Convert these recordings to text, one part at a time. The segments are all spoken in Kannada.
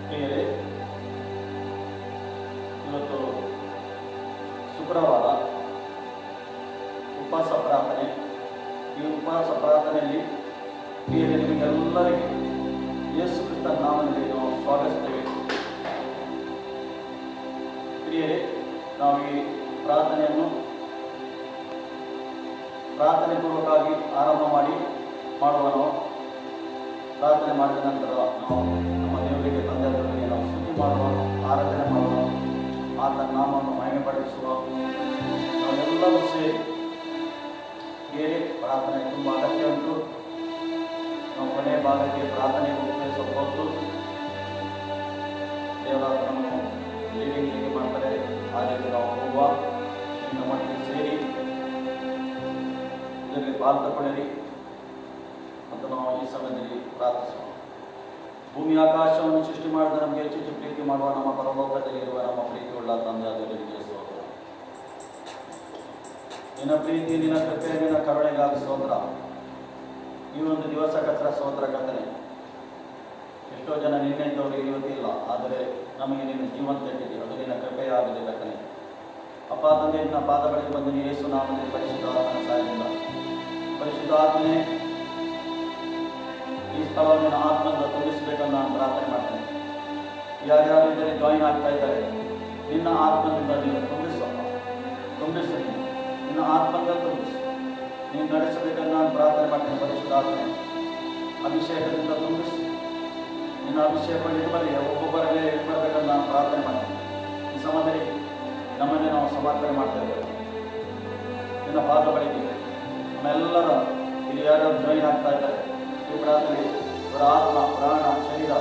ಪ್ರಿಯರೇ, ಇವತ್ತು ಶುಕ್ರವಾರ ಉಪವಾಸ ಪ್ರಾರ್ಥನೆ. ಈ ಉಪವಾಸ ಪ್ರಾರ್ಥನೆಯಲ್ಲಿ ಪ್ರಿಯರೇ, ನಿಮಗೆಲ್ಲರಿಗೆ ಯೇಸು ಕ್ರಿಸ್ತನ ನಾಮದಲ್ಲಿ ನಾವು ಸ್ವಾಗತಿಸ್ತೇವೆ. ಪ್ರಿಯರೇ, ನಾವು ಈ ಪ್ರಾರ್ಥನೆಯನ್ನು ಪ್ರಾರ್ಥನೆ ಪೂರ್ವಕವಾಗಿ ಆರಂಭ ಮಾಡುವ ನಾವು ಪ್ರಾರ್ಥನೆ ಮಾಡಿದ ನಂತರ ನಾವು ನಮ್ಮ ದೇವರಿಗೆ ತಂದೆಯವರಿಗೆ ನಾವು ಸ್ತುತಿ ಮಾಡುವ, ಆರಾಧನೆ ಮಾಡುವ, ಆತನ ನಾಮವನ್ನು ಮಹಿಮೆಪಡಿಸುವ ನಾವೆಲ್ಲರೂ ಸೇರಿ ಬೇರೆ ಪ್ರಾರ್ಥನೆ ತುಂಬ ಅಗತ್ಯ ಉಂಟು. ನಾವು ಕೊನೆಯ ಭಾಗಕ್ಕೆ ಪ್ರಾರ್ಥನೆಗೆ ಉಪಯೋಗಿಸಬಹುದು. ದೇವರ ನಮ್ಮನ್ನು ಲೀವಿಂಗ್ ಹೇಗೆ ಮಾಡ್ತಾರೆ ಹಾಗೆ ನಾವು ಹೋಗುವ ನಮ್ಮೊಟ್ಟಿಗೆ ಸೇರಿ ಇದರಲ್ಲಿ ಪಾಲ್ಗೊಳ್ಳಿರಿ ಮತ್ತು ನಾವು ಈ ಸಮಯದಲ್ಲಿ ಪ್ರಾರ್ಥಿಸುವ. ಭೂಮಿ ಆಕಾಶವನ್ನು ಸೃಷ್ಟಿ ಮಾಡಿದ ನಮಗೆ ಹೆಚ್ಚು ಪ್ರೀತಿ ಮಾಡುವ ನಮ್ಮ ಪರಲೋಕದಲ್ಲಿರುವ ನಮ್ಮ ಪ್ರೀತಿಯುಳ್ಳ ತಂದೆಯಾದ ದೇವರಿಗೆ ಸ್ತೋತ್ರ. ನಿನ್ನ ಪ್ರೀತಿ, ನಿನ್ನ ಕೃಪೆ, ನಿನ್ನ ಕರುಣೆಗಾಗಿ ಸ್ತೋತ್ರ. ಈ ಒಂದು ದಿವಸಕ್ಕೋಸ್ಕರ ಸ್ತೋತ್ರ ಕರ್ತನೆ. ಎಷ್ಟೋ ಜನ ನಿನ್ನೆಂದವರು ಇವತ್ತಿಲ್ಲ, ಆದರೆ ನಮಗೆ ನಿನ್ನ ಜೀವಂತ ಇಟ್ಟಿದೆ, ಅದು ನಿನ್ನ ಕೃಪೆಯಾಗಿದೆ ಕರ್ತನೆ. ಅಪ್ಪ ತಂದೆ, ನಿನ್ನ ಪಾದಗಳಿಗೆ ಬಂದು ನೀನು ಯೇಸು ನಾಮದಲ್ಲಿ ಪರಿಶುದ್ಧ ಆತ್ಮನ ಸಹಾಯದಿಂದ ಪರಿಶುದ್ಧ ಆತ್ಮನೇ ಈ ಸ್ಥಳವನ್ನು ನಿನ್ನ ಆತ್ಮದಿಂದ ತುಂಬಿಸಬೇಕಂತ ನಾನು ಪ್ರಾರ್ಥನೆ ಮಾಡ್ತೇನೆ. ಯಾರ್ಯಾರು ಇದರಲ್ಲಿ ಜಾಯಿನ್ ಆಗ್ತಾ ಇದ್ದಾರೆ, ನಿನ್ನ ಆತ್ಮದಿಂದ ನೀನು ತುಂಬಿಸು, ನಿನ್ನ ಆತ್ಮದಿಂದ ತುಂಬಿಸು, ನೀನು ನಡೆಸಬೇಕಂತ ನಾನು ಪ್ರಾರ್ಥನೆ ಮಾಡ್ತೇನೆ. ಪರಿಶುದ್ಧ ಆತ್ಮನೆ ಅಭಿಷೇಕದಿಂದ ತುಂಬಿಸಿ, ನಿನ್ನ ಅಭಿಷೇಕ ಇರುವಲ್ಲಿ ಒಬ್ಬೊಬ್ಬರ ಮೇಲೆ ಇಟ್ಬರ್ಬೇಕಂತ ನಾನು ಪ್ರಾರ್ಥನೆ ಮಾಡ್ತೇನೆ. ಈ ಸಮಯದಲ್ಲಿ ನಮ್ಮನ್ನೇ ನಾವು ಸಮರ್ಪಣೆ ಮಾಡ್ತಾ ಇದ್ದೇವೆ ನಿನ್ನ ಪಾದ ಬಳಿಗೆ. ನಮ್ಮೆಲ್ಲರ ಇಲ್ಲಿ ಯಾರ್ಯಾರು ಜಾಯಿನ್ ಆಗ್ತಾ ಇದ್ದಾರೆ ಈ ಪ್ರಾರ್ಥನೆ, ಅವರ ಆತ್ಮ, ಪ್ರಾಣ, ಶರೀರ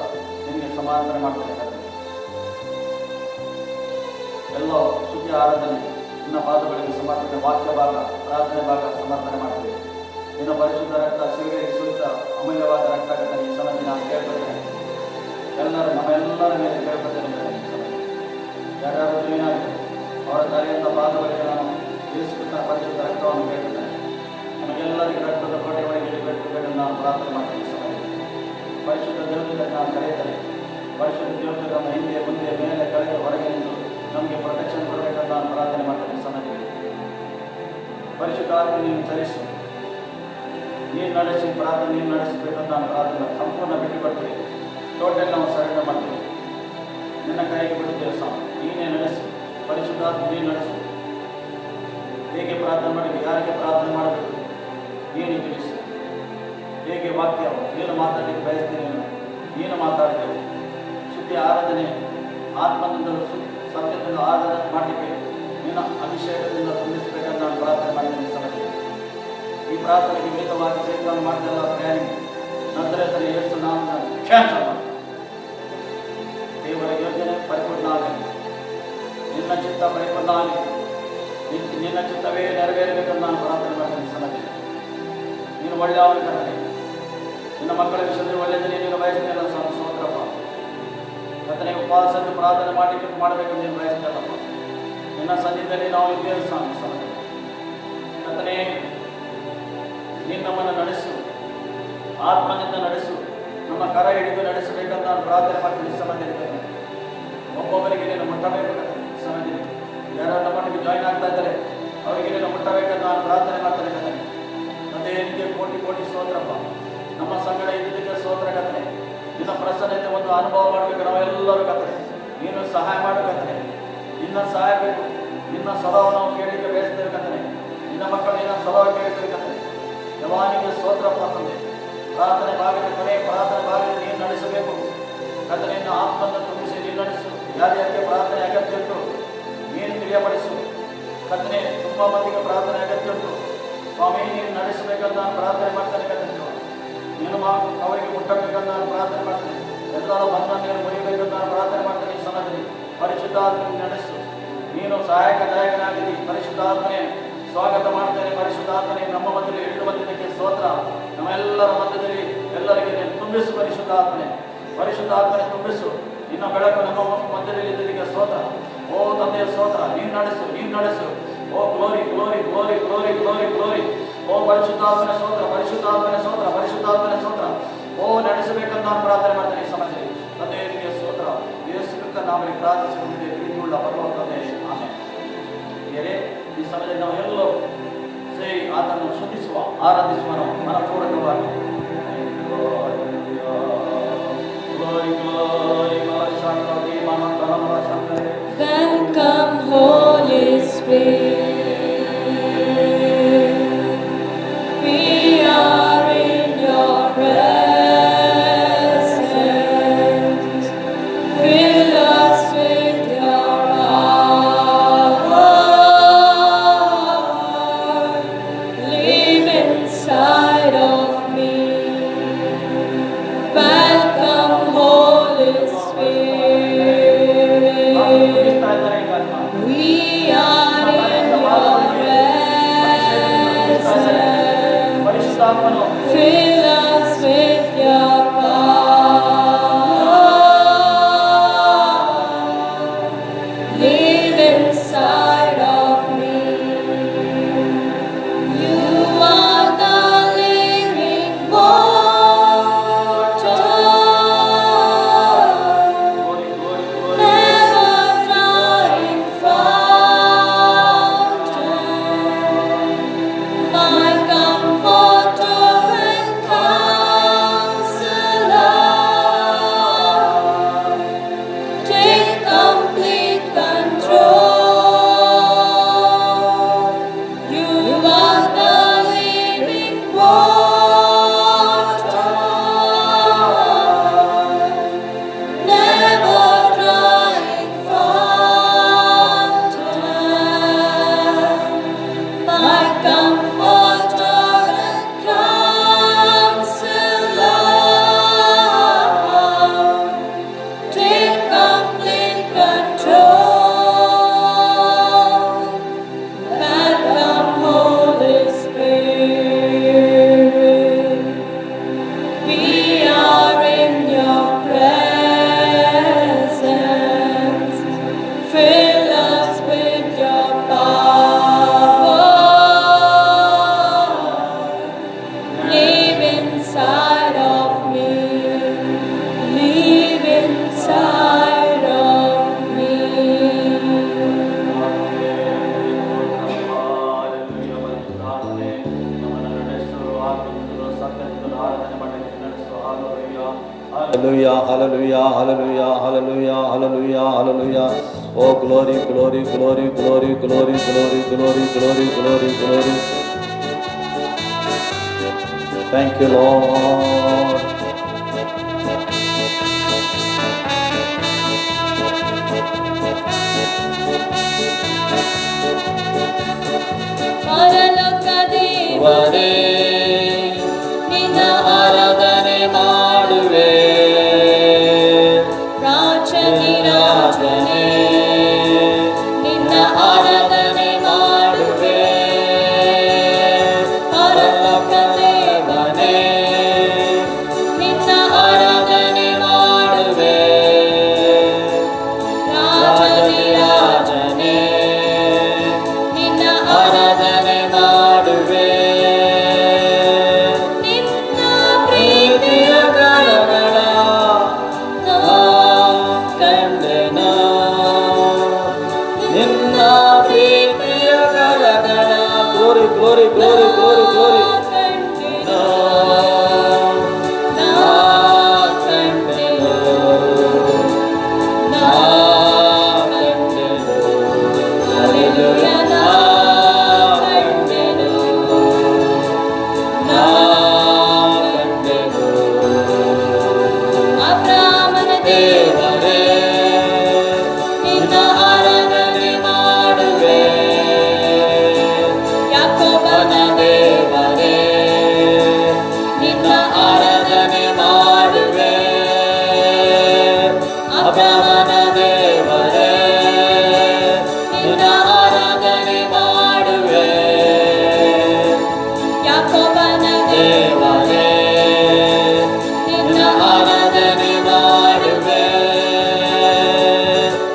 ನಿಮಗೆ ಸಮರ್ಪಣೆ ಮಾಡ್ತೇನೆ. ಎಲ್ಲ ಸ್ತುತಿ ಆರಾಧನೆ ನಿನ್ನ ಪಾದ ಬಳಿಗೆ ಸಮರ್ಪಣೆ, ವಾಕ್ಯ ಭಾಗ, ಪ್ರಾರ್ಥನೆ ಭಾಗ ಸಮರ್ಪಣೆ ಮಾಡ್ತೇವೆ. ನಿನ್ನ ಪರಿಶುದ್ಧ ರಕ್ತ, ಸಿಲುಬೆಯಲ್ಲಿ ಸುರಿತ ಅಮೂಲ್ಯವಾದ ರಕ್ತ ಈ ಸಮಯದಲ್ಲಿ ನಾನು ಕೇಳ್ಕೊಳ್ತೇನೆ. ನಮ್ಮೆಲ್ಲರ ಮೇಲೆ ಕೇಳ್ಕೊಳ್ತೇನೆ. ಯಾರ್ಯಾರು ಜಾಯಿನ್ ಆಗಿದೆ ಅವರ ತಲೆಯಿಂದ ಪಾದ ಬಳಿಗೆ ನಾನು ಯೇಸು ಕ್ರಿಸ್ತನ ಪರಿಶುದ್ಧ ರಕ್ತವನ್ನು ಕೇಳ್ತೇನೆ. ನಮಗೆಲ್ಲರಿಗೆ ರಕ್ತದ ಕೋಟೆ ಒಳಗೆ ಇಡಬೇಕೆಂದು ನಾನು ಪ್ರಾರ್ಥನೆ ಮಾಡ್ತೀನಿ. ಪರಿಶುದ್ಧ ದೇವರಿಗೆ ನಾನು ಕರೆಯುತ್ತೇನೆ. ಪರಿಶುದ್ಧ ದೇವರಿಗೆ ನಮ್ಮ ಹಿಂದೆ, ಮುಂದೆ, ಮೇಲೆ, ಕೆಳಗೆ, ಹೊರಗೆ ನಿಂತು ನಮಗೆ ಪ್ರೊಟೆಕ್ಷನ್ ಕೊಡಬೇಕಂತ ನಾನು ಪ್ರಾರ್ಥನೆ ಮಾಡ್ತೇನೆ. ಸಮಯದಲ್ಲಿ ಪರಿಶುದ್ಧ ಆತ್ಮ ನೀನು ಚಲಿಸು, ನೀನು ನಡೆಸಿ ಪ್ರಾರ್ಥನೆ ನೀನು ನಡೆಸಬೇಕಂತ ನಾನು ಪ್ರಾರ್ಥನೆ ಸಂಪೂರ್ಣ ಬಿಟ್ಟು ಕೊಡ್ತೀವಿ. ಟೋಟಲ್ ನಾವು ಸರೆಂಡರ್ ಮಾಡ್ತೀವಿ. ನಿನ್ನ ಕೈಗೆ ಬಿಡುತ್ತೇವೆ ಸ್ವಾಮಿ, ನೀನೇ ನಡೆಸಿ. ಪರಿಶುದ್ಧ ಆತ್ಮ ನೀನು ನಡೆಸು. ಹೇಗೆ ಪ್ರಾರ್ಥನೆ ಮಾಡಬೇಕು, ಯಾರಿಗೆ ಪ್ರಾರ್ಥನೆ ಮಾಡಬೇಕು ನೀನು ತಿಳಿಸು. ಹೇಗೆ ವಾಕ್ಯ ನೀನು ಮಾತಾಡಲಿಕ್ಕೆ ಬಯಸ್ತೇನೆ, ನೀನು ಮಾತಾಡ್ತೇವೆ. ಶುದ್ಧಿ ಆರಾಧನೆ ಆತ್ಮದಿಂದಲೂ ಸತ್ಯದಿಂದ ಆರಾಧನೆ ಮಾಡಲಿಕ್ಕೆ ನಿನ್ನ ಅಭಿಷೇಕದಿಂದ ತುಂಬಿಸಬೇಕಂತ ನಾನು ಪ್ರಾರ್ಥನೆ ಮಾಡಿದ್ದೇನೆ. ಸಮಯದಲ್ಲಿ ಈ ಪ್ರಾರ್ಥನೆಗೆ ವಿರುದ್ಧವಾಗಿ ಸೇರ್ಪಡೆ ಮಾಡಿದೆಲ್ಲ ಪ್ಲಾನಿಂಗ್ ನಂತರ ಯೇಸು ನಾಮದ ಕ್ಯಾನ್ಸಲ್ ಮಾಡಿ ದೇವರ ಯೋಜನೆ ಪರಿಪೂರ್ಣ ಆಗಲಿ, ನಿನ್ನ ಚಿತ್ತ ಪರಿಪೂರ್ಣ ಆಗಲಿ, ನಿನ್ನ ಚಿತ್ತವೇ ನೆರವೇರಬೇಕಂತ ನಾನು ಪ್ರಾರ್ಥನೆ ಮಾಡ್ತೇನೆ. ಸಮಯದಲ್ಲಿ ನೀನು ಒಳ್ಳೆಯವನು ಕರ್ತನೆ. ನಿನ್ನ ಮಕ್ಕಳ ವಿಷಯದಲ್ಲಿ ಒಳ್ಳೆಯದನ್ನೇ ನೀನು ಬಯಸ್ತೇನಲ್ಲ ಸ್ತೋತ್ರಪ್ಪ. ಕರ್ತನೆ, ಉಪವಾಸವನ್ನು ಪ್ರಾರ್ಥನೆ ಮಾಡಬೇಕೆಂದು ನೀನು ಬಯಸ್ತೇನಪ್ಪ. ನಿನ್ನ ಸನ್ನಿಧಿಯಲ್ಲಿ ನಾವು ಇದ್ದೇವೆ ಸ್ವಾಮಿ. ಸಮಯದಲ್ಲಿ ಕರ್ತನೆ, ನೀನು ನಮ್ಮನ್ನು ನಡೆಸು, ಆತ್ಮನಿಂದ ನಡೆಸು, ನಮ್ಮ ಕರ ಹಿಡಿದು ನಡೆಸಬೇಕಂತ ನಾನು ಪ್ರಾರ್ಥನೆ ಮಾಡ್ತೀನಿ. ಸಮಯದಲ್ಲಿ ಒಬ್ಬೊಬ್ಬರಿಗೆ ನೀನು ಮುಟ್ಟಬೇಕು. ಸಮಯದಲ್ಲಿ ಯಾರು ನಮ್ಮೊಟ್ಟಿಗೆ ಜಾಯಿನ್ ಆಗ್ತಾ ಇದ್ದಾರೆ ಅವರಿಗೆ ನೀನು ಮುಟ್ಟಬೇಕಂತ ನಾನು ಪ್ರಾರ್ಥನೆ ಮಾಡ್ತೇನೆ. ಕರ್ತನೆ, ಅದೇ ನಿಮಗೆ ಕೋಟಿ ಕೋಟಿ ಸ್ತೋತ್ರಪ್ಪ. ನಮ್ಮ ಸಂಗಡ ಇದ್ದಕ್ಕೆ ಸ್ತೋತ್ರ ಕರ್ತನೆ. ನಿನ್ನ ಪ್ರಸನ್ನತೆ ಒಂದು ಅನುಭವ ಮಾಡಬೇಕು ನಾವೆಲ್ಲರೂ ಕರ್ತನೆ. ನೀನು ಸಹಾಯ ಮಾಡಬೇಕಂತನೆ, ನಿನ್ನ ಸಹಾಯ ಬೇಕು. ನಿನ್ನ ಸ್ವಭಾವ ನಾವು ಕೇಳಲಿಕ್ಕೆ ಬಯಸ್ತೇವೆ ಕರ್ತನೆ. ನಿನ್ನ ಮಕ್ಕಳು ನಿನ್ನ ಸ್ವಭಾವ ಕೇಳ್ತೇವೆ ಕರ್ತನೆ. ಯವಾನಿಗೆ ಸ್ತೋತ್ರಪ್ಪ ತಂದೆ. ಪ್ರಾರ್ಥನೆ ಭಾಗದ ಕೊನೆ ಪ್ರಾರ್ಥನೆ ಭಾಗದ ನೀನು ನಡೆಸಬೇಕು ಕರ್ತನೆ. ನಿನ್ನ ಆತ್ಮವನ್ನು ತುಂಬಿಸಿ ನೀನು ನಡೆಸು. ಯಾರ್ಯಾರಿಗೆ ಪ್ರಾರ್ಥನೆ ಅಗತ್ಯ ಉಂಟು ನೀನು ತಿಳಿಯಪಡಿಸು ಕರ್ತನೆ. ತುಂಬ ಮಂದಿಗೆ ಪ್ರಾರ್ಥನೆ ಅಗತ್ಯ ಉಂಟು ಸ್ವಾಮಿ, ನೀನು ನಡೆಸಬೇಕಂತ ನಾನು ಪ್ರಾರ್ಥನೆ ಮಾಡ್ತೇನೆ ಕರ್ತನೆ. ನೀನು ಅವರಿಗೆ ಮುಟ್ಟಬೇಕಂತ ನಾನು ಪ್ರಾರ್ಥನೆ ಮಾಡ್ತೇನೆ. ಎಲ್ಲರೂ ಬಂದ ನೀನು ಮುರಿಬೇಕಂತ ನಾನು ಪ್ರಾರ್ಥನೆ ಮಾಡ್ತೇನೆ. ಈ ಸಮಯದಲ್ಲಿ ಪರಿಶುದ್ಧಾತ್ಮ ನಡೆಸು. ನೀನು ಸಹಾಯಕದಾಯಕನಾಗಿದ್ದಿ. ಪರಿಶುದ್ಧಾತ್ಮನೇ ಸ್ವಾಗತ ಮಾಡ್ತೇನೆ. ಪರಿಶುದ್ಧಾತ್ಮನೇ ನಮ್ಮ ಮಧ್ಯದಲ್ಲಿ ಇಳಿದು ಬಂದಿದ್ದಕ್ಕೆ ಸ್ತೋತ್ರ. ನಮ್ಮೆಲ್ಲರ ಮಧ್ಯದಲ್ಲಿ ಎಲ್ಲರಿಗೆ ನೀನು ತುಂಬಿಸು. ಪರಿಶುದ್ಧಾತ್ಮನೆ, ಪರಿಶುದ್ಧಾತ್ಮನೆ ತುಂಬಿಸು. ನಿನ್ನ ಬೆಳಕು ನಮ್ಮ ಮಧ್ಯದಲ್ಲಿ ಇದ್ದದಕ್ಕೆ ಸ್ತೋತ್ರ. ಓ ತಂದೆಯ ಸ್ತೋತ್ರ. ನೀನು ನಡೆಸು, ನೀನು ನಡೆಸು. Oh glory glory glory glory glory glory. ಓ ಪರಿಶುದ್ಧಾತ್ಮನ ಸ್ತೋತ್ರ, ಪರಿಶುದ್ಧಾತ್ಮನ ಸ್ತೋತ್ರ, ಪರಿಶುದ್ಧಾತ್ಮನ ಸ್ತೋತ್ರ. ಓ ನಡೆಸಬೇಕಂತ ನಾನು ಪ್ರಾರ್ಥನೆ ಮಾಡ್ತೇನೆ. ಈ ಸಮಯ ನಾಮದಲ್ಲಿ ಪ್ರಾರ್ಥಿಸುತ್ತಿದ್ದೇವೆ. ಪ್ರೀತಿಯುಳ್ಳ ಪರಲೋಕ ತಂದೆಯೇ, ಆಮೆನ್. ಪ್ರಿಯರೇ, ಈ ಸಮಯದಲ್ಲಿ ನಾವು ಎಲ್ಲರೂ ಸೇರಿ ಆತನನ್ನು ಸ್ತುತಿಸುವ, ಆರಾಧಿಸುವ ಮನಪೂರ್ವಕವಾಗಿ. Welcome, Holy Spirit. We are in your presence. Fill us with your heart. Live inside of me. Welcome, Holy Spirit. We are in your presence. Fill us with your power. Live inside of me. You are the living water, never drying fountain, my comforter and counselor. Take complete control. You are the living water, never drying fountain, my comforter and counselor. Take complete control. Welcome, Holy Spirit. We are in your presence. Fill us with your power. Live inside of me. Live inside of me. Hallelujah, hallelujah, hallelujah, hallelujah, hallelujah, hallelujah. Oh, glory, glory, glory, glory, glory, glory, glory, glory, glory, glory. Thank you, Lord. ಪರಲೋಕ ದೇವರೇ, ನಿನ್ನ ಆರಾಧನೆ ಮಾಡುವೆ. ರಾಜನೇ, ನಿನ್ನ ಆರಾಧನೆ ಮಾಡುವೆ. ಪರಲೋಕ ದೇವನೇ, ನಿನ್ನ ಆರಾಧನೆ ಮಾಡುವೆ. ರಾಜನೇ, ನಿನ್ನ ಆರಾಧನೆ ಮಾಡುವೆ. ನಿನ್ನ ಪ್ರೀತಿಯ ಗಣಗಳ ಕಂಡೆನು. ನಿನ್ನ ಪ್ರೀತಿಯ ಗಣಗಳ glory glory glory glory glory ಕಂಡೆನು. ಅಬ್ರಾಮನ ದೇವರೇ, ನಿನ್ನ ಆರಾಧನೆ ಮಾಡುವೆ. ಯಾಕೋಬನ ದೇವರೇ, ನಿನ್ನ ಆರಾಧನೆ ಮಾಡುವೆ. ಅಬ್ರಾಮನ ದೇವರೇ, ನಿನ್ನ ಆರಾಧನೆ ಮಾಡುವೆ. ಯಾಕೋಬನ ದೇವರೇ, ನಿನ್ನ ಆರಾಧನೆ ಮಾಡುವೆ.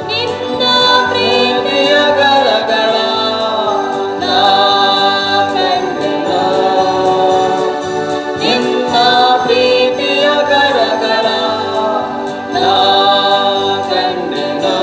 ನಿನ್ನ ಪ್ರೀತಿಯ ಗರಗಳ ನಾ ಕಂಡೆನು. ನಿನ್ನ ಪ್ರೀತಿಯ ಗರಗಳ ನಾ ಕಂಡೆನು.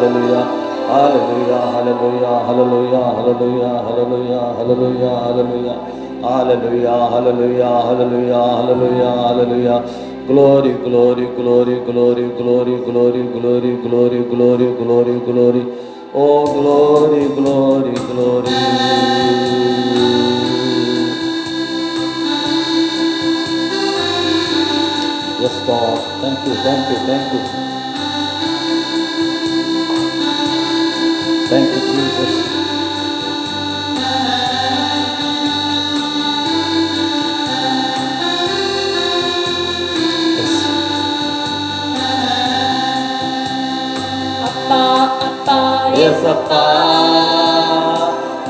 hallelujah, hallelujah, hallelujah, hallelujah, hallelujah, hallelujah, hallelujah, hallelujah, hallelujah, hallelujah, hallelujah, hallelujah, hallelujah. Glory, glory, glory, glory, glory, glory, glory, glory, glory, glory, glory. Oh, glory, glory, glory. Yes, Lord. Thank you, thank you, thank you. Thank you, Jesus. Yes. ಅಪ್ಪ ಅಪ್ಪ Yes, Appa.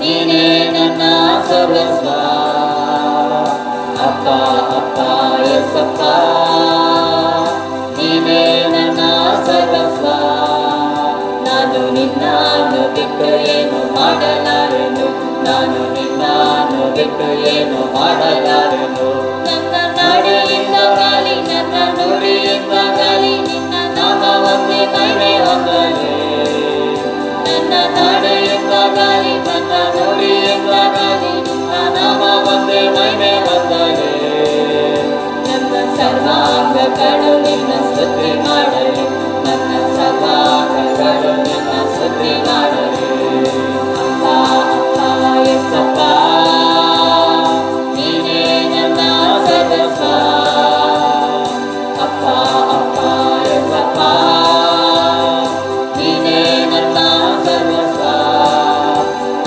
ನೀನೇ ನನ್ನ ಸರ್ವಸ್ವ. ಅಪ್ಪ ಅಪ್ಪ ಎಸ್ ಅಪ್ಪ ನೀನೇ ನನ್ನ ಸರ್ವಸ್ವ. ನಾನು ನಿನ್ನನ್ನು ಬಿಟ್ಟು ಏನು ಮಾಡಲಾರೆನು, ನಾನು ನಿನ್ನನ್ನು ಬಿಟ್ಟು ಏನು ಮಾಡಲಾರೆನು. ನನ್ನ ನಡೆಯಿಂದಾಗಲಿ ನನ್ನ ನುಡಿಯಿಂದಾಗಲಿ ನಿನ್ನ ನಾಮವನ್ನೇ ಮಹಿಮೆ ಹೊಂದಲಿ. ನನ್ನ ನಡೆಯಿಂದಾಗಲಿ ನನ್ನ ನುಡಿಯಿಂದಾಗಲಿ ನಿನ್ನ ನಾಮವನ್ನೇ ಮಹಿಮೆ ಹೊಂದಲಿ. ನನ್ನ ಸರ್ವಾಂಗಗಳು ನಿನ್ನ ಸ್ತುತಿ ಮಾಡಲಿ, ನನ್ನ ಸರ್ವಾಂಗಗಳು ನಿನ್ನ ಸ್ತುತಿ ಮಾಡಲಿ. ಅಪ್ಪ ಅಪ್ಪ ಎಸಪ್ಪ ನೀನೇ ನನ್ನ ಸರ್ವಸ್ವ. ಅಪ್ಪ ಅಪ್ಪ ಎಸಪ್ಪ ನೀನೇ ನನ್ನ ಸರ್ವಸ್ವ.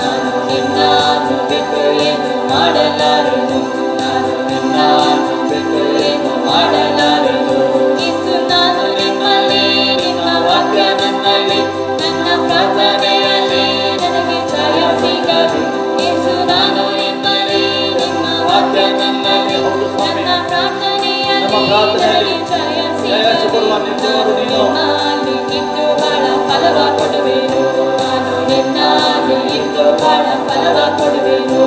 ನಾನು ನಿನ್ನನ್ನು ಬಿಟ್ಟು ಏನು ಮಾಡಲಾರೆನು, ನಾನು ನಿನ್ನನ್ನು ಬಿಟ್ಟು ಏನು ಮಾಡಲಾರೆನು. ಯೇಸು ನಾನು ನಿನ್ನಲ್ಲಿ, ನಿನ್ನ ವಾಕ್ಯ ನನ್ನಲ್ಲಿ, ನನ್ನ ಪ್ರಾರ್ಥನೆಯಲ್ಲಿ ನನಗೆ ಜಯ ಸಿಗಲಿ. ಯೇಸು ನಾನು ನಿನ್ನಲ್ಲಿ, ನಿನ್ನ ವಾಕ್ಯ ನನ್ನಲ್ಲಿ, ನನ್ನ ಪ್ರಾರ್ಥನೆಯಲ್ಲಿ ನನಗೆ ಜಯ ಸಿಗಲಿ. ನಿನ್ನಲ್ಲಿ ಇದ್ದು ಬಹಳ ಫಲವ ಕೊಡುವೆನು, ನಾನು ನಿನ್ನಲ್ಲಿ ಇದ್ದು ಬಹಳ ಫಲವ ಕೊಡುವೆನು.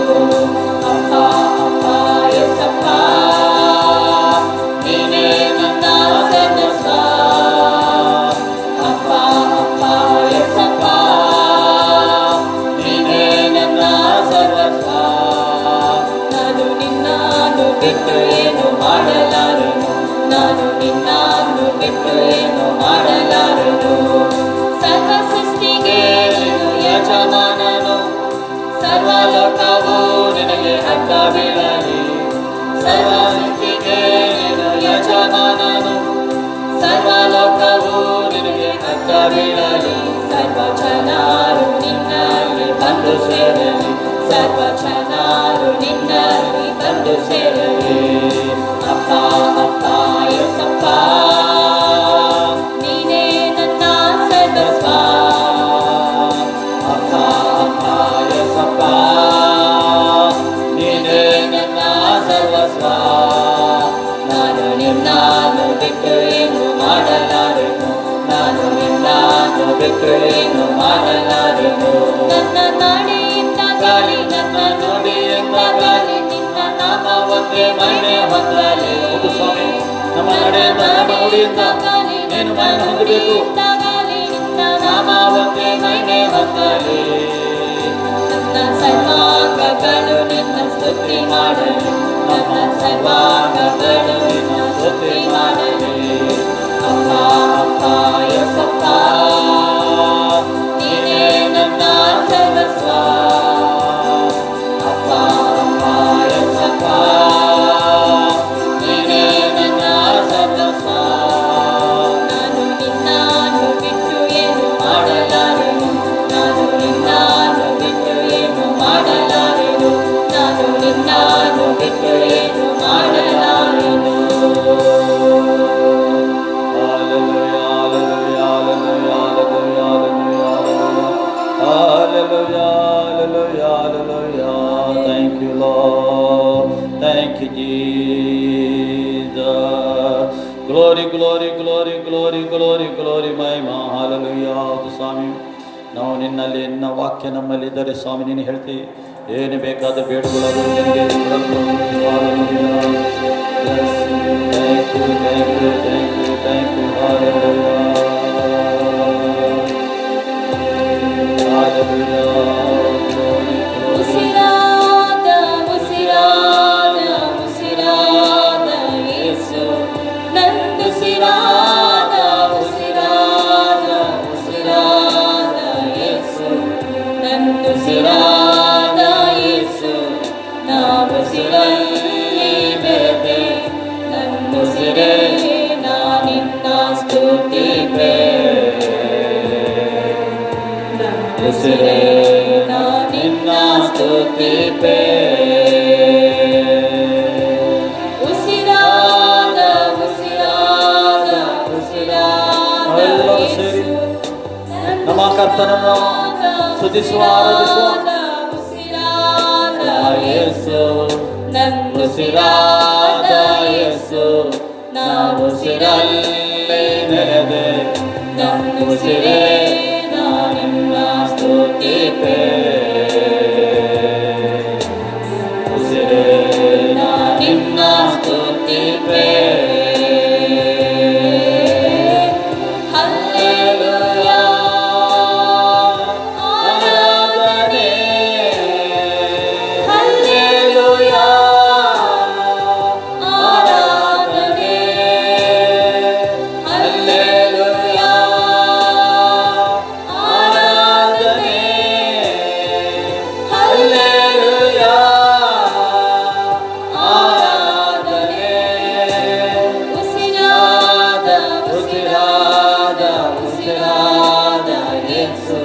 ಅಪ್ಪ ಅಪ್ಪ ಎಸಪ್ಪ ನೀನೇ ನನ್ನ ಸರ್ವಸ್ವ. ಅಪ್ಪ ಅಪ್ಪ ಎಸಪ್ಪ ನೀನೇ ನನ್ನ ಸರ್ವಸ್ವ. ನಾನು ನಿನ್ನನ್ನು ಬಿಟ್ಟು ಏನು ಮಾಡಲಾರೆನು, ನಾನು ನಿನ್ನನ್ನು ಬಿಟ್ಟು ಏನು ಮಾಡಲಾರೆನು. ಸರ್ವ ಸೃಷ್ಟಿಗೆ ನೀನು ಯಜಮಾನನು, ಸರ್ವಲೋಕವು ನಿನಗೆ ಅಡ್ಡ ಬೀಳಲಿ. ಸರ್ವ ಸೃಷ್ಟಿಗೆ ನೀನು ಯಜಮಾನನು, ಸರ್ವಲೋಕವು ನಿನಗೆ ಅಡ್ಡ ಬೀಳಲಿ. ಸರ್ವ ಜನರು ನಿನ್ನಲ್ಲಿ ಬಂದು ಸೇರಲಿ, ಸರ್ವ ಜನರು ನಿನ್ನಲ್ಲಿ ಬಂದು ಸೇರಲಿ. ಅಪ್ಪ ಅಪ್ಪ ಎಸಪ್ಪ ನೀನೇ ನನ್ನ ಸರ್ವಸ್ವ. ಅಪ್ಪ ಅಪ್ಪ ಎಸಪ್ಪ ನೀನೇ ನನ್ನ ಸರ್ವಸ್ವ. ನಾನು ನಿನ್ನನ್ನು ಬಿಟ್ಟು ಏನು ಮಾಡಲಾರೆನು, ನಾನು ನಿನ್ನನ್ನು ಬಿಟ್ಟು ಏನು ಮಾಡಲಾರೆನು. ನನ್ನ ನಡೆಯಿಂದಾಗಲಿ ನನ್ನ ನುಡಿಯಿಂದಾಗಲಿ ನಿನ್ನ ನಾಮವನ್ನೇ ಮಹಿಮೆ ಹೊಂದಲಿ. ಹೌದು ಸ್ವಾಮಿ, ನಮ್ಮ ನಡೆಯಿಂದ ನಮ್ಮ ನುಡಿಯಿಂದ ನೀನು ಮಹಿಮೆ ಹೊಂದಬೇಕು. ನಿನ್ನ ನಾಮವನ್ನೇ ಮಹಿಮೆ ಹೊಂದಲಿ. ನನ್ನ ಸರ್ವಾಂಗಗಳು ನಿನ್ನ ಸ್ತುತಿ ಮಾಡಲಿ, ನನ್ನ ಸರ್ವಾಂಗಗಳು ನಿನ್ನ ಸ್ತುತಿ ಮಾಡಲಿ. ಅಪ್ಪ ಅಪ್ಪ ಎಸಪ್ಪ ನೀನೇ ನನ್ನ ಸರ್ವಸ್ವ. ಅಪ್ಪ ಅಪ್ಪ ಎಸಪ್ಪ ನೀನೇ ನನ್ನ ಸರ್ವಸ್ವ. ನಾನು ನಿನ್ನನ್ನು ಬಿಟ್ಟು ಏನು ಮಾಡಲಾರೆನು, ನಾನು ನಿನ್ನನ್ನು ಬಿಟ್ಟು ಏನು ಮಾಡಲಾರೆನು, ನಾನು ನಿನ್ನನ್ನು ಬಿಟ್ಟು ಏನು ಮಾಡಲಾರೆನು. Thank you, Lord. Thank you, Jesus. Glory, glory, glory, glory, glory, glory, Mahima. Hallelujah. ಹೌದು ಸ್ವಾಮಿ, ನಾವು ನಿನ್ನಲ್ಲಿ ನಿನ್ನ ವಾಕ್ಯ ನಮ್ಮಲ್ಲಿ ಇದ್ದರೆ ಸ್ವಾಮಿ ನೀನು ಹೇಳ್ತಿ ಏನು ಬೇಕಾದ ಬೇಡುಗಳು ನಿನಗೆ ಕೊಡಲು. Hallelujah. Yes. Thank you, thank you, thank you, thank you. Hallelujah. ಉಸಿರೇ ನಾ ನಿನ್ನ ಸ್ತುತಿಪೆ. ಉಸಿರಾದ ಉಸಿರಾದ ಉಸಿರಾದ ನಾವೆಲ್ಲರೂ ಸೇರಿ ನಮ್ಮ ಕರ್ತನನ್ನು ಸ್ತುತಿಸುವ ಆರಾಧಿಸುವ. ಉಸಿರಾದ ಯೇಸು ನನ್ನ ಉಸಿರಾದ ಯೇಸು, ನಾ ಉಸಿರಲ್ಲೇ ನೆರೆದೆ, ನನ್ನ ಉಸಿರೇ ನಾ ನಿನ್ನ ಸ್ತುತಿಪೆ. ಉಸಿರೇ ನಾ ನಿನ್ನ ಸ್ತುತಿಪೆ. ಹಲ್ಲೆಲೂಯಾ ಆರಾಧನೆ, ಹಲ್ಲೆಲೂಯಾ ಆರಾಧನೆ, ಹಲ್ಲೆಲೂಯಾ ಆರಾಧನೆ, ಹಲ್ಲೆಲೂಯಾ ಆರಾಧನೆ. ಉಸಿರಾದ ಉಸಿರಾದ ಉಸಿರಾದ ಯೇಸು,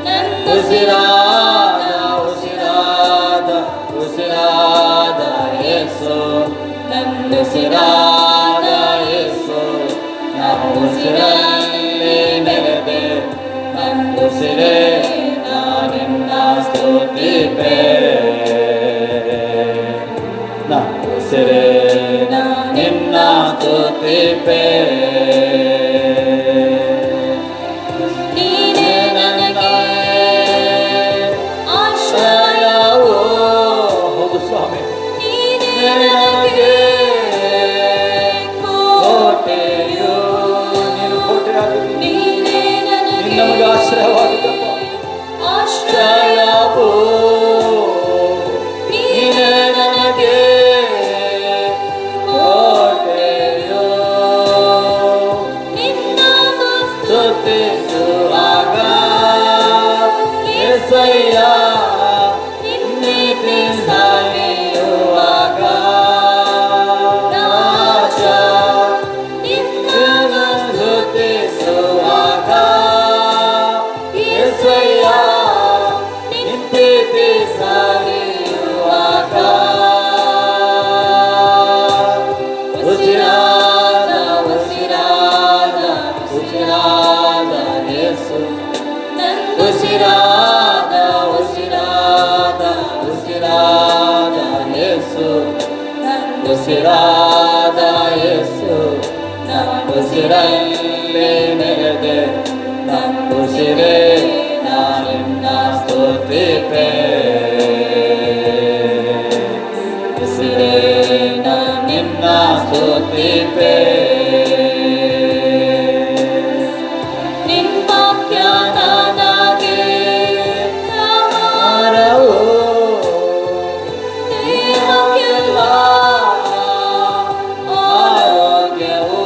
ನನ್ನ ಉಸಿರಾದ ಉಸಿರಾದ ಉಸಿರಾದ ಯೇಸು, ನನ್ನ ಉಸಿರಾದ ಯೇಸು, ನಾ ಉಸಿರಲ್ಲಿ ನೆರೆದೆ, ನನ್ನ ಉಸಿರೇ ನಾ ನಿನ್ನ ಸ್ತುತಿಪೆ. ನಾ ಉಸಿರೇ ನಾ ನಿನ್ನ ಸ್ತುತಿಪೆ. ನೀನೇ ನನಗೆ ಆಶ್ರಯ, ಆಶ್ರಯವೋ, ಹೌದು ಸ್ವಾಮಿ, ನೀನೇ ನನಗೆ ನನಗೆ ಕೋಟೆಯು, ಕೋಟೆಯು, ನೀನು ಕೋಟೆಯಾಗಿದ್ದೀ, ನೀನೇ ನೀನು ನನಗೆ ನಮಗೆ ಆಶ್ರಯವಾಗಿದ್ದಪ್ಪ. ಆಶ್ರಯ, ಆಶ್ರಯವೋ, ನೀನೇ ನನಗೆ ಕೋಟೆಯು. ನಿನ್ನ ಸ್ತುತಿಸುವಾಗ ಯೆಸಯ್ಯ, ನಿನ್ನೀತಿ ಸಾಯುವಾಗ ರಾಜ, ನಿನ್ನನ್ನು ಸ್ತುತಿಸುವಾಗ ಯೆಸಯ್ಯ, ನಿನ್ನೀತಿ ಸಾಯುವಾಗ ಉಸಿರಾದ ಉಸಿರಾದ ಉಸಿರಾದ ಯೇಸು, ಉಸಿರಾದ ಉಸಿರಾದ ಉಸಿರಾದ ಯೇಸು, ಉಸಿರಾದ ಯೇಸು, ಉಸಿರಲ್ಲೇ ನೆರೆದೆ, ಉಸಿರೇ ನಾ ನಿನ್ನ ಸ್ತುತಿಪೆ. ಉಸಿರೇ ನಾ ನಿನ್ನ ಸ್ತುತಿಪೆ. ನಿನ್ನ ವಾಕ್ಯ ನನಗೆ ಆಹಾರವು ದೇಹಕ್ಕೆಲ್ಲ ಆರೋಗ್ಯವು,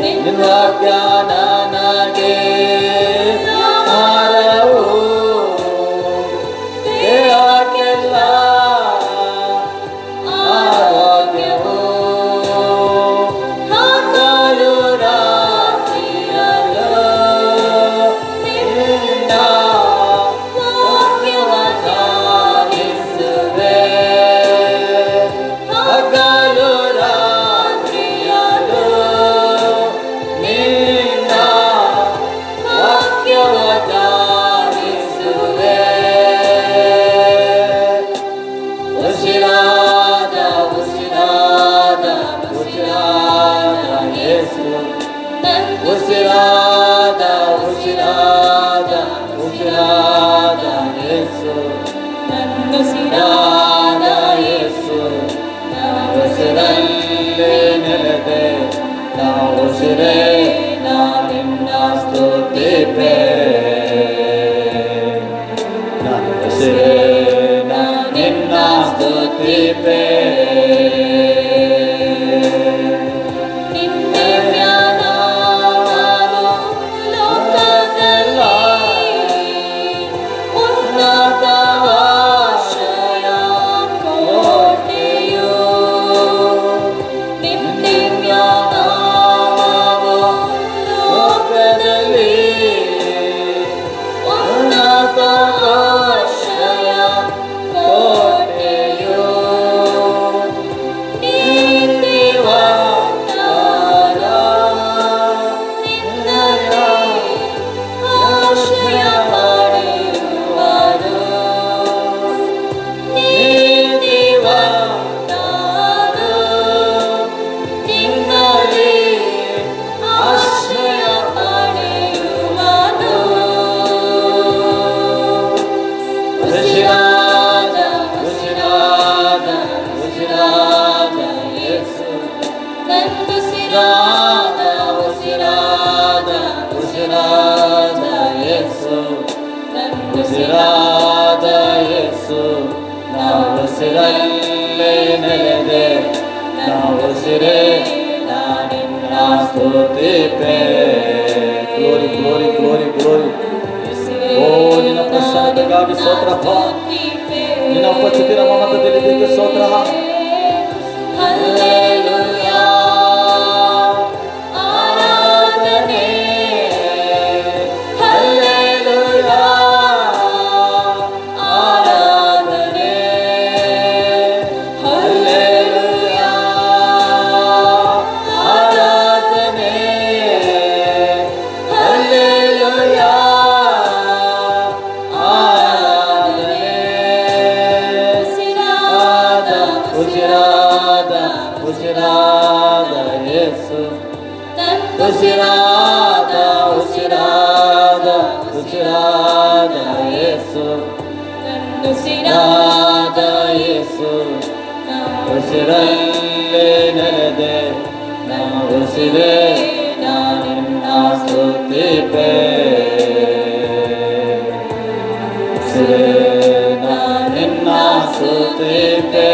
ನಿನ್ನ ವಾಕ್ಯ ನನಗೆ ಆಹಾರವು ದೇಹಕ್ಕೆಲ್ಲ ಆರೋಗ್ಯವು. ಹಗಲು ರಾತ್ರಿಯಲ್ಲೂ ನಿನ್ನ ವಾಕ್ಯವ ಧ್ಯಾನಿಸುವೆ. ಹಗಲು ರಾತ್ರಿಯಲ್ಲೂ ನಿನ್ನ ವಾಕ್ಯವ ಧ್ಯಾನಿಸುವೆ. ಉಸಿರಾದ ಉಸಿರಾದ ಉಸಿರಾದ ಯೇಸು, ಉಸಿರಾದ ಉಸಿರಾದ ಉಸಿರಾದ ಯೇಸು, ಉಸಿರಾದ ಯೇಸು, ಉಸಿರಲ್ಲೇ ನೆಲೆದೆ, ನಾ ಉಸಿರೇ ನಾ ನಿನ್ನ ಸ್ತುತಿಪೆ. ನಾ ಉಸಿರೇ ನಾ ನಿನ್ನ ಸ್ತುತಿಪೆ. ನಿನ್ನ ಜ್ಞಾನ ಲೋಕದಲ್ಲಿ ಉನ್ನತ ಆಶ್ರಯ ಕೋಟೆಯು. ನಿನ್ನ ಜ್ಞಾನ ಲೋಕದಲ್ಲಿ ಉಸಿರಾದ ಯೇಸು ಉಸಿರಾದ ಯೇಸು ನಾವು ಉಸಿರಲ್ಲೇ ನೆಲೆದೆ ನಾವು ಉಸಿರೇ ನಾನಿನ್ನ ಸ್ತುತಿಪೆ ಗ್ಲೋರಿ ಗ್ಲೋರಿ ಗ್ಲೋರಿ ಗ್ಲೋರಿ ಓ ನಿನ್ನ ಪ್ರಸನ್ನತೆಗಾಗಿ ಸ್ತೋತ್ರಪ್ಪ ನಿನ್ನ ಉಪಸ್ಥಿತಿ ನಮ್ಮ ಮಧ್ಯದಲ್ಲಿ ಸ್ತೋತ್ರ ಹಲ್ಲೆಲೂಯಾ ಆರಾಧನೆ ಹಲ್ಲೆಲೂಯಾ ಆರಾಧನೆ ಹಲ್ಲೆಲೂಯಾ ಆರಾಧನೆ ಹಲ್ಲೆಲೂಯಾ ಆರಾಧನೆ ಉಸಿರಾದ ಉಸಿರಾದ ಯೇಸು ಉಸಿರಾದ ಉಸಿರಾದ ಉಸಿರಾದ ಯೇಸು ಉಸಿರಾದ ಯೇಸು ಉಸಿರಲ್ಲೇ ನೆಲೆದೆ ನಾವು ಉಸಿರೇ ನಾನಿನ್ನ ಸ್ತುತಿಪೆ ಉಸಿರೇ ನಾನಿನ್ನ ಸ್ತುತಿಪೆ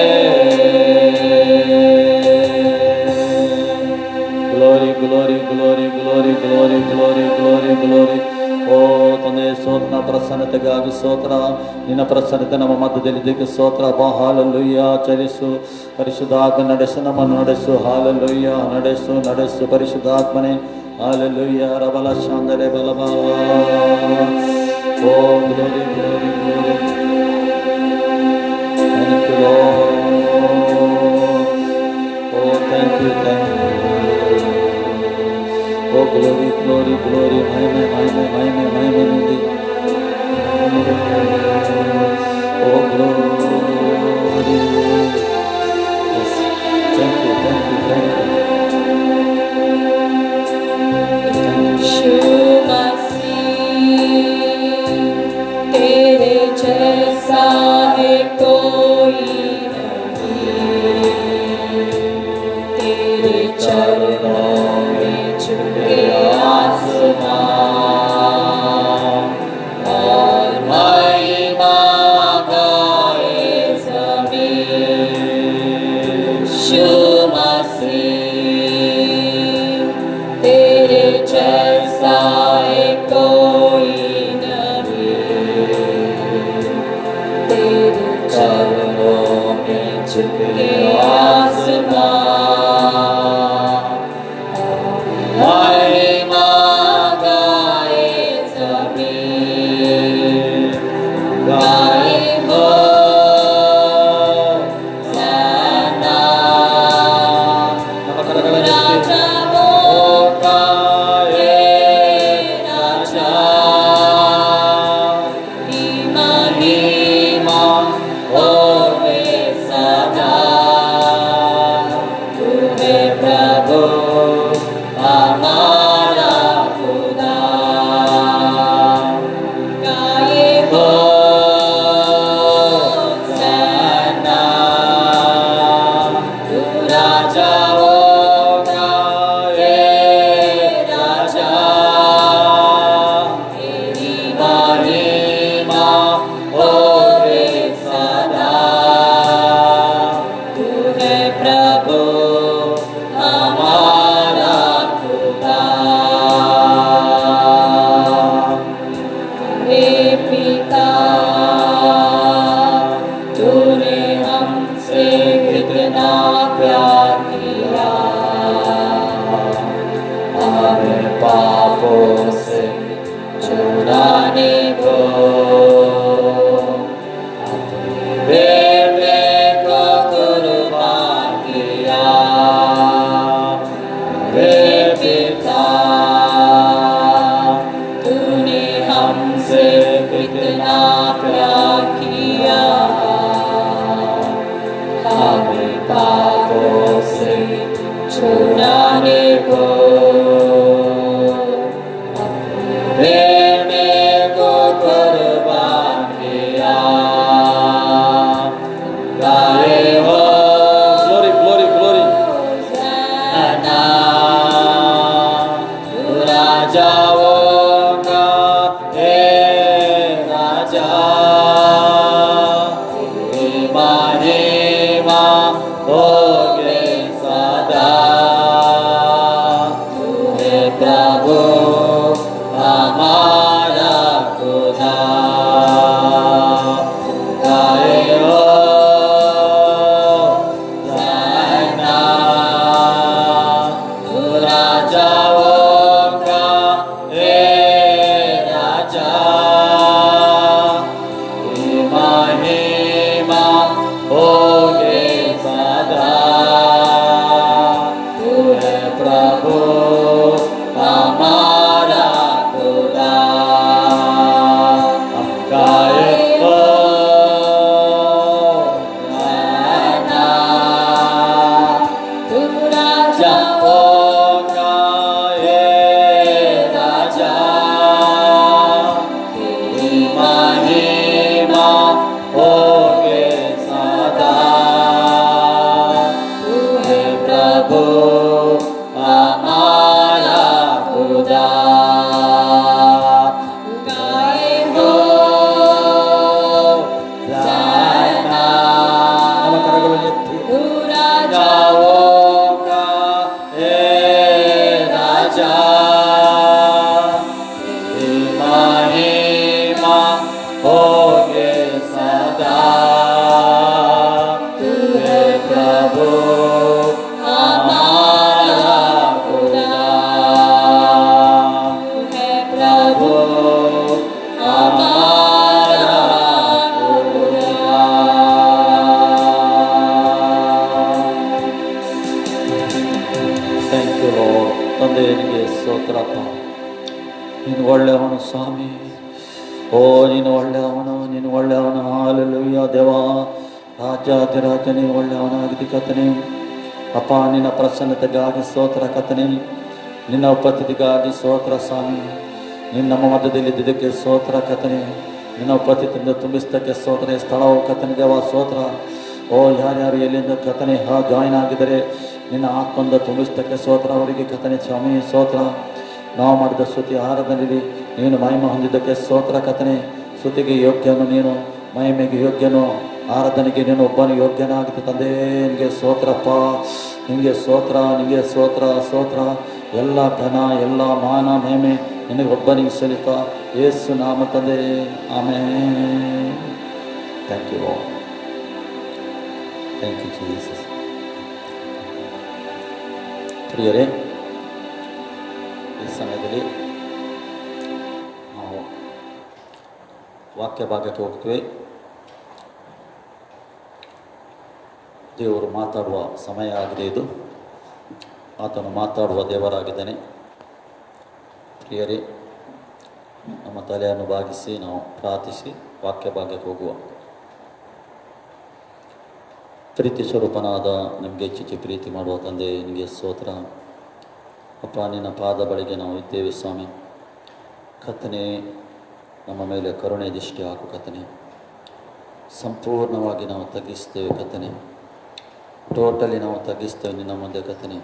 glory glory glory glory glory glory glory glory ಓ ತಂದೆ ಸ್ತೋತ್ರ ಪ್ರಸನ್ನತೆಗಾಗಿ ಸ್ತೋತ್ರ ನಿನ್ನ ಪ್ರಸನ್ನತೆ ನಮ್ಮ ಮಧ್ಯದಲ್ಲಿದ್ದಕ್ಕೆ ಸ್ತೋತ್ರ ಹಾಲೆಲೂಯ ಚಲಿಸು ಪರಿಶುದ್ಧಾತ್ಮ ನಡೆಸು ನಮ್ಮನ್ನು ನಡೆಸು ಹಾಲೆಲೂಯ ನಡೆಸು ನಡೆಸು ಪರಿಶುದ್ಧಾತ್ಮನೆ ಹಾಲೆಲೂಯ ರಬಲ ಶಾಂದಲೆ ಬಲಬ oh glory glory glory thank you oh thank you Oh glory, glory, glory, महिमे महिमे महिमे महिमे मिली Oh glory yes. Thank you, thank you, thank you Yeshu Masih तेरे जैसा है कोई नहीं तेरे चरणों में झुके आसमान और महिमा गाए ज़मीन यीशु मसीह तेरे जैसा है कोई नहीं तेरे चरणों में झुके आसमान महिमा गाए ज़मीन गाए हो सना राजा हो गाए राजा महिमा होवे सदा तू है प्रभु हमारा खुदा गाए हो सना तू राजा हो गाए राजा तेरी महिमा होवे सदा तू है प्रभु हमारा खुदा हे पिता तूने हमसे कितना प्यार किया हमें पापों से छुड़ाने को अपने बेटे को कुर्बान किया हे पिता तूने हमसे कितना प्यार किया हमें पापों से छुड़ाने को अपने बेटे को कुर्बान किया गाए हो Glory, glory, glory सना तू राजा हो हमारा खुदा गाए हो जाना तू राजाओं का हे राजा महिमा होगे सदा तू है प्रभु हमारा खुदा हम गाए हो जाना तू राजाओं का हे राजा महिमा होगे सदा तू है प्रभु हमारा खुदा गाए हो जाना ನಮ್ಮ ಕರಗಳನ್ನು ಎತ್ತಿ तू राजाओं का हे राजा महिमा होगे सदा तू है प्रभु हमारा खुदा तू है प्रभु हमारा खुदा ಥ್ಯಾಂಕ್ ಯು ಲಾರ್ಡ್. ತಂದೆ ನಿನಗೆ ಸ್ತೋತ್ರಪ್ಪ. ನೀನು ಒಳ್ಳೆಯವನು ಸ್ವಾಮಿ. ಓ ನೀನು ಒಳ್ಳೆಯವನು, ನೀನು ಒಳ್ಳೆಯವನು. ಹಾಲೆಲೂಯಾ ದೇವ. ರಾಜಾಧಿರಾಜ ನೀನು ಒಳ್ಳೆಯವನಾಗಿದ್ದಿ ಕರ್ತನೇ. ಅಪ್ಪ ನಿನ್ನ ಪ್ರಸನ್ನತೆಗಾಗಿ ಸ್ತೋತ್ರ ಕರ್ತನೇ. ನಿನ್ನ ಉಪಸ್ಥಿತಿಗಾಗಿ ಸ್ತೋತ್ರ ಸ್ವಾಮಿ. ನೀನು ನಮ್ಮ ಮಧ್ಯದಲ್ಲಿದ್ದಕ್ಕೆ ಸ್ತೋತ್ರ ಕರ್ತನೇ. ನಿನ್ನ ಉಪಸ್ಥಿತಿಯಿಂದ ತುಂಬಿಸ್ತಕ್ಕೆ ಸ್ತೋತ್ರ. ಈ ಸ್ಥಳವು ಕರ್ತನೇ ದೇವ ಸ್ತೋತ್ರ. ಓ ಯಾರ್ಯಾರು ಎಲ್ಲಿಂದ ಕರ್ತನೆ ಜಾಯಿನ್ ಆಗಿದ್ದಾರೆ ನಿನ್ನ ಆತ್ಮಂದ ತುಂಬಿಸ್ತಕ್ಕೆ ಸ್ತೋತ್ರ. ಅವರಿಗೆ ಕರ್ತನೆ ಸ್ವಾಮಿ ಸ್ತೋತ್ರ. ನಾವು ಮಾಡಿದ ಸ್ತುತಿ ಆರಾಧನೆಯಲ್ಲಿ ನೀನು ಮಹಿಮೆ ಹೊಂದಿದ್ದಕ್ಕೆ ಸ್ತೋತ್ರ ಕರ್ತನೆ. ಸ್ತುತಿಗೆ ಯೋಗ್ಯನು ನೀನು, ಮಹಿಮೆಗೆ ಯೋಗ್ಯನು, ಆರಾಧನೆಗೆ ನೀನು ಒಬ್ಬನು ಯೋಗ್ಯನಾಗಿತ್ತು ತಂದೆ. ನಿನಗೆ ಸ್ತೋತ್ರಪ್ಪ, ನಿನಗೆ ಸ್ತೋತ್ರ, ನಿನಗೆ ಸ್ತೋತ್ರ ಸ್ತೋತ್ರ. ಎಲ್ಲ ಘನ ಎಲ್ಲ ಮಾನ ಮಹಿಮೆ ನಿನಗೆ ಒಬ್ಬನಿಗೆ ಸಲ್ಲಿತ ಯೇಸು ನಾಮ ತಂದೆ. Amen. Thank you lord. Thank you Jesus. ಪ್ರಿಯರೇ, ಈ ಸಮಯದಲ್ಲಿ ನಾವು ವಾಕ್ಯ ಭಾಗಕ್ಕೆ ಹೋಗ್ತೇವೆ. ದೇವರು ಮಾತಾಡುವ ಸಮಯ ಆಗಿದೆ ಇದು. ಆತನು ಮಾತಾಡುವ ದೇವರಾಗಿದ್ದಾನೆ. ಪ್ರಿಯರೇ, ನಮ್ಮ ತಲೆಯನ್ನು ಬಾಗಿಸಿ ನಾವು ಪ್ರಾರ್ಥಿಸಿ ವಾಕ್ಯ ಭಾಗಕ್ಕೆ ಹೋಗುವ. ಪ್ರೀತಿ ಸ್ವರೂಪನಾದ ನಮಗೆ ಹೆಚ್ಚಿಚ್ಚಿ ಪ್ರೀತಿ ಮಾಡುವ ತಂದೆ ನಿಮಗೆ ಸ್ತೋತ್ರ. ಅಪ್ಪ ನಿನ್ನ ಪಾದ ಬಳಿಗೆ ನಾವು ಇದ್ದೇವೆ ಸ್ವಾಮಿ. ಕರ್ತನೇ, ನಮ್ಮ ಮೇಲೆ ಕರುಣೆ ದೃಷ್ಟಿ ಹಾಕು ಕರ್ತನೇ. ಸಂಪೂರ್ಣವಾಗಿ ನಾವು ತಗ್ಗಿಸ್ತೇವೆ ಕರ್ತನೇ. ಟೋಟಲಿ ನಾವು ತಗ್ಗಿಸ್ತೇವೆ ನಿನ್ನ ಮುಂದೆ ಕರ್ತನೇ.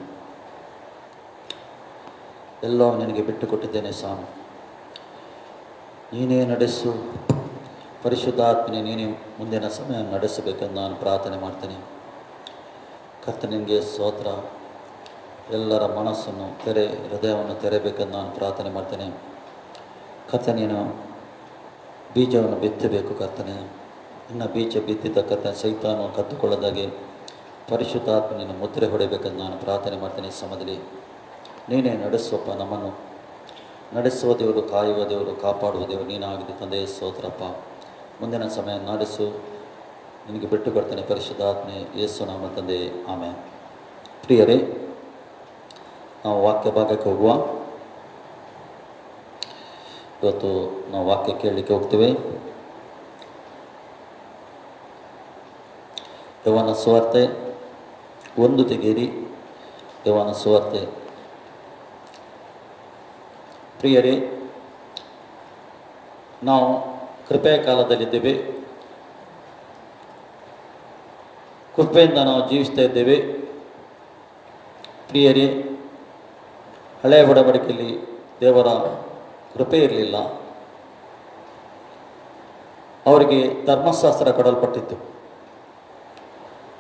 ಎಲ್ಲವೂ ನಿನಗೆ ಬಿಟ್ಟು ಕೊಟ್ಟಿದ್ದೇನೆ ಸ್ವಾಮಿ. ನೀನೇ ನಡೆಸು ಪರಿಶುದ್ಧಾತ್ಮನೆ. ನೀನೇ ಮುಂದಿನ ಸಮಯ ನಡೆಸಬೇಕೆಂದು ನಾನು ಪ್ರಾರ್ಥನೆ ಮಾಡ್ತೇನೆ. ಕರ್ತನಿಗೆ ಸ್ತೋತ್ರ. ಎಲ್ಲರ ಮನಸ್ಸನ್ನು ಹೃದಯವನ್ನು ತೆರೆಯಬೇಕೆಂದು ನಾನು ಪ್ರಾರ್ಥನೆ ಮಾಡ್ತೇನೆ. ಕರ್ತನೇನು ಬೀಜವನ್ನು ಬಿತ್ತಬೇಕು ಕರ್ತನೆ. ಇನ್ನು ಬೀಜ ಬಿತ್ತಿದ ಕರ್ತನೆ ಸೈತಾನು ಕತ್ತುಕೊಳ್ಳದಾಗೆ ಪರಿಶುದ್ಧಾತ್ಮನಿನ ಮುದ್ರೆ ಹೊಡೆಯಬೇಕೆಂದು ನಾನು ಪ್ರಾರ್ಥನೆ ಮಾಡ್ತೇನೆ. ಈ ಸಮಯದಲ್ಲಿ ನೀನೇ ನಡೆಸುವಪ್ಪ. ನಮ್ಮನ್ನು ನಡೆಸುವ ದೇವರು, ಕಾಯುವ ದೇವರು, ಕಾಪಾಡುವ ದೇವರು ನೀನಾಗಿದೆ ತಂದೆ. ಸ್ತೋತ್ರಪ್ಪ. ಮುಂದಿನ ಸಮಯ ನಡೆಸು. ನಿನಗೆ ಬಿಟ್ಟು ಕೊಡ್ತೇನೆ ಪರಿಶುದ್ಧಾತ್ಮೆ ಯೇಸು ನಾಮ ತಂದೆ. ಆಮೇಲೆ ಪ್ರಿಯರೇ, ನಾವು ವಾಕ್ಯ ಭಾಗಕ್ಕೆ ಹೋಗುವ. ಇವತ್ತು ನಾವು ವಾಕ್ಯ ಕೇಳಲಿಕ್ಕೆ ಹೋಗ್ತೇವೆ. ಯೋಹಾನ ಸುವಾರ್ತೆ 1 ತೆಗೆಯಿರಿ. ಯೋಹಾನ ಸುವಾರ್ತೆ. ಪ್ರಿಯರೇ, ನಾವು ಕೃಪೆಯ ಕಾಲದಲ್ಲಿದ್ದೇವೆ. ಕೃಪೆಯಿಂದ ನಾವು ಜೀವಿಸ್ತಾ ಇದ್ದೇವೆ. ಪ್ರಿಯರೇ, ಹಳೆಯ ಒಡಂಬಡಿಕೆಯಲ್ಲಿ ದೇವರ ಕೃಪೆ ಇರಲಿಲ್ಲ. ಅವರಿಗೆ ಧರ್ಮಶಾಸ್ತ್ರ ಕೊಡಲ್ಪಟ್ಟಿತ್ತು.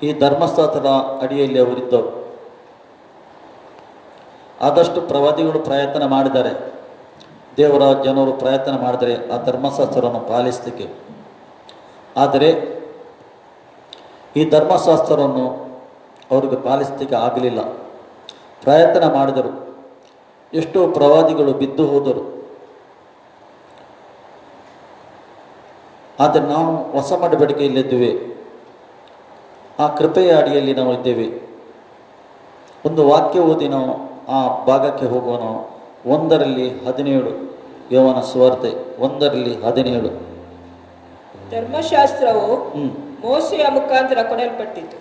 ಈ ಧರ್ಮಶಾಸ್ತ್ರದ ಅಡಿಯಲ್ಲಿ ಅವರಿದ್ದರು. ಆದಷ್ಟು ಪ್ರವಾದಿಗಳು ಪ್ರಯತ್ನ ಮಾಡಿದ್ದಾರೆ. ದೇವರ ಜನರು ಪ್ರಯತ್ನ ಮಾಡಿದರೆ ಆ ಧರ್ಮಶಾಸ್ತ್ರವನ್ನು ಪಾಲಿಸಲಿಕ್ಕೆ. ಆದರೆ ಈ ಧರ್ಮಶಾಸ್ತ್ರವನ್ನು ಅವ್ರಿಗೆ ಪಾಲಿಸಲಿಕ್ಕೆ ಆಗಲಿಲ್ಲ. ಪ್ರಯತ್ನ ಮಾಡಿದರು. ಎಷ್ಟೋ ಪ್ರವಾದಿಗಳು ಬಿದ್ದು ಹೋದರು. ಆದರೆ ನಾವು ಹೊಸ ಒಡಂಬಡಿಕೆಯಲ್ಲಿದ್ದೇವೆ. ಆ ಕೃಪೆಯ ಅಡಿಯಲ್ಲಿ ನಾವು ಇದ್ದೇವೆ. ಒಂದು ವಾಕ್ಯ ಓದಿ ನಾವು ಆ ಭಾಗಕ್ಕೆ ಹೋಗೋಣ. 1:17 ಯೋಹಾನ ಸುವಾರ್ತೆ 1:17. ಧರ್ಮಶಾಸ್ತ್ರವು ಮೋಸೆಯ ಮುಖಾಂತರ ಕೊಡಲ್ಪಟ್ಟಿತು.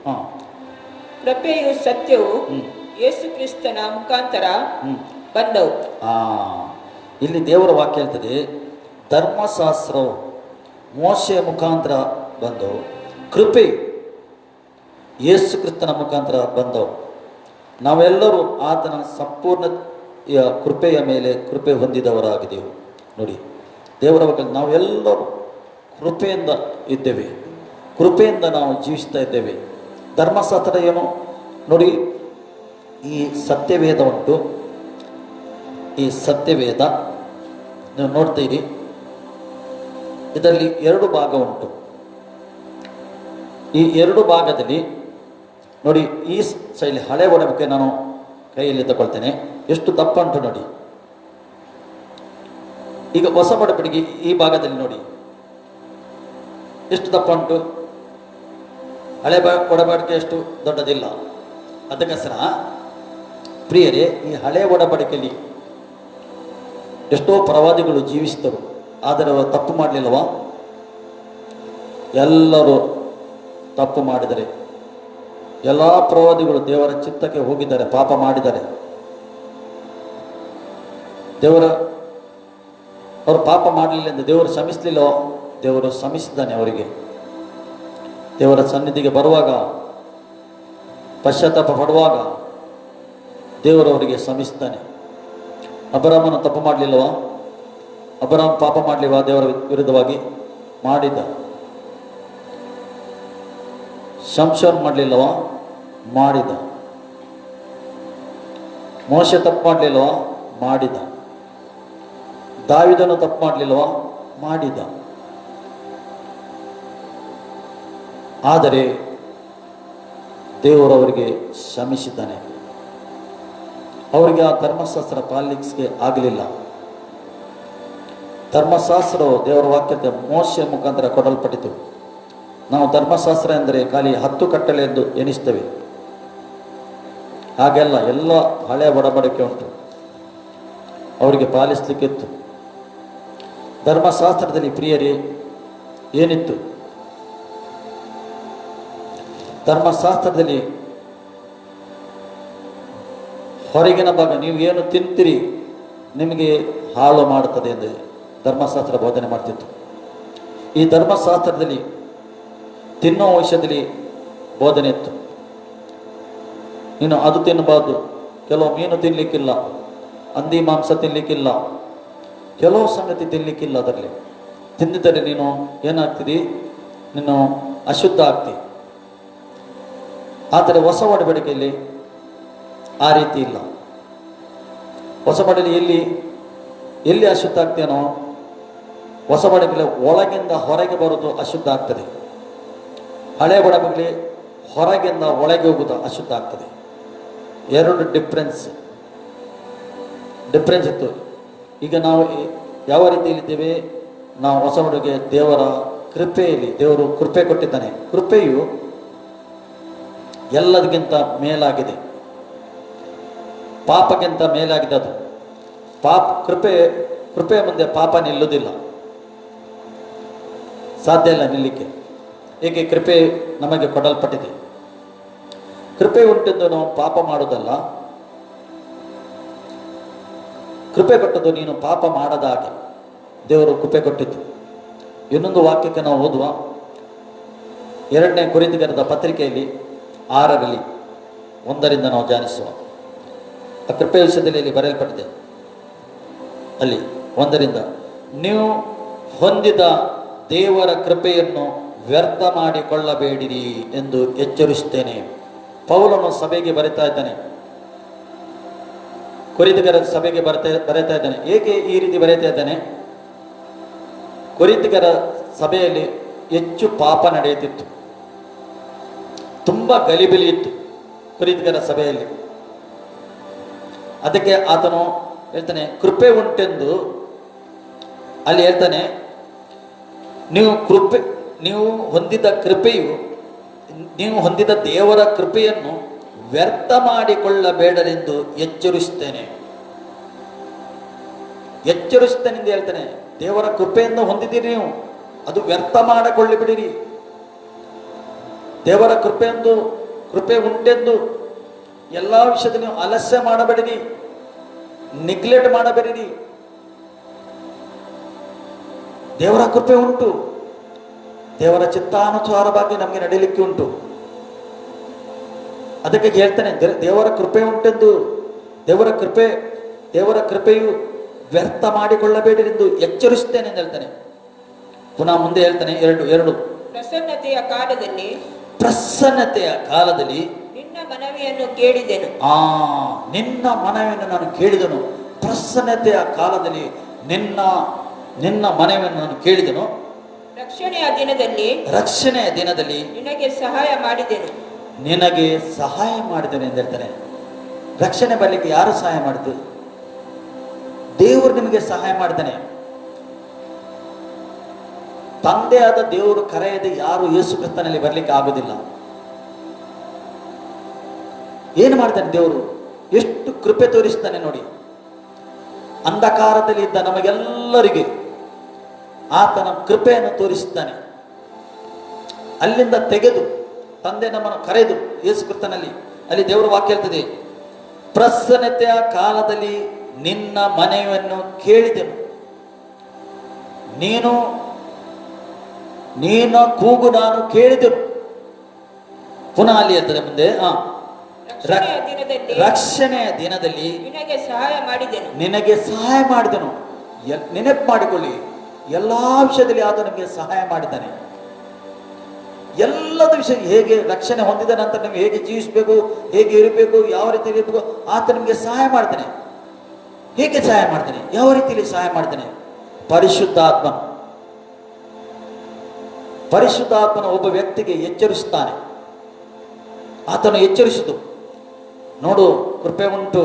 ಕೃಪೆಯು ಸತ್ಯವು ಯೇಸು ಕ್ರಿಸ್ತನ ಮುಖಾಂತರ ಬಂದವು. ಇಲ್ಲಿ ದೇವರ ವಾಕ್ಯ ಹೇಳ್ತದೆ, ಧರ್ಮಶಾಸ್ತ್ರವು ಮೋಸೆಯ ಮುಖಾಂತರ ಬಂದವು, ಕೃಪೆ ಯೇಸು ಕ್ರಿಸ್ತನ ಮುಖಾಂತರ ಬಂದವು. ನಾವೆಲ್ಲರೂ ಆತನ ಸಂಪೂರ್ಣ ಕೃಪೆಯ ಮೇಲೆ ಕೃಪೆ ಹೊಂದಿದವರಾಗಿದ್ದೆವು. ನೋಡಿ, ದೇವರ ಬಗ್ಗೆ ನಾವೆಲ್ಲರೂ ಕೃಪೆಯಿಂದ ಇದ್ದೇವೆ. ಕೃಪೆಯಿಂದ ನಾವು ಜೀವಿಸ್ತಾ ಇದ್ದೇವೆ. ಧರ್ಮಶಾಸ್ತ್ರ ಏನು ನೋಡಿ, ಈ ಸತ್ಯವೇದ ಉಂಟು. ಈ ಸತ್ಯವೇದ ನೀವು ನೋಡ್ತೀರಿ, ಇದರಲ್ಲಿ 2 ಭಾಗ ಉಂಟು. ಈ 2 ಭಾಗದಲ್ಲಿ ನೋಡಿ, ಈ ಶೈಲಿ ಹಳೆ ಒಡಂಬಡಿಕೆ ನಾನು ಕೈಯಲ್ಲಿ ತಗೊಳ್ತೇನೆ. ಎಷ್ಟು ದಪ್ಪ ಉಂಟು ನೋಡಿ. ಈಗ ಹೊಸ ಒಡಂಬಡಿಕೆ ಈ ಭಾಗದಲ್ಲಿ ನೋಡಿ ಎಷ್ಟು ದಪ್ಪ ಉಂಟು. ಹಳೆ ಒಡಂಬಡಿಕೆ ಎಷ್ಟು ದೊಡ್ಡದಿಲ್ಲ. ಅದಕ್ಕೋಸ್ಕರ ಪ್ರಿಯರೇ, ಈ ಹಳೆ ಒಡಂಬಡಿಕೆಯಲ್ಲಿ ಎಷ್ಟೋ ಪ್ರವಾದಿಗಳು ಜೀವಿಸಿದರು, ಆದರೆ ಅವರು ತಪ್ಪು ಮಾಡಲಿಲ್ಲವಾ? ಎಲ್ಲರೂ ತಪ್ಪು ಮಾಡಿದರೆ. ಎಲ್ಲ ಪ್ರವಾದಿಗಳು ದೇವರ ಚಿತ್ತಕ್ಕೆ ಹೋಗಿದ್ದಾರೆ, ಪಾಪ ಮಾಡಿದ್ದಾರೆ. ಅವರು ಪಾಪ ಮಾಡಲಿಲ್ಲ ಎಂದು ದೇವರು ಶ್ರಮಿಸಲಿಲ್ಲವೋ? ದೇವರು ಶ್ರಮಿಸಿದ್ದಾನೆ ಅವರಿಗೆ. ದೇವರ ಸನ್ನಿಧಿಗೆ ಬರುವಾಗ, ಪಶ್ಚಾತ್ತಾಪ ಪಡುವಾಗ ದೇವರು ಅವರಿಗೆ ಶ್ರಮಿಸ್ತಾನೆ. ಅಬ್ರಹಾಮನು ತಪ್ಪು ಮಾಡಲಿಲ್ಲವಾ? ಅಬ್ರಹಾಮ ಪಾಪ ಮಾಡಲಿಲ್ವಾ? ದೇವರ ವಿರುದ್ಧವಾಗಿ ಮಾಡಿದ್ದ. ಸಂಶೋಧನೆ ಮಾಡಲಿಲ್ಲವಾ? ಮಾಡಿದ. ಮೋಶೆ ತಪ್ಪು ಮಾಡಲಿಲ್ಲವಾ? ಮಾಡಿದ. ದಾವಿದನು ತಪ್ಪು ಮಾಡಲಿಲ್ಲವಾ? ಮಾಡಿದ. ಆದರೆ ದೇವರು ಅವರಿಗೆ ಶ್ರಮಿಸಿದ್ದಾನೆ. ಅವರಿಗೆ ಆ ಧರ್ಮಶಾಸ್ತ್ರ ಪಾಲಿಸಲಿಕ್ಕೆ ಆಗಲಿಲ್ಲ. ಧರ್ಮಶಾಸ್ತ್ರವು ದೇವರ ವಾಕ್ಯದ ಮೋಶೆಯ ಮುಖಾಂತರ ಕೊಡಲ್ಪಟ್ಟಿತು. ನಾವು ಧರ್ಮಶಾಸ್ತ್ರ ಎಂದರೆ ಖಾಲಿ 10 ಕಟ್ಟಳೆ ಎಂದು ಎನಿಸ್ತೇವೆ. ಹಾಗೆಲ್ಲ ಎಲ್ಲ ಹಳೆಯ ಒಡಂಬಡಿಕೆ ಉಂಟು, ಅವರಿಗೆ ಪಾಲಿಸಲಿಕ್ಕಿತ್ತು. ಧರ್ಮಶಾಸ್ತ್ರದಲ್ಲಿ ಪ್ರಿಯರೇ ಏನಿತ್ತು? ಧರ್ಮಶಾಸ್ತ್ರದಲ್ಲಿ ಹೊರಗಿನ ಭಾಗ, ನೀವು ಏನು ತಿಂತೀರಿ ನಿಮಗೆ ಹಾಳು ಮಾಡುತ್ತದೆ ಎಂದು ಧರ್ಮಶಾಸ್ತ್ರ ಬೋಧನೆ ಮಾಡ್ತಿತ್ತು. ಈ ಧರ್ಮಶಾಸ್ತ್ರದಲ್ಲಿ ತಿನ್ನೋ ವಿಷಯದಲ್ಲಿ ಬೋಧನೆ ಇತ್ತು. ನೀನು ಅದು ತಿನ್ನಬಾರ್ದು, ಕೆಲವು ಮೀನು ತಿನ್ನಲಿಕ್ಕಿಲ್ಲ, ಹಂದಿ ಮಾಂಸ ತಿನ್ನಲಿಕ್ಕಿಲ್ಲ, ಕೆಲವು ಸಂಗತಿ ತಿನ್ನಲಿಕ್ಕಿಲ್ಲ. ಅದರಲ್ಲಿ ತಿಂದಿದ್ದರೆ ನೀನು ಏನಾಗ್ತೀರಿ? ನೀನು ಅಶುದ್ಧ ಆಗ್ತಿ. ಆದರೆ ಹೊಸ ಒಡಂಬಡಿಕೆಯಲ್ಲಿ ಆ ರೀತಿ ಇಲ್ಲ. ಹೊಸ ಒಡಂಬಡಿಕೆಯಲ್ಲಿ ಎಲ್ಲಿ ಅಶುದ್ಧ ಆಗ್ತೇನೋ, ಹೊಸ ಒಡಂಬಡಿಕೆಯಲ್ಲಿ ಒಳಗಿಂದ ಹೊರಗೆ ಬರೋದು ಅಶುದ್ಧ ಆಗ್ತದೆ. ಹಳೆ ಒಡಂಬಡಿಕೆಯಲ್ಲಿ ಹೊರಗಿಂದ ಒಳಗೆ ಹೋಗುವುದು ಅಶುದ್ಧ ಆಗ್ತದೆ. 2 ಡಿಫ್ರೆನ್ಸ್ ಇತ್ತು. ಈಗ ನಾವು ಯಾವ ರೀತಿಯಲ್ಲಿದ್ದೇವೆ? ನಾವು ಹೊಸ ಒಡಂಬಡಿಕೆ ದೇವರ ಕೃಪೆಯಲ್ಲಿ, ದೇವರು ಕೃಪೆ ಕೊಟ್ಟಿದ್ದಾನೆ. ಕೃಪೆಯು ಎಲ್ಲದಕ್ಕಿಂತ ಮೇಲಾಗಿದೆ, ಪಾಪಕ್ಕಿಂತ ಮೇಲಾಗಿದೆ. ಅದು ಕೃಪೆಯ ಮುಂದೆ ಪಾಪ ನಿಲ್ಲುವುದಿಲ್ಲ, ಸಾಧ್ಯ ಇಲ್ಲ ನಿಲ್ಲಕ್ಕೆ. ಏಕೆ? ಕೃಪೆ ನಮಗೆ ಕೊಡಲ್ಪಟ್ಟಿದೆ. ಕೃಪೆ ಉಂಟೆಂದು ನಾವು ಪಾಪ ಮಾಡುವುದಲ್ಲ, ಕೃಪೆ ಕೊಟ್ಟದ್ದು ನೀನು ಪಾಪ ಮಾಡದ ಹಾಗೆ ದೇವರು ಕೃಪೆ ಕೊಟ್ಟಿದ್ದು. ಇನ್ನೊಂದು ವಾಕ್ಯಕ್ಕೆ ನಾವು ಓದುವ 2ನೇ ಕೊರಿಂಥೀಯರ ಪತ್ರಿಕೆಯಲ್ಲಿ 6ರಲ್ಲಿ 1ರಿಂದ ನಾವು ಧ್ಯಾನಿಸುವ. ಆ ಕೃಪೆ ವಿಷಯದಲ್ಲಿ ಇಲ್ಲಿ ಬರೆಯಲ್ಪಟ್ಟಿದೆ. ಅಲ್ಲಿ 1ರಿಂದ, ನೀವು ಹೊಂದಿದ ದೇವರ ಕೃಪೆಯನ್ನು ವ್ಯರ್ಥ ಮಾಡಿಕೊಳ್ಳಬೇಡಿರಿ ಎಂದು ಎಚ್ಚರಿಸುತ್ತೇನೆ. ಪೌಲನು ಸಭೆಗೆ ಬರಿತಾ ಇದ್ದಾನೆ. ಕೊರಿಂಥಿಗರ ಸಭೆಗೆ ಬರೆತಾ ಇದ್ದಾನೆ. ಏಕೆ ಈ ರೀತಿ ಬರೆಯುತ್ತಾ ಇದ್ದಾನೆ? ಕೊರಿಂಥಿಗರ ಸಭೆಯಲ್ಲಿ ಹೆಚ್ಚು ಪಾಪ ನಡೆಯುತ್ತಿತ್ತು, ತುಂಬ ಗಲಿಬಿಲಿ ಇತ್ತು ಕೊರಿಂಥಿಗರ ಸಭೆಯಲ್ಲಿ. ಅದಕ್ಕೆ ಆತನು ಹೇಳ್ತಾನೆ, ಕೃಪೆ ಉಂಟೆಂದು ಅಲ್ಲಿ ಹೇಳ್ತಾನೆ, ನೀವು ಹೊಂದಿದ ಕೃಪೆಯು, ನೀವು ಹೊಂದಿದ ದೇವರ ಕೃಪೆಯನ್ನು ವ್ಯರ್ಥ ಮಾಡಿಕೊಳ್ಳಬೇಡರೆಂದು ಎಚ್ಚರಿಸ್ತೇನೆ ಎಂದು ಹೇಳ್ತಾನೆ. ದೇವರ ಕೃಪೆಯನ್ನು ಹೊಂದಿದ್ದೀರಿ ನೀವು, ಅದು ವ್ಯರ್ಥ ಮಾಡಿಕೊಳ್ಳಿಬಿಡಿರಿ. ದೇವರ ಕೃಪೆ ಉಂಟೆಂದು ಎಲ್ಲ ವಿಷಯದಲ್ಲಿ ನೀವು ಆಲಸ್ಯ ಮಾಡಬೇಡಿರಿ, ನೆಗ್ಲೆಕ್ಟ್ ಮಾಡಬೇಡಿರಿ. ದೇವರ ಕೃಪೆ ಉಂಟು, ದೇವರ ಚಿತ್ತಾನುಸಾರವಾಗಿ ನಮಗೆ ನಡೀಲಿಕ್ಕೆ ಉಂಟು. ಅದಕ್ಕೆ ಹೇಳ್ತಾನೆ, ದೇವರ ಕೃಪೆ ಉಂಟೆಂದು, ದೇವರ ಕೃಪೆಯು ವ್ಯರ್ಥ ಮಾಡಿಕೊಳ್ಳಬೇಡಿರೆಂದು ಎಚ್ಚರಿಸ್ತೇನೆ ಎಂದು ಹೇಳ್ತಾನೆ. ಪುನಃ ಮುಂದೆ ಹೇಳ್ತಾನೆ, ಎರಡು ಪ್ರಸನ್ನತೆಯ ಕಾಲದಲ್ಲಿ ನಿನ್ನ ಮನವಿಯನ್ನು ಕೇಳಿದೆನು. ನಿನ್ನ ಮನವಿಯನ್ನು ನಾನು ಕೇಳಿದನು. ಪ್ರಸನ್ನತೆಯ ಕಾಲದಲ್ಲಿ ನಿನ್ನ ಮನವಿಯನ್ನು ನಾನು ಕೇಳಿದನು. ರಕ್ಷಣೆಯ ದಿನದಲ್ಲಿ ನಿನಗೆ ಸಹಾಯ ಮಾಡಿದೆನು ಎಂದು ಹೇಳ್ತಾನೆ. ರಕ್ಷಣೆ ಬರಲಿಕ್ಕೆ ಯಾರು ಸಹಾಯ ಮಾಡಿದ್ರು? ದೇವರು ನಿಮಗೆ ಸಹಾಯ ಮಾಡಿದ್ದಾನೆ. ತಂದೆಯಾದ ದೇವರು ಕರೆಯದೆ ಯಾರು ಯೇಸು ಕ್ರಿಸ್ತನಲ್ಲಿ ಬರಲಿಕ್ಕೆ ಆಗುವುದಿಲ್ಲ. ಏನು ಮಾಡ್ತಾನೆ ದೇವರು? ಎಷ್ಟು ಕೃಪೆ ತೋರಿಸ್ತಾನೆ ನೋಡಿ. ಅಂಧಕಾರದಲ್ಲಿ ಇದ್ದ ನಮಗೆಲ್ಲರಿಗೆ ಆತನ ಕೃಪೆಯನ್ನು ತೋರಿಸುತ್ತಾನೆ. ಅಲ್ಲಿಂದ ತೆಗೆದು ತಂದೆ ನಮ್ಮನ್ನು ಕರೆದು ಯೇಸು ಕ್ರಿಸ್ತನಲ್ಲಿ, ಅಲ್ಲಿ ದೇವರ ವಾಕ್ಯ ಹೇಳ್ತದೆ, ಪ್ರಸನ್ನತೆಯ ಕಾಲದಲ್ಲಿ ನಿನ್ನ ಮನೆಯನ್ನು ಕೇಳಿದೆನು. ನೀನು ಕೂಗು ನಾನು ಕೇಳಿದೆನು. ಪುನಃ ಅಲ್ಲಿ ಹೇಳ್ತದೆ ಮುಂದೆ, ರಕ್ಷಣೆಯ ದಿನದಲ್ಲಿ ನಿನಗೆ ಸಹಾಯ ಮಾಡಿದನು. ನೆನಪು ಮಾಡಿಕೊಳ್ಳಿ, ಎಲ್ಲ ವಿಷಯದಲ್ಲಿ ಆತ ನಮಗೆ ಸಹಾಯ ಮಾಡಿದ್ದಾನೆ. ಎಲ್ಲದ ವಿಷಯ, ಹೇಗೆ ರಕ್ಷಣೆ ಹೊಂದಿದ ನಂತರ ನಮಗೆ ಹೇಗೆ ಜೀವಿಸಬೇಕು, ಹೇಗೆ ಇರಬೇಕು, ಯಾವ ರೀತಿಯಲ್ಲಿ ಇರಬೇಕು, ಆತ ನಮಗೆ ಸಹಾಯ ಮಾಡ್ತಾನೆ. ಹೇಗೆ ಸಹಾಯ ಮಾಡ್ತಾನೆ? ಯಾವ ರೀತಿಯಲ್ಲಿ ಸಹಾಯ ಮಾಡ್ತಾನೆ? ಪರಿಶುದ್ಧಾತ್ಮನ ಒಬ್ಬ ವ್ಯಕ್ತಿಗೆ ಎಚ್ಚರಿಸುತ್ತಾನೆ. ಆತನು ಎಚ್ಚರಿಸಿತು, ನೋಡು ಕೃಪೆ ಉಂಟು,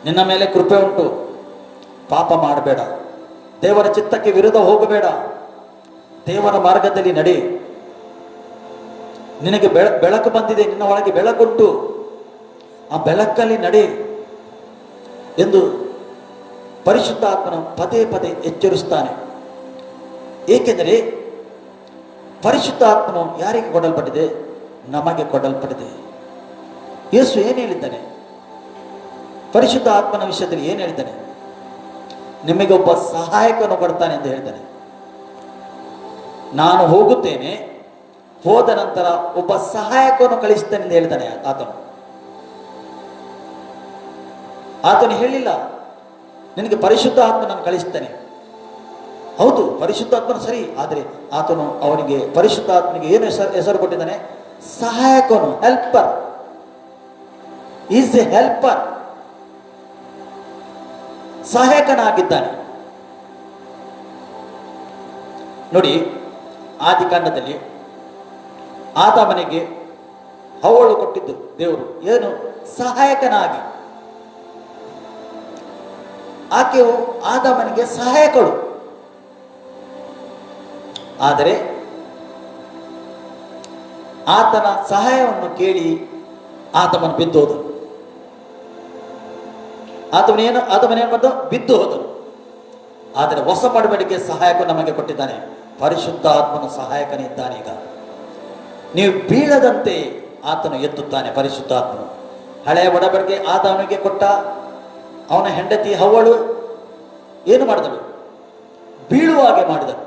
ನಿನ್ನ ಮೇಲೆ ಕೃಪೆ ಉಂಟು, ಪಾಪ ಮಾಡಬೇಡ, ದೇವರ ಚಿತ್ತಕ್ಕೆ ವಿರುದ್ಧ ಹೋಗಬೇಡ, ದೇವರ ಮಾರ್ಗದಲ್ಲಿ ನಡಿ, ನಿನಗೆ ಬೆಳಕು ಬಂದಿದೆ, ನಿನ್ನ ಒಳಗೆ ಬೆಳಕುಂಟು, ಆ ಬೆಳಕಲ್ಲಿ ನಡಿ ಎಂದು ಪರಿಶುದ್ಧಾತ್ಮನು ಪದೇ ಪದೇ ಎಚ್ಚರಿಸುತ್ತಾನೆ. ಏಕೆಂದರೆ ಪರಿಶುದ್ಧಾತ್ಮನು ಯಾರಿಗೆ ಕೊಡಲ್ಪಟ್ಟಿದೆ? ನಮಗೆ ಕೊಡಲ್ಪಟ್ಟಿದೆ. ಯೇಸು ಏನು ಹೇಳಿದ್ದಾನೆ? ಪರಿಶುದ್ಧ ಆತ್ಮನ ವಿಷಯದಲ್ಲಿ ಏನು ಹೇಳ್ತಾನೆ? ನಿಮಗೆ ಒಬ್ಬ ಸಹಾಯಕನು ಕೊಡ್ತಾನೆ ಎಂದು ಹೇಳ್ತಾನೆ. ನಾನು ಹೋಗುತ್ತೇನೆ, ಹೋದ ನಂತರ ಒಬ್ಬ ಸಹಾಯಕವನ್ನು ಕಳಿಸ್ತೇನೆ ಎಂದು ಹೇಳ್ತಾನೆ ಆತನು ಹೇಳಿಲ್ಲ ನಿನಗೆ ಪರಿಶುದ್ಧ ಆತ್ಮನನ್ನು ಕಳಿಸ್ತೇನೆ. ಹೌದು, ಪರಿಶುದ್ಧಾತ್ಮನ ಸರಿ, ಆದರೆ ಆತನು ಅವನಿಗೆ ಪರಿಶುದ್ಧಾತ್ಮನಿಗೆ ಏನು ಹೆಸರು ಕೊಟ್ಟಿದ್ದಾನೆ? ಸಹಾಯಕನು, ಹೆಲ್ಪರ್. ಈಸ್ ಎ ಹೆಲ್ಪರ್, ಸಹಾಯಕನಾಗಿದ್ದಾನೆ. ನೋಡಿ, ಆದಿಕಾಂಡದಲ್ಲಿ ಆದಾಮನಿಗೆ ಹವ್ವಳು ಕೊಟ್ಟಿದ್ದು ದೇವರು ಏನು? ಸಹಾಯಕನಾಗಿ. ಆಕೆಯು ಆದಾಮನಿಗೆ ಸಹಾಯಕಳು. ಆದರೆ ಆತನ ಸಹಾಯವನ್ನು ಕೇಳಿ ಆತಮನು ಬಿದ್ದು ಹೋದನು. ಆತಮನೇನು ಮಾಡಿದ? ಬಿದ್ದು ಹೋದನು. ಆದರೆ ಹೊಸ ಒಡಂಬಡಿಕೆ ಸಹಾಯಕ ನಮಗೆ ಕೊಟ್ಟಿದ್ದಾನೆ. ಪರಿಶುದ್ಧ ಆತ್ಮನ ಸಹಾಯಕನಿದ್ದಾನೆ. ಈಗ ನೀವು ಬೀಳದಂತೆ ಆತನು ಎತ್ತುತ್ತಾನೆ. ಪರಿಶುದ್ಧಾತ್ಮನು ಹಳೆಯ ಒಡಂಬಡಿಕೆ ಆದಾಮನಿಗೆ ಕೊಟ್ಟ ಅವನ ಹೆಂಡತಿ ಹವ್ವಳು ಏನು ಮಾಡಿದಳು? ಬೀಳುವಾಗೆ ಮಾಡಿದಳು.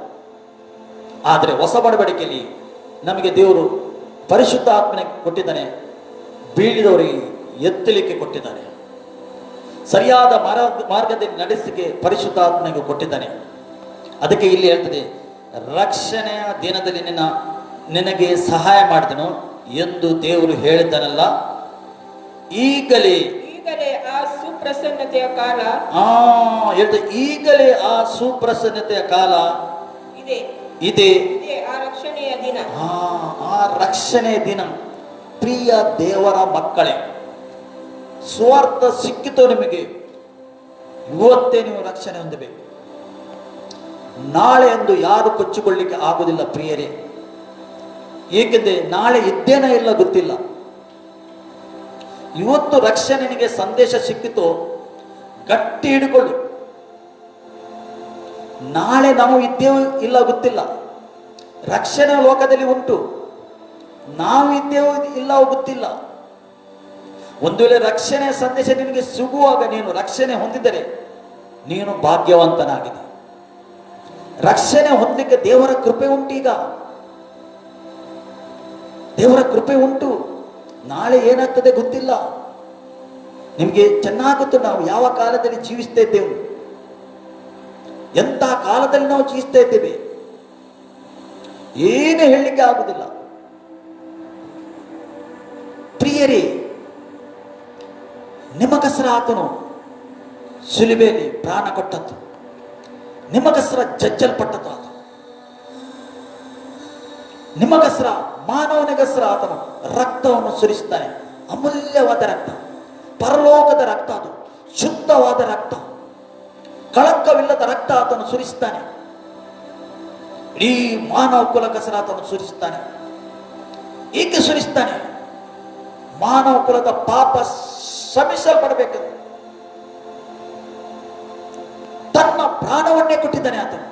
ಆದರೆ ಹೊಸ ಒಡಂಬಡಿಕೆಯಲ್ಲಿ ನಮಗೆ ದೇವರು ಪರಿಶುದ್ಧ ಆತ್ಮನಿಗೆ ಕೊಟ್ಟಿದ್ದಾನೆ, ಬೀಳಿದವರಿಗೆ ಎತ್ತಲಿಕ್ಕೆ ಕೊಟ್ಟಿದ್ದಾನೆ, ಸರಿಯಾದ ಮಾರ್ಗದಲ್ಲಿ ನಡೆಸಲಿಕ್ಕೆ ಪರಿಶುದ್ಧ ಆತ್ಮನಿಗೆ ಕೊಟ್ಟಿದ್ದಾನೆ. ಅದಕ್ಕೆ ಇಲ್ಲಿ ಹೇಳ್ತದೆ, ರಕ್ಷಣೆಯ ದಿನದಲ್ಲಿ ನಿನಗೆ ಸಹಾಯ ಮಾಡಿದನು ಎಂದು ದೇವರು ಹೇಳಿದ್ದಾನಲ್ಲ, ಈಗಲೇ ಈಗಲೇ ಆ ಸುಪ್ರಸನ್ನತೆಯ ಕಾಲ ಹೇಳ್ತಾ ಈಗಲೇ ಆ ಸುಪ್ರಸನ್ನತೆಯ ಕಾಲ ಇದೆ ಇದೆ. ಇದೇ ಆ ರಕ್ಷಣೆಯ ದಿನ. ಆ ರಕ್ಷಣೆಯ ದಿನ. ಪ್ರಿಯ ದೇವರ ಮಕ್ಕಳೇ, ಸ್ವಾರ್ಥ ಸಿಕ್ಕಿತು ನಿಮಗೆ, ಇವತ್ತೇ ನೀವು ರಕ್ಷಣೆ ಹೊಂದಬೇಕು. ನಾಳೆ ಎಂದು ಯಾರು ಕೊಚ್ಚಿಕೊಳ್ಳಿಕ್ಕೆ ಆಗುವುದಿಲ್ಲ ಪ್ರಿಯರೇ. ಏಕೆಂದರೆ ನಾಳೆ ಇದ್ದೇನೋ ಇಲ್ಲ ಗೊತ್ತಿಲ್ಲ. ಇವತ್ತು ರಕ್ಷಣೆ ನಿನಗೆ ಸಂದೇಶ ಸಿಕ್ಕಿತು, ಗಟ್ಟಿ ಹಿಡಿಕೊಳ್ಳು. ನಾಳೆ ನಾವು ಇದ್ದೇವು ಇಲ್ಲ ಗೊತ್ತಿಲ್ಲ. ರಕ್ಷಣೆ ಲೋಕದಲ್ಲಿ ಉಂಟು, ನಾವು ಇದ್ದೇವು ಇಲ್ಲ ಗೊತ್ತಿಲ್ಲ. ಒಂದು ವೇಳೆ ರಕ್ಷಣೆಯ ಸಂದೇಶ ನಿನಗೆ ಸಿಗುವಾಗ ನೀನು ರಕ್ಷಣೆ ಹೊಂದಿದರೆ ನೀನು ಭಾಗ್ಯವಂತನಾಗಿದೆ. ರಕ್ಷಣೆ ಹೊಂದಲಿಕ್ಕೆ ದೇವರ ಕೃಪೆ ಉಂಟು. ಈಗ ದೇವರ ಕೃಪೆ ಉಂಟು. ನಾಳೆ ಏನಾಗ್ತದೆ ಗೊತ್ತಿಲ್ಲ. ನಿಮಗೆ ಚೆನ್ನಾಗುತ್ತೋ ನಾವು ಯಾವ ಕಾಲದಲ್ಲಿ ಜೀವಿಸ್ತಾ ಇದ್ದೇವೆ, ಎಂಥ ಕಾಲದಲ್ಲಿ ನಾವು ಜೀವಿಸ್ತಾ ಇದ್ದೇವೆ, ಏನು ಹೇಳಲಿಕ್ಕೆ ಆಗುವುದಿಲ್ಲ. ಪ್ರಿಯರೇ, ನಿಮಗೋಸ್ಕರ ಆತನು ಶಿಲುಬೆಯಲ್ಲಿ ಪ್ರಾಣ ಕೊಟ್ಟದ್ದು, ನಿಮಗೋಸ್ಕರ ಜಜ್ಜಲ್ಪಟ್ಟದ್ದು ಆತ. ನಿಮಗೋಸ್ಕರ, ಮಾನವನಿಗೋಸ್ಕರ ಆತನು ರಕ್ತವನ್ನು ಸುರಿಸಿದ್ದಾನೆ. ಅಮೂಲ್ಯವಾದ ರಕ್ತ, ಪರಲೋಕದ ರಕ್ತ, ಅದು ಶುದ್ಧವಾದ ರಕ್ತ, ಕಳಂಕವಿಲ್ಲದ ರಕ್ತ ಆತನು ಸುರಿಸಿದ್ದಾನೆ. ಇಡೀ ಮಾನವ ಕುಲಗೋಸ್ಕರ ಆತನು ಸುರಿಸಿದ್ದಾನೆ. ಏಕೆ ಸುರಿಸ್ತಾನೆ? ಮಾನವ ಕುಲದ ಪಾಪ ಶ್ರಮಿಸಲ್ಪಡಬೇಕೆಂದು ತನ್ನ ಪ್ರಾಣವನ್ನೇ ಕೊಟ್ಟಿದ್ದಾನೆ ಆತನು.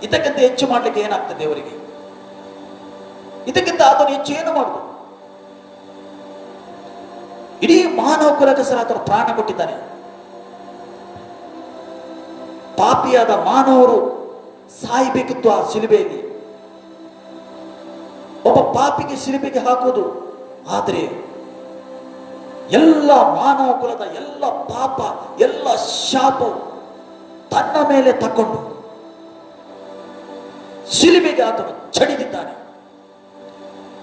ಇದಕ್ಕಿಂತ ಹೆಚ್ಚು ಮಾಡಲಿಕ್ಕೆ ಏನಾಗ್ತದೆ ದೇವರಿಗೆ? ಇದಕ್ಕಿಂತ ಆತನು ಹೆಚ್ಚು ಏನು ಮಾಡುದು? ಇಡೀ ಮಾನವ ಕುಲಗೋಸ್ಕರ ಆತನು ಪ್ರಾಣ ಕೊಟ್ಟಿದ್ದಾನೆ. ಪಾಪಿಯಾದ ಮಾನವರು ಸಾಯಬೇಕಿತ್ತು ಆ ಶಿಲುಬೆಯಲ್ಲಿ. ಒಬ್ಬ ಪಾಪಿಗೆ ಶಿಲುಬೆಗೆ ಹಾಕುವುದು. ಆದರೆ ಎಲ್ಲ ಮಾನವ ಕುಲದ ಎಲ್ಲ ಪಾಪ, ಎಲ್ಲ ಶಾಪವು ತನ್ನ ಮೇಲೆ ತಕ್ಕೊಂಡು ಶಿಲುಬೆಗೆ ಆತನು ಚಡಿದಿದ್ದಾನೆ.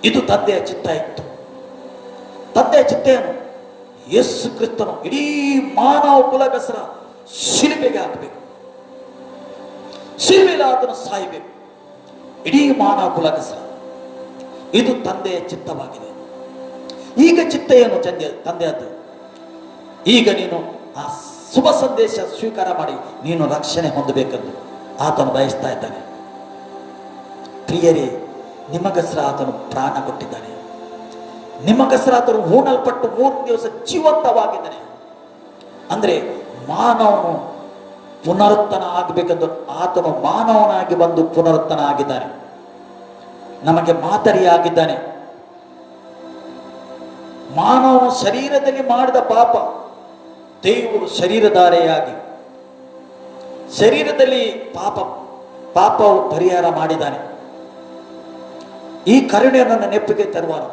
ಇದು ತಂದೆಯ ಚಿತ್ತ ಇತ್ತು. ತಂದೆಯ ಚಿತ್ತ ಏನು? ಯೇಸು ಕ್ರಿಸ್ತನು ಇಡೀ ಮಾನವ ಕುಲಗೋಸ್ಕರ ಶಿಲುಬೆಗೆ ಹಾಕಬೇಕು, ಶಿಲುಬೆಯಲ್ಲಿ ಆತನು ಸಾಯಬೇಕು, ಇಡೀ ಮಾನವ ಕುಲಗೋಸ್ಕರ. ಇದು ತಂದೆಯ ಚಿತ್ತವಾಗಿದೆ. ಈಗ ಚಿತ್ತ ಏನು? ತಂದೆಯದ್ದು. ಈಗ ನೀನು ಆ ಶುಭ ಸಂದೇಶ ಸ್ವೀಕಾರ ಮಾಡಿ ನೀನು ರಕ್ಷಣೆ ಹೊಂದಬೇಕೆಂದು ಆತನು ಬಯಸ್ತಾ ಇದ್ದಾನೆ. ಪ್ರಿಯರೇ, ನಿಮಗೋಸ್ಕರ ಆತನು ಪ್ರಾಣ ಕೊಟ್ಟಿದ್ದಾನೆ. ನಿಮಗೋಸ್ಕರ ಆತನು ಹೂಣಲ್ಪಟ್ಟು 3 ದಿವಸ ಜೀವಂತವಾಗಿದ್ದಾನೆ. ಅಂದರೆ ಮಾನವನು ಪುನರುತ್ಥಾನ ಆಗಬೇಕೆಂದು ಆತನು ಮಾನವನಾಗಿ ಬಂದು ಪುನರುತ್ಥಾನ ಆಗಿದ್ದಾನೆ. ನಮಗೆ ಮಾದರಿಯಾಗಿದ್ದಾನೆ. ಮಾನವನು ಶರೀರದಲ್ಲಿ ಮಾಡಿದ ಪಾಪ ದೇವರು ಶರೀರಧಾರೆಯಾಗಿ ಶರೀರದಲ್ಲಿ ಪಾಪವು ಪರಿಹಾರ ಮಾಡಿದ್ದಾನೆ. ಈ ಕರುಣೆಯನ್ನು ನೆನಪಿಗೆ ತರುವಾನು,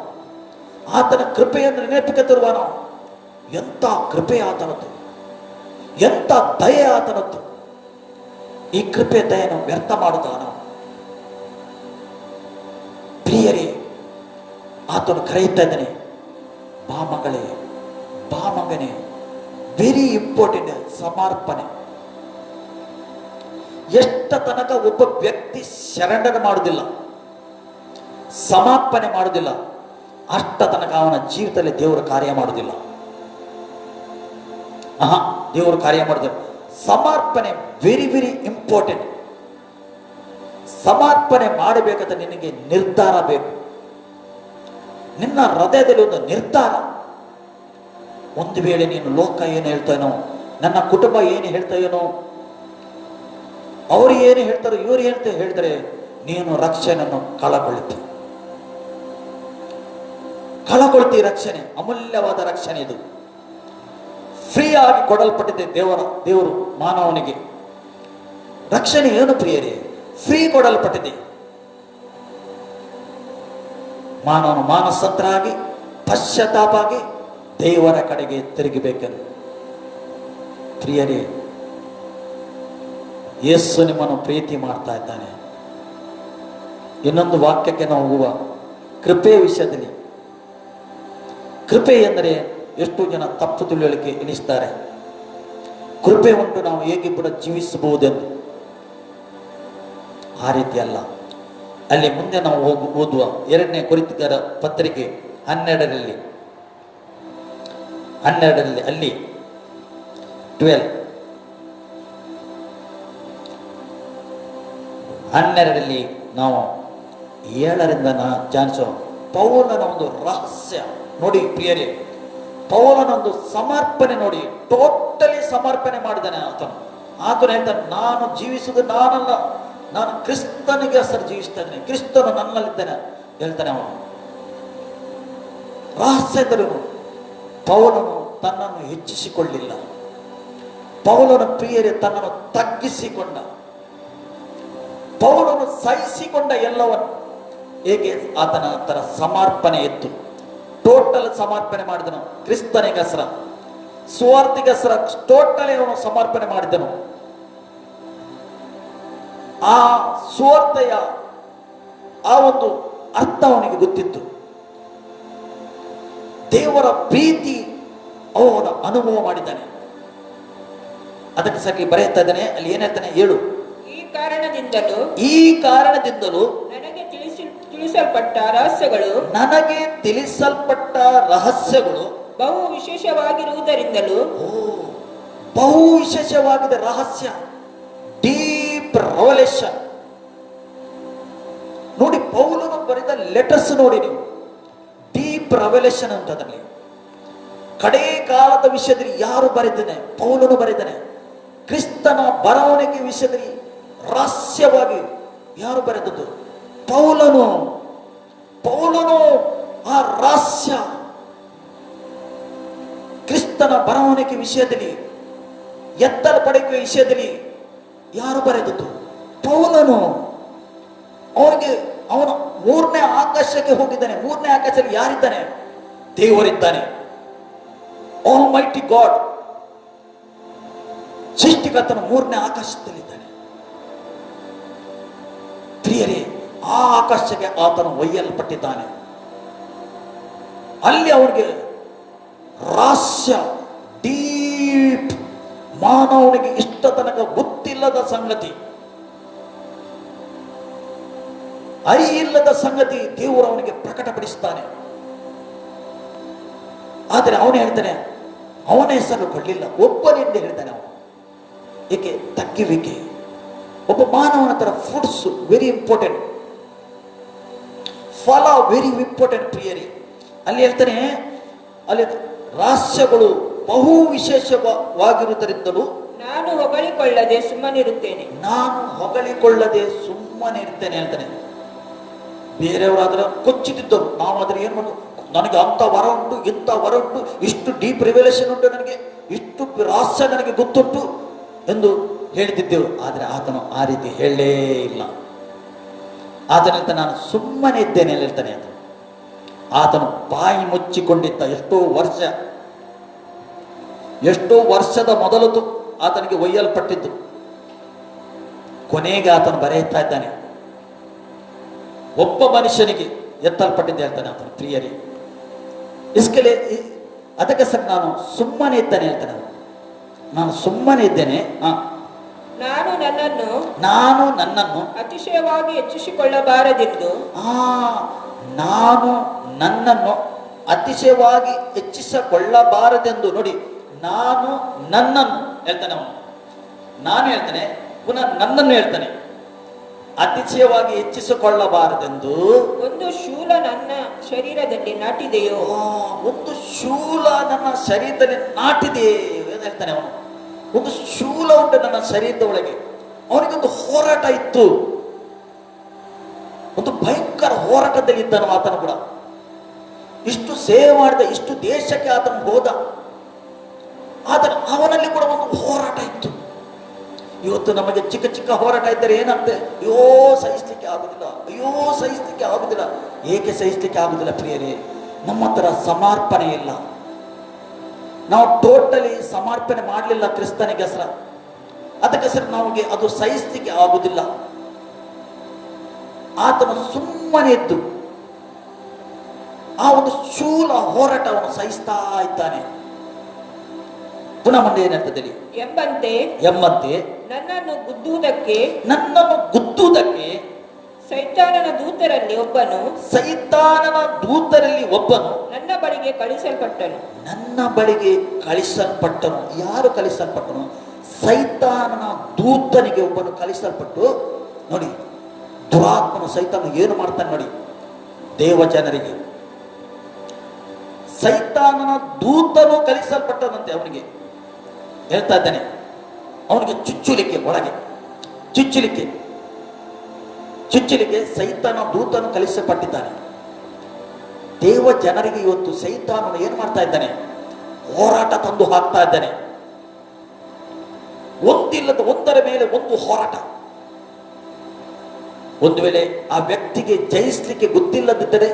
ಆತನ ಕೃಪೆಯನ್ನು ನೆನಪಿಗೆ ತರುವಾನು. ಎಂಥ ಕೃಪೆ ಆತನದ್ದು, ಎಂಥ ದಯೆ ಆತನದ್ದು. ಈ ಕೃಪೆ ದಯೆಯನ್ನು ವ್ಯರ್ಥ ಮಾಡುತ್ತಾನ. ಪ್ರಿಯರೇ, ಆತನು ಕರೆಯುತ್ತಾ ಇದ್ದಾನೆ, ಬಾ ಮಗಳೇ, ಬಾ ಮಗನೇ. ವೆರಿ ಇಂಪಾರ್ಟೆಂಟ್ ಸಮರ್ಪಣೆ. ಎಷ್ಟ ತನಕ ಒಬ್ಬ ವ್ಯಕ್ತಿ ಶರಣನೆ ಮಾಡುವುದಿಲ್ಲ, ಸಮರ್ಪಣೆ ಮಾಡುವುದಿಲ್ಲ, ಅಷ್ಟ ತನಕ ಅವನ ಜೀವಿತದಲ್ಲಿ ದೇವರು ಕಾರ್ಯ ಮಾಡುವುದಿಲ್ಲ. ದೇವರು ಕಾರ್ಯ ಮಾಡುವುದಿಲ್ಲ. ಸಮರ್ಪಣೆ ವೆರಿ ವೆರಿ ಇಂಪಾರ್ಟೆಂಟ್. ಸಮರ್ಪಣೆ ಮಾಡಬೇಕಾದ ನಿನಗೆ ನಿರ್ಧಾರ ಬೇಕು. ನಿನ್ನ ಹೃದಯದಲ್ಲಿ ಒಂದು ನಿರ್ಧಾರ. ಒಂದು ವೇಳೆ ನೀನು ಲೋಕ ಏನು ಹೇಳ್ತಾನೋ, ನನ್ನ ಕುಟುಂಬ ಏನು ಹೇಳ್ತಾಯೇನೋ, ಅವರು ಏನು ಹೇಳ್ತಾರೋ, ಇವರು ಹೇಳ್ತಾರೆ, ನೀನು ರಕ್ಷಣೆಯನ್ನು ಕಳಕೊಳ್ತಿ. ರಕ್ಷಣೆ ಅಮೂಲ್ಯವಾದ ರಕ್ಷಣೆ. ಇದು ಫ್ರೀ ಆಗಿ ಕೊಡಲ್ಪಟ್ಟಿದೆ ದೇವರು ಮಾನವನಿಗೆ. ರಕ್ಷಣೆ ಏನು ಪ್ರಿಯರೇ? ಫ್ರೀ ಕೊಡಲ್ಪಟ್ಟಿದೆ. ಮಾನವನು ಮಾನಸಂತರಾಗಿ ಪಶ್ಚಾತ್ತಾಪಾಗಿ ದೇವರ ಕಡೆಗೆ ತಿರುಗಬೇಕೆಂದು. ಪ್ರಿಯರೇ, ಯೇಸು ನಿಮ್ಮನ್ನು ಪ್ರೀತಿ ಮಾಡ್ತಾ ಇದ್ದಾನೆ. ಇನ್ನೊಂದು ವಾಕ್ಯಕ್ಕೆ ನಾವು ಹೋಗುವ ಕೃಪೆಯ ವಿಷಯದಲ್ಲಿ. ಕೃಪೆ ಎಂದರೆ ಎಷ್ಟು ಜನ ತಪ್ಪು ತಿಳುವಳಿಕೆ ಎನಿಸ್ತಾರೆ. ಕೃಪೆ ಉಂಟು, ನಾವು ಹೇಗೆ ಕೂಡ ಜೀವಿಸಬಹುದೆಂದು. ಆ ರೀತಿ ಅಲ್ಲ. ಅಲ್ಲಿ ಮುಂದೆ ನಾವು ಓದುವ 2ನೇ ಕೊರಿಂಥಿಯರ ಪತ್ರಿಕೆ 12ರಲ್ಲಿ ಅಲ್ಲಿ 12ರಲ್ಲಿ ನಾವು 7ರಿಂದ ಧ್ಯಾನಿಸೋ ಪೌಲನ ಒಂದು ರಹಸ್ಯ ನೋಡಿ ಪ್ರಿಯರೇ. ಪೌಲನ ಒಂದು ಸಮರ್ಪಣೆ ನೋಡಿ, ಟೋಟಲಿ ಸಮರ್ಪಣೆ ಮಾಡಿದ್ದಾನೆ ಆತನು ಹೇಳ್ತಾನೆ, ನಾನು ಜೀವಿಸುವುದು ನಾನಲ್ಲ, ನಾನು ಕ್ರಿಸ್ತನಿಗೆ ಹೆಸರು ಜೀವಿಸ್ತಾನೆ, ಕ್ರಿಸ್ತನು ನನ್ನಲ್ಲಿದ್ದಾನೆ ಹೇಳ್ತಾನೆ ಅವನು. ರಹಸ್ಯದರು ಪೌಲನು ತನ್ನನ್ನು ಹೆಚ್ಚಿಸಿಕೊಳ್ಳಿಲ್ಲ. ಪೌಲನ ಪ್ರಿಯರೇ ತನ್ನನ್ನು ತಗ್ಗಿಸಿಕೊಂಡ. ಪೌಲನು ಸಹಿಸಿಕೊಂಡ ಎಲ್ಲವನ್ನು. ಹೇಗೆ ಆತನ ತರ ಸಮರ್ಪಣೆ ಇತ್ತು, ಟೋಟಲ್ ಸಮರ್ಪಣೆ ಮಾಡಿದನು ಕ್ರಿಸ್ತನಿಗಸ್ರ, ಸ್ವಾರ್ಥಿಗಸ್ರ ಟೋಟಲಿ ಅವನು ಸಮರ್ಪಣೆ ಮಾಡಿದನು. ಆ ಸ್ವಾರ್ಥೆಯ ಆ ಒಂದು ಅರ್ಥ ಅವನಿಗೆ ಗೊತ್ತಿತ್ತು. ದೇವರ ಪ್ರೀತಿ ಅವನ ಅನುಭವ ಮಾಡಿದ್ದಾನೆ. ಅದಕ್ಕೆ ಸರಿ ಬರೆಯುತ್ತಾ ಇದ್ದಾನೆ. ಅಲ್ಲಿ ಏನ್ ಹೇಳ್ತಾನೆ ಹೇಳು. ಈ ಕಾರಣದಿಂದಲೂ ನನಗೆ ತಿಳಿಸಲ್ಪಟ್ಟ ರಹಸ್ಯಗಳು ಬಹು ವಿಶೇಷವಾಗಿರುವುದರಿಂದಲೂ. ಬಹು ವಿಶೇಷವಾಗಿದೆ ರಹಸ್ಯ, ಡೀಪ್ ರೆವಲೇಷನ್. ನೋಡಿ ಪೌಲನು ಬರೆದ ಲೆಟರ್ಸ್ ನೋಡಿ ನೀವು, ಡೀಪ್ ರೆವಲೇಷನ್ ಅಂತ. ಅದರಲ್ಲಿ ಕಡೇ ಕಾಲದ ವಿಷಯದಲ್ಲಿ ಯಾರು ಬರೆದಿದ್ದಾನೆ? ಪೌಲನು ಬರೆದಿದ್ದಾನೆ. ಕ್ರಿಸ್ತನ ಬರವಣಿಗೆ ವಿಷಯದಲ್ಲಿ ರಹಸ್ಯವಾಗಿ ಯಾರು ಬರೆದದ್ದು? ಪೌಲನು. ಆ ರಹಸ್ಯ ಕ್ರಿಸ್ತನ ಬರವಣಿಗೆ ವಿಷಯದಲ್ಲಿ, ಎತ್ತಲ್ಪಡಿಕೆ ವಿಷಯದಲ್ಲಿ ಯಾರು ಬರೆದದ್ದು? ಪೌಲನು. ಅವನು 3ನೇ ಆಕಾಶಕ್ಕೆ ಹೋಗಿದ್ದಾನೆ. 3ನೇ ಆಕಾಶದಲ್ಲಿ ಯಾರಿದ್ದಾನೆ? ದೇವರಿದ್ದಾನೆ, ಆಲ್ಮೈಟಿ ಗಾಡ್. ಸೃಷ್ಟಿಕರ್ತನು 3ನೇ ಆಕಾಶದಲ್ಲಿದ್ದಾನೆ. ಪ್ರಿಯರೇ, ಆ ಆಕಾಶಕ್ಕೆ ಆತನು ಒಯ್ಯಲ್ಪಟ್ಟಿದ್ದಾನೆ. ಅಲ್ಲಿ ಅವನಿಗೆ ರಹಸ್ಯ, ಡೀಪ್, ಮಾನವನಿಗೆ ಇಷ್ಟ ತನಕ ಗೊತ್ತಿಲ್ಲದ ಸಂಗತಿ, ಅರಿಯಿಲ್ಲದ ಸಂಗತಿ ದೇವರು ಅವನಿಗೆ ಪ್ರಕಟಪಡಿಸ್ತಾನೆ. ಆದರೆ ಅವನು ಹೇಳ್ತಾನೆ, ಅವನ ಹೆಸರು ಕೊಡಲಿಲ್ಲ, ಒಬ್ಬನಿಂದ ಹೇಳ್ತಾನೆ ಅವನು. ಏಕೆ? ತಗ್ಗುವಿಕೆ. ಒಬ್ಬ ಮಾನವನ ತರ ಫುಡ್ಸ್ ವೆರಿ ಇಂಪಾರ್ಟೆಂಟ್, ಫಲ ವೆರಿ ಇಂಪಾರ್ಟೆಂಟ್. ಪ್ರಿಯರಿ, ಅಲ್ಲಿ ಹೇಳ್ತಾನೆ, ಅಲ್ಲಿ ರಹಸ್ಯಗಳು ಬಹು ವಿಶೇಷವಾಗಿರುವುದರಿಂದಲೂ ನಾನು ಹೊಗಳಿಕೊಳ್ಳದೆ ಸುಮ್ಮನಿರುತ್ತೇನೆ ಹೇಳ್ತಾನೆ. ಬೇರೆಯವರಾದ್ರೆ ಕೊಚ್ಚಿತಿದ್ದರು, ನಾವು ಆದ್ರೆ ಏನು ಮಾಡೋದು? ನನಗೆ ಅಂತ ವರ ಉಂಟು, ಇಂಥ ವರ ಉಂಟು, ಇಷ್ಟು ಡೀಪ್ ರಿವೆಲೇಷನ್ ಉಂಟು, ನನಗೆ ಇಷ್ಟು ರಹಸ್ಯ ನನಗೆ ಗೊತ್ತುಂಟು ಎಂದು ಹೇಳ್ತಿದ್ದೆವು. ಆದರೆ ಆತನು ಆ ರೀತಿ ಹೇಳಲೇ ಇಲ್ಲ. ಆತನಂತ ನಾನು ಸುಮ್ಮನೆ ಇದ್ದೇನೆ ಹೇಳ್ತಾನೆ. ಆತನು ಬಾಯಿ ಮುಚ್ಚಿಕೊಂಡಿದ್ದ ಎಷ್ಟೋ ವರ್ಷದ ಮೊದಲು ಆತನಿಗೆ ಒಯ್ಯಲ್ಪಟ್ಟಿದ್ದು. ಕೊನೆಗೆ ಆತನು ಬರೆಯುತ್ತಾ ಇದ್ದಾನೆ, ಒಬ್ಬ ಮನುಷ್ಯನಿಗೆ ಎತ್ತಲ್ಪಟ್ಟಿದ್ದೆ ಹೇಳ್ತಾನೆ ಆತನು. ಪ್ರಿಯರೇ, ಇಸ್ಕಲೆ ಅದಕ್ಕೆ ಸರ್ ನಾನು ಸುಮ್ಮನೆ ಇದ್ದೇನೆ ಹೇಳ್ತಾನೆ. ನಾನು ಸುಮ್ಮನೆ ಇದ್ದೇನೆ. ನಾನು ನನ್ನನ್ನು ಅತಿಶಯವಾಗಿ ಹೆಚ್ಚಿಸಿಕೊಳ್ಳಬಾರದೆಂದು. ನಾನು ನನ್ನನ್ನು ಅತಿಶಯವಾಗಿ ಹೆಚ್ಚಿಸಿಕೊಳ್ಳಬಾರದೆಂದು. ನೋಡಿ, ನಾನು ನನ್ನನ್ನು ಹೇಳ್ತಾನೆ ಅವನು. ನಾನು ಹೇಳ್ತಾನೆ, ಪುನಃ ನನ್ನನ್ನು ಹೇಳ್ತಾನೆ. ಅತಿಶಯವಾಗಿ ಹೆಚ್ಚಿಸಿಕೊಳ್ಳಬಾರದೆಂದು. ಒಂದು ಶೂಲ ನನ್ನ ಶರೀರದಲ್ಲಿ ನಾಟಿದೆಯೋ? ಒಂದು ಶೂಲ ನನ್ನ ಶರೀರದಲ್ಲಿ ನಾಟಿದೆಯೋ ಹೇಳ್ತಾನೆ ಅವನು. ಒಂದು ಶೂಲ ಉಂಟು ನನ್ನ ಶರೀರದ ಒಳಗೆ. ಅವನಿಗೊಂದು ಹೋರಾಟ ಇತ್ತು, ಒಂದು ಭಯಂಕರ ಹೋರಾಟದಲ್ಲಿ ಇದ್ದನು ಆತನು ಕೂಡ. ಇಷ್ಟು ಸೇವೆ ಮಾಡಿದ, ಇಷ್ಟು ದೇಶಕ್ಕೆ ಆತನು ಹೋದ, ಆದರೆ ಅವನಲ್ಲಿ ಕೂಡ ಒಂದು ಹೋರಾಟ ಇತ್ತು. ಇವತ್ತು ನಮಗೆ ಚಿಕ್ಕ ಚಿಕ್ಕ ಹೋರಾಟ ಇದ್ದರೆ ಏನಂತೆ? ಅಯ್ಯೋ ಸಹಿಸ್ಲಿಕ್ಕೆ ಆಗುದಿಲ್ಲ. ಏಕೆ ಸಹಿಸ್ಲಿಕ್ಕೆ ಆಗುದಿಲ್ಲ ಪ್ರಿಯರೇ? ನಮ್ಮ ಹತ್ರ ಸಮರ್ಪಣೆ ಇಲ್ಲ. ನಾವು ಟೋಟಲಿ ಸಮರ್ಪಣೆ ಮಾಡಲಿಲ್ಲ ಕ್ರಿಸ್ತನಿಗೆ ಹೆಸರ. ಅದಕ್ಕೆ ಹೆಸರು ನಮಗೆ ಅದು ಸಹಿಸ್ಲಿಕ್ಕೆ ಆಗುದಿಲ್ಲ. ಆತನು ಸುಮ್ಮನೆ ಇದ್ದು ಆ ಒಂದು ಶೂಲ ಹೋರಾಟ ಅವನು ಸಹಿಸ್ತಾ ಇದ್ದಾನೆ. ಪುನಃ ಮುಂದೆ ಏನಾಗ್ತದೆ? ಎಂಬಂತೆ ನನ್ನನ್ನು ಗುದ್ದುವುದಕ್ಕೆ ಸೈತಾನನ ದೂತರಲ್ಲಿ ಒಬ್ಬನು ನನ್ನ ಬಳಿಗೆ ಕಳಿಸಲ್ಪಟ್ಟನು. ಯಾರು ಕಳಿಸಲ್ಪಟ್ಟನು? ಸೈತಾನನ ದೂತನಿಗೆ ಒಬ್ಬನು ಕಳಿಸಲ್ಪಟ್ಟು, ನೋಡಿ ದುರಾತ್ಮನು ಸೈತಾನ ಏನು ಮಾಡ್ತಾನೆ ನೋಡಿ, ದೇವ ಜನರಿಗೆ ಸೈತಾನನ ದೂತನು ಕಳಿಸಲ್ಪಟ್ಟನಂತೆ. ಅವನಿಗೆ ಹೇಳ್ತಾ ಇದ್ದಾನೆ, ಅವನಿಗೆ ಚುಚ್ಚುಲಿಕ್ಕೆ, ಒಳಗೆ ಚುಚ್ಚಲಿಕ್ಕೆ ಸೈತಾನ ದೂತನು ಕಳಿಸಲ್ಪಟ್ಟಿದ್ದಾನೆ. ದೇವ ಜನರಿಗೆ ಇವತ್ತು ಸೈತಾನನು ಏನು ಮಾಡ್ತಾ ಇದ್ದಾನೆ? ಹೋರಾಟ ತಂದು ಹಾಕ್ತಾ ಇದ್ದಾನೆ. ಒಂದಿಲ್ಲದ ಒಂದರ ಮೇಲೆ ಒಂದು ಹೋರಾಟ. ಒಂದು ವೇಳೆ ಆ ವ್ಯಕ್ತಿಗೆ ಜಯಿಸಲಿಕ್ಕೆ ಗೊತ್ತಿಲ್ಲದಿದ್ದರೆ,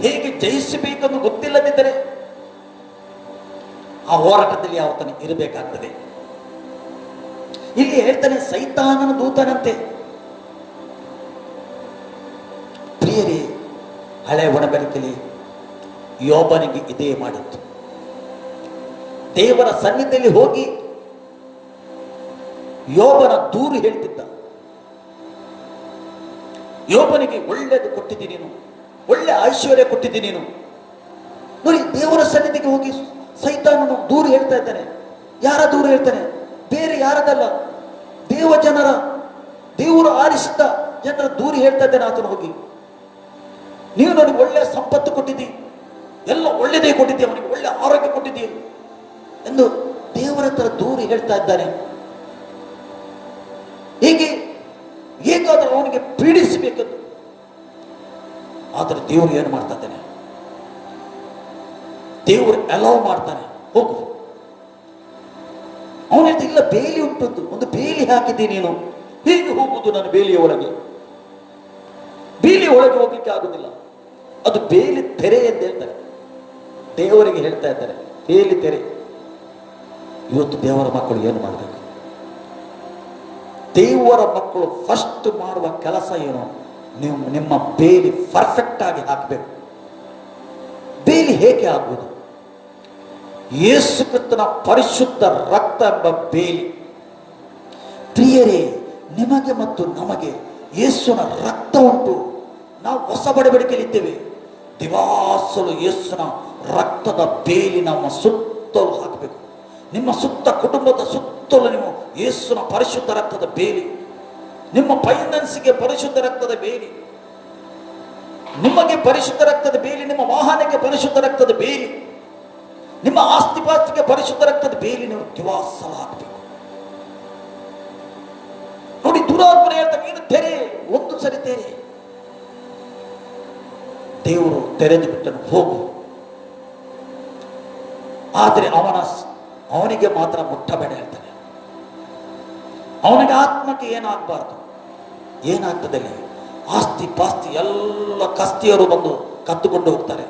ಹೇಗೆ ಜಯಿಸಬೇಕೆಂದು ಗೊತ್ತಿಲ್ಲದಿದ್ದರೆ, ಆ ಹೋರಾಟದಲ್ಲಿ ಆತನು ಇರಬೇಕಾಗ್ತದೆ. ಇಲ್ಲಿ ಹೇಳ್ತಾನೆ ಸೈತಾನನ ದೂತನಂತೆ. ಪ್ರಿಯರೇ, ಹಳೆ ಒಡಂಬಡಿಕೆಯಲ್ಲಿ ಯೋಬನಿಗೆ ಇದೇ ಮಾಡಿತ್ತು. ದೇವರ ಸನ್ನಿಧಿಯಲ್ಲಿ ಹೋಗಿ ಯೋಬನ ದೂರು ಹೇಳ್ತಿದ್ದ. ಯೋಬನಿಗೆ ಒಳ್ಳೆಯದು ಕೊಟ್ಟಿದ್ದೀನಿ ನೀನು, ಒಳ್ಳೆ ಐಶ್ವರ್ಯ ಕೊಟ್ಟಿದ್ದೀನಿ ನೀನು. ನೋಡಿ, ದೇವರ ಸನ್ನಿಧಿಗೆ ಹೋಗಿ ಸೈತಾನನು ದೂರು ಹೇಳ್ತಾ ಇದ್ದಾನೆ. ಯಾರ ದೂರು ಹೇಳ್ತಾನೆ? ಬೇರೆ ಯಾರದಲ್ಲ, ದೇವ ಜನರ, ದೇವರು ಆರಿಸಿದ ಜನರ ದೂರು ಹೇಳ್ತಾ ಇದ್ದಾನೆ ಆತನು ಹೋಗಿ. ನೀವು ನನಗೆ ಒಳ್ಳೆಯ ಸಂಪತ್ತು ಕೊಟ್ಟಿದ್ದೀ, ಎಲ್ಲ ಒಳ್ಳೆಯದೇ ಕೊಟ್ಟಿದ್ದೀ, ಅವನಿಗೆ ಒಳ್ಳೆ ಆರೋಗ್ಯ ಕೊಟ್ಟಿದ್ದೀ ಎಂದು ದೇವರ ಹತ್ರ ದೂರು ಹೇಳ್ತಾ ಇದ್ದಾನೆ. ಹೇಗಾದರೂ ಅವನಿಗೆ ಪೀಡಿಸಬೇಕೆಂದು. ಆದರೆ ದೇವರು ಏನು ಮಾಡ್ತಾ ಇದ್ದಾನೆ? ದೇವರು ಅಲೌ ಮಾಡ್ತಾನೆ, ಹೋಗು. ಅವನ ಹೇಳ್ತಾ, ಇಲ್ಲ ಬೇಲಿ ಉಂಟದ್ದು, ಒಂದು ಬೇಲಿ ಹಾಕಿದ್ದೀನಿ, ನೀನು ಹೇಗೆ ಹೋಗುವುದು? ನಾನು ಬೇಲಿಯ ಒಳಗೆ ಹೋಗ್ಲಿಕ್ಕೆ ಆಗುದಿಲ್ಲ. ಅದು ಬೇಲಿ ತೆರೆ ಎಂದು ಹೇಳ್ತಾರೆ. ದೇವರಿಗೆ ಹೇಳ್ತಾ ಇದ್ದಾರೆ, ಬೇಲಿ ತೆರೆ. ಇವತ್ತು ದೇವರ ಮಕ್ಕಳು ಏನು ಮಾಡಬೇಕು? ದೇವರ ಮಕ್ಕಳು ಫಸ್ಟ್ ಮಾಡುವ ಕೆಲಸ ಏನು? ನಿಮ್ಮ ಬೇಲಿ ಪರ್ಫೆಕ್ಟ್ ಆಗಿ ಹಾಕಬೇಕು. ಬೇಲಿ ಹೇಗೆ ಆಗುವುದು? ಯೇಸು ಕ್ರಿಸ್ತನ ಪರಿಶುದ್ಧ ರಕ್ತ ಎಂಬ ಬೇಲಿ. ಪ್ರಿಯರೇ, ನಿಮಗೆ ಮತ್ತು ನಮಗೆ ಯೇಸುವಿನ ರಕ್ತ ಉಂಟು. ನಾವು ಹೊಸ ಒಡಂಬಡಿಕೆಯಲ್ಲಿದ್ದೇವೆ. ದಿವಾಸಲು ಯೇಸುವಿನ ರಕ್ತದ ಬೇಲಿ ನಮ್ಮ ಸುತ್ತಲೂ ಹಾಕಬೇಕು. ನಿಮ್ಮ ಸುತ್ತ, ಕುಟುಂಬದ ಸುತ್ತಲೂ ನೀವು ಯೇಸುವಿನ ಪರಿಶುದ್ಧ ರಕ್ತದ ಬೇಲಿ. ನಿಮ್ಮ ಫೈನಾನ್ಸಿಗೆ ಪರಿಶುದ್ಧ ರಕ್ತದ ಬೇಲಿ, ನಿಮಗೆ ಪರಿಶುದ್ಧ ರಕ್ತದ ಬೇಲಿ, ನಿಮ್ಮ ವಾಹನಕ್ಕೆ ಪರಿಶುದ್ಧ ರಕ್ತದ ಬೇಲಿ, ನಿಮ್ಮ ಆಸ್ತಿ ಪಾಸ್ತಿಗೆ ಪರಿಶುದ್ಧ ರಕ್ತದ ಬೇಲಿ ನೀವು ದಿವಾಸಲ ಹಾಕಬೇಕು. ನೋಡಿ, ದುರಾತ್ಮನೆ ಹೇಳ್ತಾ, ನೀನು ತೆರೆ, ಒಂದು ಸರಿ ತೆರೆ. ದೇವರು ತೆರೆದು ಬಿಟ್ಟನು, ಹೋಗು. ಆದರೆ ಅವನಿಗೆ ಮಾತ್ರ ಮುಟ್ಟಬೇಡ ಹೇಳ್ತಾನೆ. ಅವನಿಗೆ ಆತ್ಮಕ್ಕೆ ಏನಾಗಬಾರ್ದು. ಏನಾಗ್ತದೆ? ಆಸ್ತಿ ಪಾಸ್ತಿ ಎಲ್ಲ ಕಸ್ತಿಯರು ಬಂದು ಕತ್ತುಕೊಂಡು ಹೋಗ್ತಾರೆ,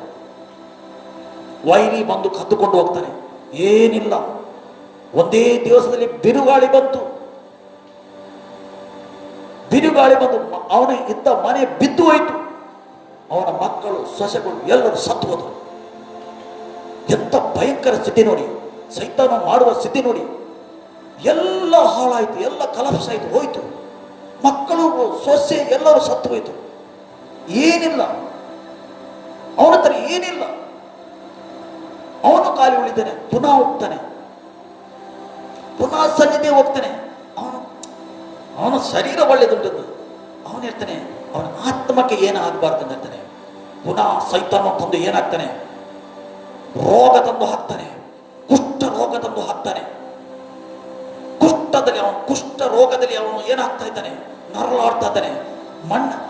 ವೈರಿ ಬಂದು ಕತ್ತುಕೊಂಡು ಹೋಗ್ತಾನೆ. ಏನಿಲ್ಲ, ಒಂದೇ ದಿವಸದಲ್ಲಿ ಬಿರುಗಾಳಿ ಬಂತು. ಅವನ ಇದ್ದ ಮನೆ ಬಿದ್ದು ಹೋಯಿತು. ಅವನ ಮಕ್ಕಳು, ಸೊಸೆಗಳು ಎಲ್ಲರೂ ಸತ್ತು ಹೋದರು. ಎಂತ ಭಯಂಕರ ಸ್ಥಿತಿ ನೋಡಿ, ಸೈತಾನ ಮಾಡುವ ಸ್ಥಿತಿ ನೋಡಿ. ಎಲ್ಲ ಹಾಳಾಯಿತು, ಎಲ್ಲ ಕಲಪ್ಸ್ ಆಯಿತು, ಹೋಯ್ತು. ಮಕ್ಕಳು, ಸೊಸೆ ಎಲ್ಲರೂ ಸತ್ತು ಹೋಯ್ತು. ಏನಿಲ್ಲ, ಅವನ ಹತ್ರ ಏನಿಲ್ಲ. ಅವನು ಖಾಲಿ ಉಳಿತಾನೆ, ಪುನಃ ಹೋಗ್ತಾನೆ, ಪುನಃ ಸನ್ನಿಧಿ ಹೋಗ್ತಾನೆ. ಅವನ ಶರೀರ ಒಳ್ಳೆದುಂಟದ್ದು. ಅವನು ಹೇಳ್ತಾನೆ, ಅವನ ಆತ್ಮಕ್ಕೆ ಏನಾಗಬಾರ್ದು ಅಂತಾನೆ. ಪುನಃ ಸೈತಾನ ತಂದು ಏನಾಗ್ತಾನೆ? ರೋಗ ತಂದು ಹಾಕ್ತಾನೆ, ಕುಷ್ಠ ರೋಗ ತಂದು ಹಾಕ್ತಾನೆ. ಕುಷ್ಠ ರೋಗದಲ್ಲಿ ಅವನು ಏನಾಗ್ತಾ ಇದ್ದಾನೆ? ನರಳಾಡ್ತಾ ಇದ್ದಾನೆ.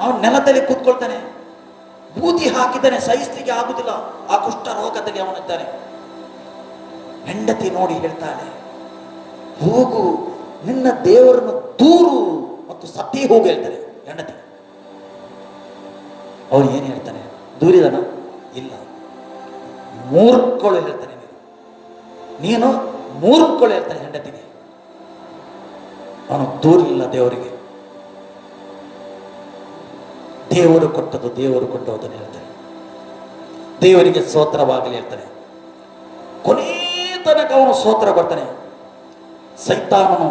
ಅವನ ನೆಲದಲ್ಲಿ ಕೂತ್ಕೊಳ್ತಾನೆ, ಬೂದಿ ಹಾಕಿದ್ದಾನೆ, ಸಹಿಸ್ಲಿಕ್ಕೆ ಆಗುದಿಲ್ಲ. ಆ ಕುಷ್ಠ ರೋಗದಲ್ಲಿ ಅವನಿದ್ದಾನೆ. ಹೆಂಡತಿ ನೋಡಿ ಹೇಳ್ತಾಳೆ, ಹೋಗು, ನಿನ್ನ ದೇವರನ್ನು ದೂರು ಮತ್ತು ಸತ್ಯ ಹೋಗು ಹೇಳ್ತಾನೆ ಹೆಂಡತಿ. ಅವನು ಏನು ಹೇಳ್ತಾನೆ? ದೂರಿದನ? ಇಲ್ಲ, ಮೂರ್ಖಳು ಹೇಳ್ತಾನೆ. ನೀನು ಮೂರ್ಖಳು ಹೇಳ್ತಾನೆ ಹೆಂಡತಿಗೆ. ಅವನು ದೂರಿಲ್ಲ ದೇವರಿಗೆ. ದೇವರು ಕೊಟ್ಟದ್ದು ದೇವರು ಕೊಟ್ಟವುದನ್ನು ಹೇಳ್ತಾನೆ. ದೇವರಿಗೆ ಸ್ತೋತ್ರವಾಗಲಿ ಹೇಳ್ತಾನೆ. ಕೊನೇ ತನಕ ಅವನು ಸ್ತೋತ್ರ ಕೊಡ್ತಾನೆ. ಸೈತಾನನು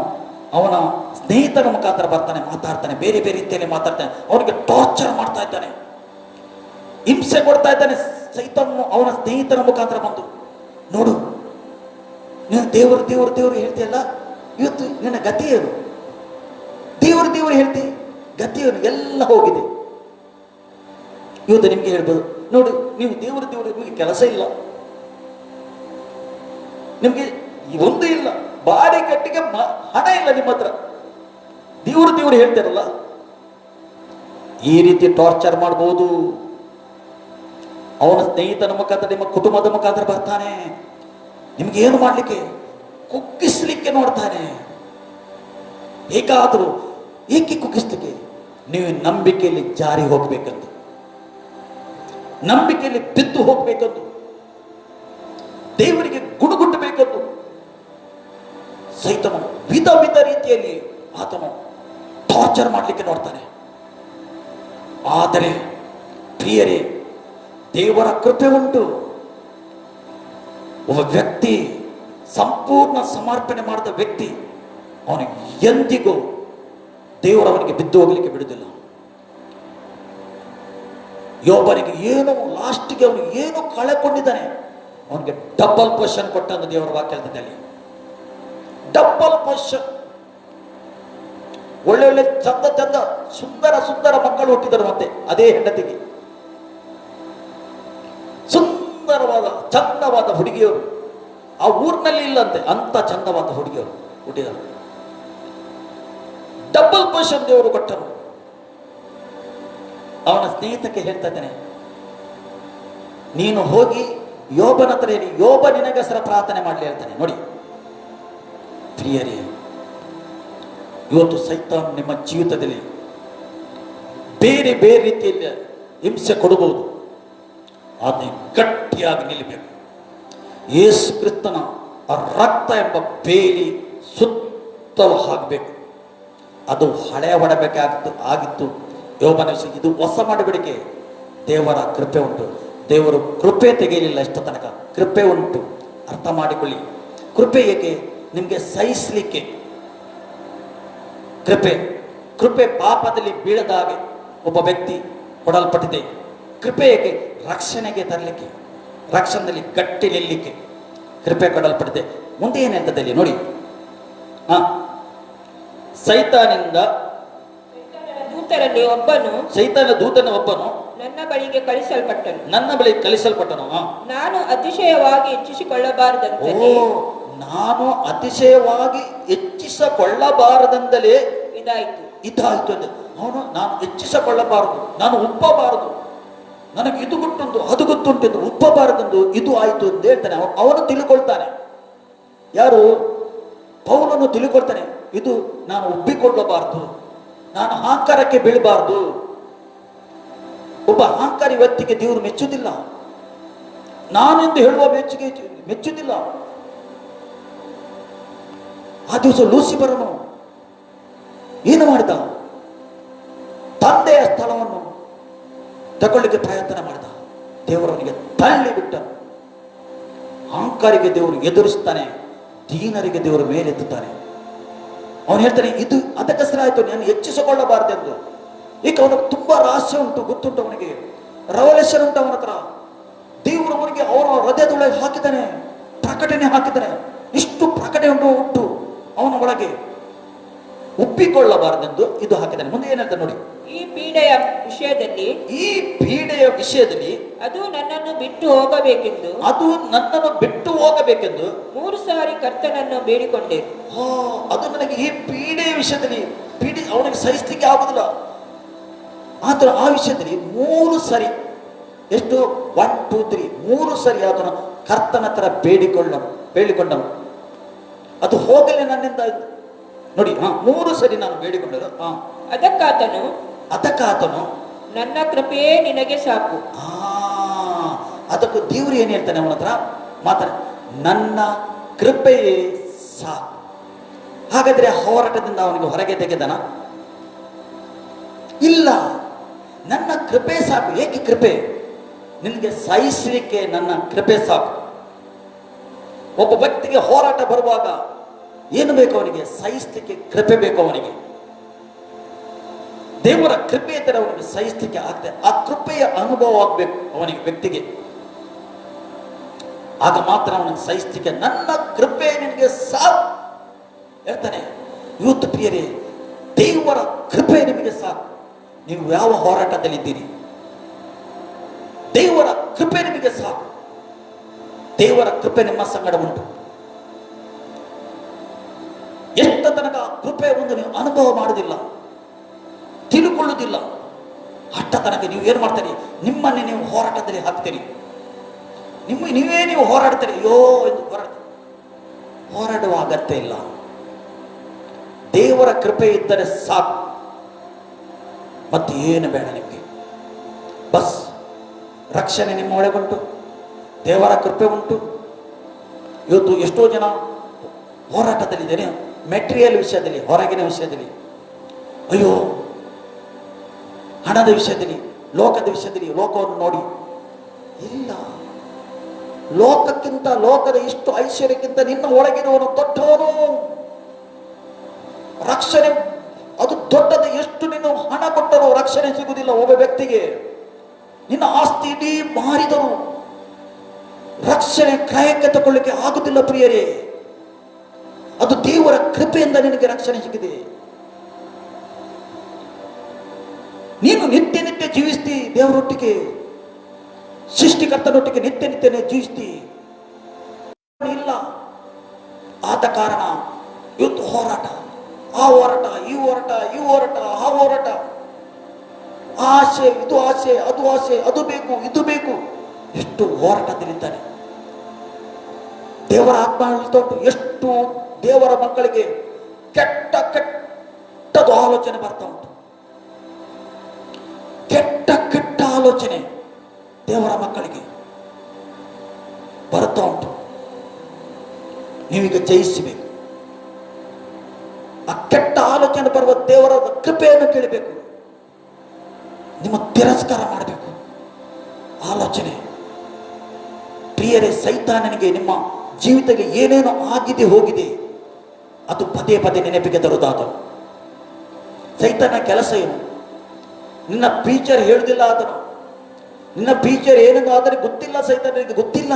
ಅವನ ಸ್ನೇಹಿತರ ಮುಖಾಂತರ ಬರ್ತಾನೆ, ಮಾತಾಡ್ತಾನೆ, ಬೇರೆ ಬೇರೆ ರೀತಿಯಲ್ಲಿ ಮಾತಾಡ್ತಾನೆ, ಅವನಿಗೆ ಟಾರ್ಚರ್ ಮಾಡ್ತಾ ಇದ್ದಾನೆ, ಹಿಂಸೆ ಕೊಡ್ತಾ ಇದ್ದಾನೆ. ಸೈತಾನನು ಅವನ ಸ್ನೇಹಿತರ ಮುಖಾಂತರ ಬಂದು, ನೋಡು ನೀನು ದೇವರು ದೇವರು ದೇವರು ಹೇಳ್ತೀಯಲ್ಲ, ಇವತ್ತು ನಿನ್ನ ಗತಿ ಏನು? ದೇವರು ದೇವರು ಹೇಳ್ತಿ, ಗತಿ ಏನು? ಎಲ್ಲ ಹೋಗಿದೆ. ಇವತ್ತು ನಿಮ್ಗೆ ಹೇಳ್ಬೋದು, ನೋಡಿ ನೀವು ದೇವರು ದೇವರು, ನಿಮಗೆ ಕೆಲಸ ಇಲ್ಲ, ನಿಮ್ಗೆ ಒಂದು ಇಲ್ಲ, ಬಾಡಿ ಕಟ್ಟಿಗೆ ಹಣ ಇಲ್ಲ ನಿಮ್ಮ ಹತ್ರ, ದೇವರು ದೇವರು ಹೇಳ್ತಾರಲ್ಲ. ಈ ರೀತಿ ಟಾರ್ಚರ್ ಮಾಡಬಹುದು. ಅವನ ಸ್ನೇಹಿತನ ಮುಖಾಂತರ, ನಿಮ್ಮ ಕುಟುಂಬದ ಮುಖಾಂತರ ಬರ್ತಾನೆ, ನಿಮ್ಗೆ ಏನು ಮಾಡ್ಲಿಕ್ಕೆ, ಕುಗ್ಗಿಸ್ಲಿಕ್ಕೆ ನೋಡ್ತಾನೆ. ಹೇಗಾದರೂ ಏಕೆ ಕುಗ್ಗಿಸ್ಲಿಕ್ಕೆ? ನೀವು ನಂಬಿಕೆಯಲ್ಲಿ ಜಾರಿ ಹೋಗ್ಬೇಕಂತ, ನಂಬಿಕೆಯಲ್ಲಿ ಬಿದ್ದು ಹೋಗ್ಬೇಕಂದು, ದೇವರಿಗೆ ಗುಣಗುಟ್ಟಬೇಕಂದು ಸೈತನು ವಿಧ ವಿಧ ರೀತಿಯಲ್ಲಿ ಆತನು ಟಾರ್ಚರ್ ಮಾಡಲಿಕ್ಕೆ ನೋಡ್ತಾನೆ. ಆದರೆ ಪ್ರಿಯರೇ, ದೇವರ ಕೃಪೆ ಉಂಟು. ಒಬ್ಬ ವ್ಯಕ್ತಿ ಸಂಪೂರ್ಣ ಸಮರ್ಪಣೆ ಮಾಡಿದ ವ್ಯಕ್ತಿ, ಅವನಿಗೆ ಎಂದಿಗೂ ದೇವರು ಅವನಿಗೆ ಬಿದ್ದು ಹೋಗಲಿಕ್ಕೆ ಬಿಡುವುದಿಲ್ಲ. ಯೋಬನಿಗೆ ಏನು ಲಾಸ್ಟ್ಗೆ ಅವನು ಏನು ಕಳೆಕೊಂಡಿದ್ದಾನೆ, ಅವನಿಗೆ ಡಬಲ್ ಪೋಷನ್ ಕೊಟ್ಟಂತ ದೇವರ ವಾಕ್ಯದಲ್ಲಿ. ಡಬಲ್ ಪೋಷನ್. ಒಳ್ಳೆ ಒಳ್ಳೆ ಚಂದ ಚಂದ ಸುಂದರ ಸುಂದರ ಮಕ್ಕಳು ಹುಟ್ಟಿದರು, ಮತ್ತೆ ಅದೇ ಹೆಂಡತಿಗೆ ಸುಂದರವಾದ ಚಂದವಾದ ಹುಡುಗಿಯವರು ಆ ಊರಿನಲ್ಲಿ ಇಲ್ಲಂತೆ, ಅಂತ ಚಂದವಾದ ಹುಡುಗಿಯವರು ಹುಟ್ಟಿದರು. ಡಬಲ್ ಪೋಷನ್ ದೇವರು ಕೊಟ್ಟರು. ಅವನ ಸ್ನೇಹಿತಕ್ಕೆ ಹೇಳ್ತಾ ಇದ್ದಾನೆ, ನೀನು ಹೋಗಿ ಯೋಬನ ಹತ್ರ ಹೇಳಿ, ಯೋಬ ನಿನಗೋಸ್ಕರ ಪ್ರಾರ್ಥನೆ ಮಾಡಲಿ ಹೇಳ್ತಾನೆ. ನೋಡಿ ಪ್ರಿಯರೇ, ಇವತ್ತು ಸೈತಾನ್ ನಿಮ್ಮ ಜೀವಿತದಲ್ಲಿ ಬೇರೆ ಬೇರೆ ರೀತಿಯಲ್ಲಿ ಹಿಂಸೆ ಕೊಡಬಹುದು, ಆದರೆ ಗಟ್ಟಿಯಾಗಿ ನಿಲ್ಲಬೇಕು. ಯೇಸು ಕ್ರಿಸ್ತನ ರಕ್ತ ಎಂಬ ಬೇಲಿ ಸುತ್ತಲೂ ಹಾಕಬೇಕು. ಅದು ಹಳೆಯ ಆಗಿತ್ತು ಯೋಬನ ವಿಷಯ. ಇದು ಹೊಸ ಮಾಡಬೇಡಿಕೆ. ದೇವರ ಕೃಪೆ ಉಂಟು. ದೇವರು ಕೃಪೆ ತೆಗೆಯಲಿಲ್ಲ ಇಷ್ಟ ತನಕ, ಕೃಪೆ ಉಂಟು. ಅರ್ಥ ಮಾಡಿಕೊಳ್ಳಿ. ಕೃಪೆ ಏಕೆ? ನಿಮಗೆ ಸಹಿಸಲಿಕ್ಕೆ ಕೃಪೆ. ಕೃಪೆ ಪಾಪದಲ್ಲಿ ಬೀಳದ ಹಾಗೆ ಒಬ್ಬ ವ್ಯಕ್ತಿ ಕೊಡಲ್ಪಟ್ಟಿದೆ. ಕೃಪೆ ಏಕೆ? ರಕ್ಷಣೆಗೆ ತರಲಿಕ್ಕೆ, ರಕ್ಷಣೆಯಲ್ಲಿ ಗಟ್ಟಿ ನಿಲ್ಲಲಿಕ್ಕೆ ಕೃಪೆ ಕೊಡಲ್ಪಟ್ಟಿದೆ. ಮುಂದೆ ಏನು ಹೇಳ್ತದಲ್ಲಿ ನೋಡಿ. ಸೈತಾನನ ದೂತನ ಒಬ್ಬನು ನನ್ನ ಬಳಿಗೆ ಕಳಿಸಲ್ಪಟ್ಟನು. ನನ್ನ ಬಳಿಗೆ ಕಳಿಸಲ್ಪಟ್ಟನು. ನಾನು ಅತಿಶಯವಾಗಿ ಹೆಚ್ಚಿಸಿಕೊಳ್ಳಬಾರದಂತೆ. ನಾನು ಅತಿಶಯವಾಗಿ ಹೆಚ್ಚಿಸಿಕೊಳ್ಳಬಾರದಂದಲೇ ಇದಾಯಿತು ಅಂತ. ಅವನು ನಾನು ಹೆಚ್ಚಿಸಿಕೊಳ್ಳಬಾರದು, ನಾನು ಉಪ್ಪಬಾರದು, ನನಗೆ ಇದು ಗೊತ್ತುಂಟು ಅದು ಗೊತ್ತುಂಟು, ಉಪ್ಪಬಾರದೆಂದು ಇದು ಆಯಿತು ಅಂತ ಹೇಳ್ತಾನೆ. ಅವನು ತಿಳ್ಕೊಳ್ತಾನೆ. ಯಾರು? ಪೌಲನು ತಿಳ್ಕೊಳ್ತಾನೆ, ಇದು ನಾನು ಉಬ್ಬಿಕೊಳ್ಳಬಾರದು, ನಾನು ಅಹಂಕಾರಕ್ಕೆ ಬೀಳಬಾರದು. ಒಬ್ಬ ಅಹಂಕಾರಿ ವ್ಯಕ್ತಿಗೆ ದೇವರು ಮೆಚ್ಚುವುದಿಲ್ಲ. ನಾನೆಂದು ಹೇಳುವ ಮೆಚ್ಚುವುದಿಲ್ಲ. ಆ ದಿವಸ ಲೂಸಿಫರನು ಏನು ಮಾಡಿದ? ತಂದೆಯ ಸ್ಥಳವನ್ನು ತಗೊಳ್ಳಿಕ್ಕೆ ಪ್ರಯತ್ನ ಮಾಡಿದ. ದೇವರವನಿಗೆ ತಳ್ಳಿ ಬಿಟ್ಟನು. ಅಹಂಕಾರಿಗೆ ದೇವರು ಎದುರಿಸ್ತಾನೆ, ದೀನರಿಗೆ ದೇವರು ಮೇಲೆತ್ತುತ್ತಾನೆ. ಅವನು ಹೇಳ್ತಾನೆ, ಇದು ಅದಕ್ಕೋಸ್ಕರ ಆಯ್ತು, ನಾನು ಹೆಚ್ಚಿಸಿಕೊಳ್ಳಬಾರದೆಂದು. ಈಗ ಅವನಿಗೆ ತುಂಬಾ ರಹಸ್ಯ ಉಂಟು, ಗೊತ್ತುಂಟು, ಅವನಿಗೆ ರೆವಲ್ಯೂಷನ್ ಉಂಟು ಅವನ ಹತ್ರ. ದೇವರು ಅವನಿಗೆ ಅವನ ಹೃದಯದೊಳಗೆ ಹಾಕಿದ್ದಾನೆ, ಪ್ರಕಟಣೆ ಹಾಕಿದ್ದಾನೆ. ಇಷ್ಟು ಪ್ರಕಟಣೆ ಉಂಟು ಅವನ ಒಳಗೆ. ಉಪ್ಪಿಕೊಳ್ಳಬಾರದೆಂದು ಇದು ಹಾಕಿದ್ದಾನೆ. ಮುಂದೆ ಏನಂತ ನೋಡಿ. ಈ ಪೀಡೆಯ ವಿಷಯದಲ್ಲಿ ಅದು ನನ್ನನ್ನು ಬಿಟ್ಟು ಹೋಗಬೇಕೆಂದು 3 ಸಾರಿ ಕರ್ತನನ್ನು ಬೇಡಿಕೊಂಡೆ. ಅದು ನನಗೆ ಈ ಪೀಡೆಯ ವಿಷಯದಲ್ಲಿ ಅವನಿಗೆ ಸಹಿಸಲಿಕ್ಕೆ ಆಗುದಿಲ್ಲ. ಆತರ ಆ ವಿಷಯದಲ್ಲಿ 3 ಸರಿ, ಎಷ್ಟು 1 2 3 3 ಸರಿ ಅದನ್ನು ಕರ್ತನ ಹತ್ರ ಬೇಡಿಕೊಂಡನು. ಅದು ಹೋಗಲಿ ನನ್ನಿಂದ ನೋಡಿ. 3 ಸರಿ ನಾನು ಬೇಡಿಕೊಂಡರು. ಅದಕ್ಕಾತನು ನನ್ನ ಕೃಪೆಯೇ ನಿನಗೆ ಸಾಕು. ಅದಕ್ಕೂ ದೇವರು ಏನ್ ಹೇಳ್ತಾನೆ ಅವನ ಹತ್ರ ನನ್ನ ಕೃಪೆಯೇ ಸಾಕು. ಹಾಗಾದ್ರೆ ಹೋರಾಟದಿಂದ ಅವನಿಗೆ ಹೊರಗೆ ತೆಗೆದನ? ಇಲ್ಲ, ನನ್ನ ಕೃಪೆ ಸಾಕು. ಏಕೆ ಕೃಪೆ? ನಿನಗೆ ಸಹಿಸಲಿಕ್ಕೆ ನನ್ನ ಕೃಪೆ ಸಾಕು. ಒಬ್ಬ ವ್ಯಕ್ತಿಗೆ ಹೋರಾಟ ಬರುವಾಗ ಏನು ಬೇಕು ಅವನಿಗೆ? ಸಹಿಸಲಿಕ್ಕೆ ಕೃಪೆ ಬೇಕು ಅವನಿಗೆ. ದೇವರ ಕೃಪೆ ಇದ್ದರೆ ಅವನಿಗೆ ಸಹಿಸಲಿಕ್ಕೆ ಆಗ್ತದೆ. ಆ ಕೃಪೆಯ ಅನುಭವ ಆಗಬೇಕು ಅವನಿಗೆ, ವ್ಯಕ್ತಿಗೆ. ಆಗ ಮಾತ್ರ ಅವನಿಗೆ ಸಹಿಸಲಿಕ್ಕೆ ನನ್ನ ಕೃಪೆ ನಿನಗೆ ಸಾಕು ಹೇಳ್ತಾನೆ. ಇವತ್ತು ಪ್ರಿಯರೇ, ದೇವರ ಕೃಪೆ ನಿಮಗೆ ಸಾಕು. ನೀವು ಯಾವ ಹೋರಾಟದಲ್ಲಿದ್ದೀರಿ? ದೇವರ ಕೃಪೆ ನಿಮಗೆ ಸಾಕು. ದೇವರ ಕೃಪೆ ನಿಮ್ಮ ಸಂಗಡ ಉಂಟು. ಎಷ್ಟು ತನಕ ಕೃಪೆ ಒಂದು ನೀವು ಅನುಭವ ಮಾಡುವುದಿಲ್ಲ, ತಿಳುಕೊಳ್ಳುವುದಿಲ್ಲ, ಅಷ್ಟ ತನಕ ನೀವು ಏನು ಮಾಡ್ತೀರಿ? ನಿಮ್ಮನ್ನೇ ನೀವು ಹೋರಾಟದಲ್ಲಿ ಹಾಕ್ತೀರಿ. ನೀವು ಹೋರಾಡ್ತೀರಿ. ಅಯ್ಯೋ ಎಂದು ಹೋರಾಡುವ ಅಗತ್ಯ ಇಲ್ಲ. ದೇವರ ಕೃಪೆ ಇದ್ದರೆ ಸಾಕು, ಮತ್ತೆ ಏನು ಬೇಡ ನಿಮಗೆ. ಬಸ್ ರಕ್ಷಣೆ ನಿಮ್ಮ ಒಳಗುಂಟು, ದೇವರ ಕೃಪೆ ಉಂಟು. ಇವತ್ತು ಎಷ್ಟೋ ಜನ ಹೋರಾಟದಲ್ಲಿದ್ದೇನೆ, ಮೆಟೀರಿಯಲ್ ವಿಷಯದಲ್ಲಿ, ಹೊರಗಿನ ವಿಷಯದಲ್ಲಿ, ಅಯ್ಯೋ ಹಣದ ವಿಷಯದಲ್ಲಿ, ಲೋಕದ ವಿಷಯದಲ್ಲಿ, ಲೋಕವನ್ನು ನೋಡಿ ಇಲ್ಲ. ಲೋಕಕ್ಕಿಂತ, ಲೋಕದ ಇಷ್ಟು ಐಶ್ವರ್ಯಕ್ಕಿಂತ ನಿನ್ನ ಒಳಗಿರುವನು ದೊಡ್ಡವನು. ರಕ್ಷಣೆ ಅದು ದೊಡ್ಡದು. ಎಷ್ಟು ನೀನು ಹಣ ಕೊಟ್ಟರೂ ರಕ್ಷಣೆ ಸಿಗುವುದಿಲ್ಲ ಒಬ್ಬ ವ್ಯಕ್ತಿಗೆ. ನಿನ್ನ ಆಸ್ತಿ ಇಡೀ ಮಾರಿದರು ರಕ್ಷಣೆ ಕ್ರಯಕ್ಕೆ ತಗೊಳ್ಳಿಕ್ಕೆ ಆಗುತ್ತಿಲ್ಲ ಪ್ರಿಯರೇ. ಅದು ದೇವರ ಕೃಪೆಯಿಂದ ನಿನಗೆ ರಕ್ಷಣೆ ಸಿಕ್ಕಿದೆ. ನೀನು ನಿತ್ಯ ನಿತ್ಯ ಜೀವಿಸ್ತಿ ದೇವರೊಟ್ಟಿಗೆ, ಸೃಷ್ಟಿಕರ್ತನೊಟ್ಟಿಗೆ ನಿತ್ಯ ನಿತ್ಯನೇ ಜೀವಿಸ್ತಿ ಇಲ್ಲ. ಆದ ಕಾರಣ ಇವತ್ತು ಹೋರಾಟ, ಆ ಹೋರಾಟ, ಈ ಹೋರಾಟ, ಈ ಹೋರಾಟ, ಆ ಹೋರಾಟ, ಆಸೆ, ಇದು ಆಸೆ, ಅದು ಆಸೆ, ಅದು ಬೇಕು, ಇದು ಬೇಕು. ಎಷ್ಟು ಹೋರಾಟದಲ್ಲಿದ್ದಾನೆ. ದೇವರ ಆತ್ಮ ಹೇಳ್ತಾ ಉಂಟು, ಎಷ್ಟು ದೇವರ ಮಕ್ಕಳಿಗೆ ಕೆಟ್ಟ ಕೆಟ್ಟದು ಆಲೋಚನೆ ಬರ್ತಾ ಉಂಟು. ಕೆಟ್ಟ ಕೆಟ್ಟ ಆಲೋಚನೆ ದೇವರ ಮಕ್ಕಳಿಗೆ ಬರ್ತಾ ಉಂಟು. ನೀವೀಗ ಜಯಿಸಬೇಕು. ಆ ಕೆಟ್ಟ ಆಲೋಚನೆ ಬರುವ ದೇವರ ಕೃಪೆಯನ್ನು ಕೇಳಬೇಕು. ನಿಮ್ಮ ತಿರಸ್ಕಾರ ಮಾಡಬೇಕು ಆಲೋಚನೆ. ಪ್ರಿಯರೇ, ಸೈತಾನನಿಗೆ ನಿಮ್ಮ ಜೀವಿತದಲ್ಲಿ ಏನೇನು ಆಗಿದೆ ಹೋಗಿದೆ ಅದು ಪದೇ ಪದೇ ನೆನಪಿಗೆ ತರುವುದಾದನು. ಸೈತಾನ ಕೆಲಸ ಏನು? ನಿನ್ನ ಫ್ಯೂಚರ್ ಹೇಳುವುದಿಲ್ಲ ಆತನು. ನಿನ್ನ ಫ್ಯೂಚರ್ ಏನನ್ನು ಆದರೆ ಗೊತ್ತಿಲ್ಲ ಸೈತಾನನಿಗೆ, ಗೊತ್ತಿಲ್ಲ.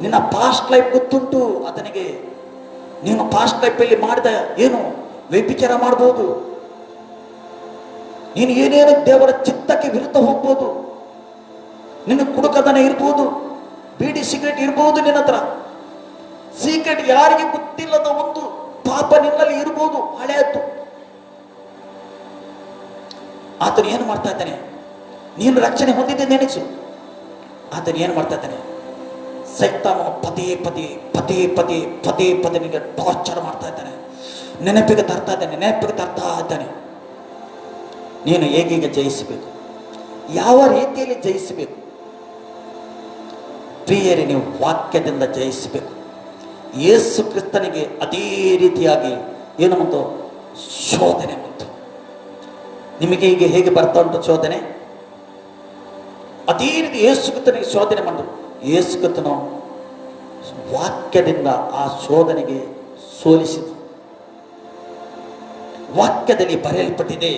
ನಿನ್ನ ಪಾಸ್ಟ್ ಲೈಫ್ ಗೊತ್ತುಂಟು ಆತನಿಗೆ. ನೀನು ಪಾಸ್ಟ್ ಲೈಫಲ್ಲಿ ಮಾಡಿದ ಏನು ವ್ಯಭಿಚಾರ ಮಾಡಬಹುದು, ನೀನು ಏನೇನು ದೇವರ ಚಿತ್ತಕ್ಕೆ ವಿರುದ್ಧ ಹೋಗ್ಬೋದು, ನಿನ್ನ ಕುಡುಕದನ ಇರ್ಬೋದು, ಬೀಡಿ ಸಿಗರೇಟ್ ಇರ್ಬೋದು, ನಿನ್ನ ಹತ್ರ ಸೀಕ್ರೆಟ್ ಯಾರಿಗೆ ಗೊತ್ತಿಲ್ಲದ ಒಂದು ಪಾಪ ನಿನ್ನಲ್ಲಿ ಇರ್ಬೋದು, ಹಳೆಯದ್ದು. ಆತನು ಏನು ಮಾಡ್ತಾ ಇದ್ದಾನೆ? ನೀನು ರಕ್ಷಣೆ ಹೊಂದಿದ್ದೆ ನೆನೆಸು. ಆತನು ಏನು ಮಾಡ್ತಾ ಇದ್ದಾನೆ? ಸೈತಾನನು ಪದೇ ಪದೇ ಪದೇ ಪದೇ ಪದೇ ಪದೇ ನಿಮಗೆ ಟಾರ್ಚರ್ ಮಾಡ್ತಾ ಇದ್ದಾನೆ, ನೆನಪಿಗೆ ತರ್ತಾ ಇದ್ದಾನೆ, ನೆನಪಿಗೆ ತರ್ತಾ ಇದ್ದಾನೆ. ನೀನು ಹೇಗೆ ಜಯಿಸಬೇಕು, ಯಾವ ರೀತಿಯಲ್ಲಿ ಜಯಿಸಬೇಕು? ಪ್ರಿಯರೇ, ನೀವು ವಾಕ್ಯದಿಂದ ಜಯಿಸಬೇಕು. ಯೇಸು ಕ್ರಿಸ್ತನಿಗೆ ಅದೇ ರೀತಿಯಾಗಿ ಏನು ಬಂತು? ಶೋಧನೆ ಬಂತು. ನಿಮಗೆ ಈಗ ಹೇಗೆ ಬರ್ತಾ ಉಂಟು ಶೋಧನೆ? ಅದೇ ರೀತಿ ಯೇಸು ಕ್ರಿಸ್ತನಿಗೆ ಶೋಧನೆ ಬಂತು. ಯೇಸು ಕ್ರಿಸ್ತನು ವಾಕ್ಯದಿಂದ ಆ ಶೋಧನೆಗೆ ಸೋಲಿಸಿದ. ವಾಕ್ಯದಲ್ಲಿ ಬರೆಯಲ್ಪಟ್ಟಿದೆ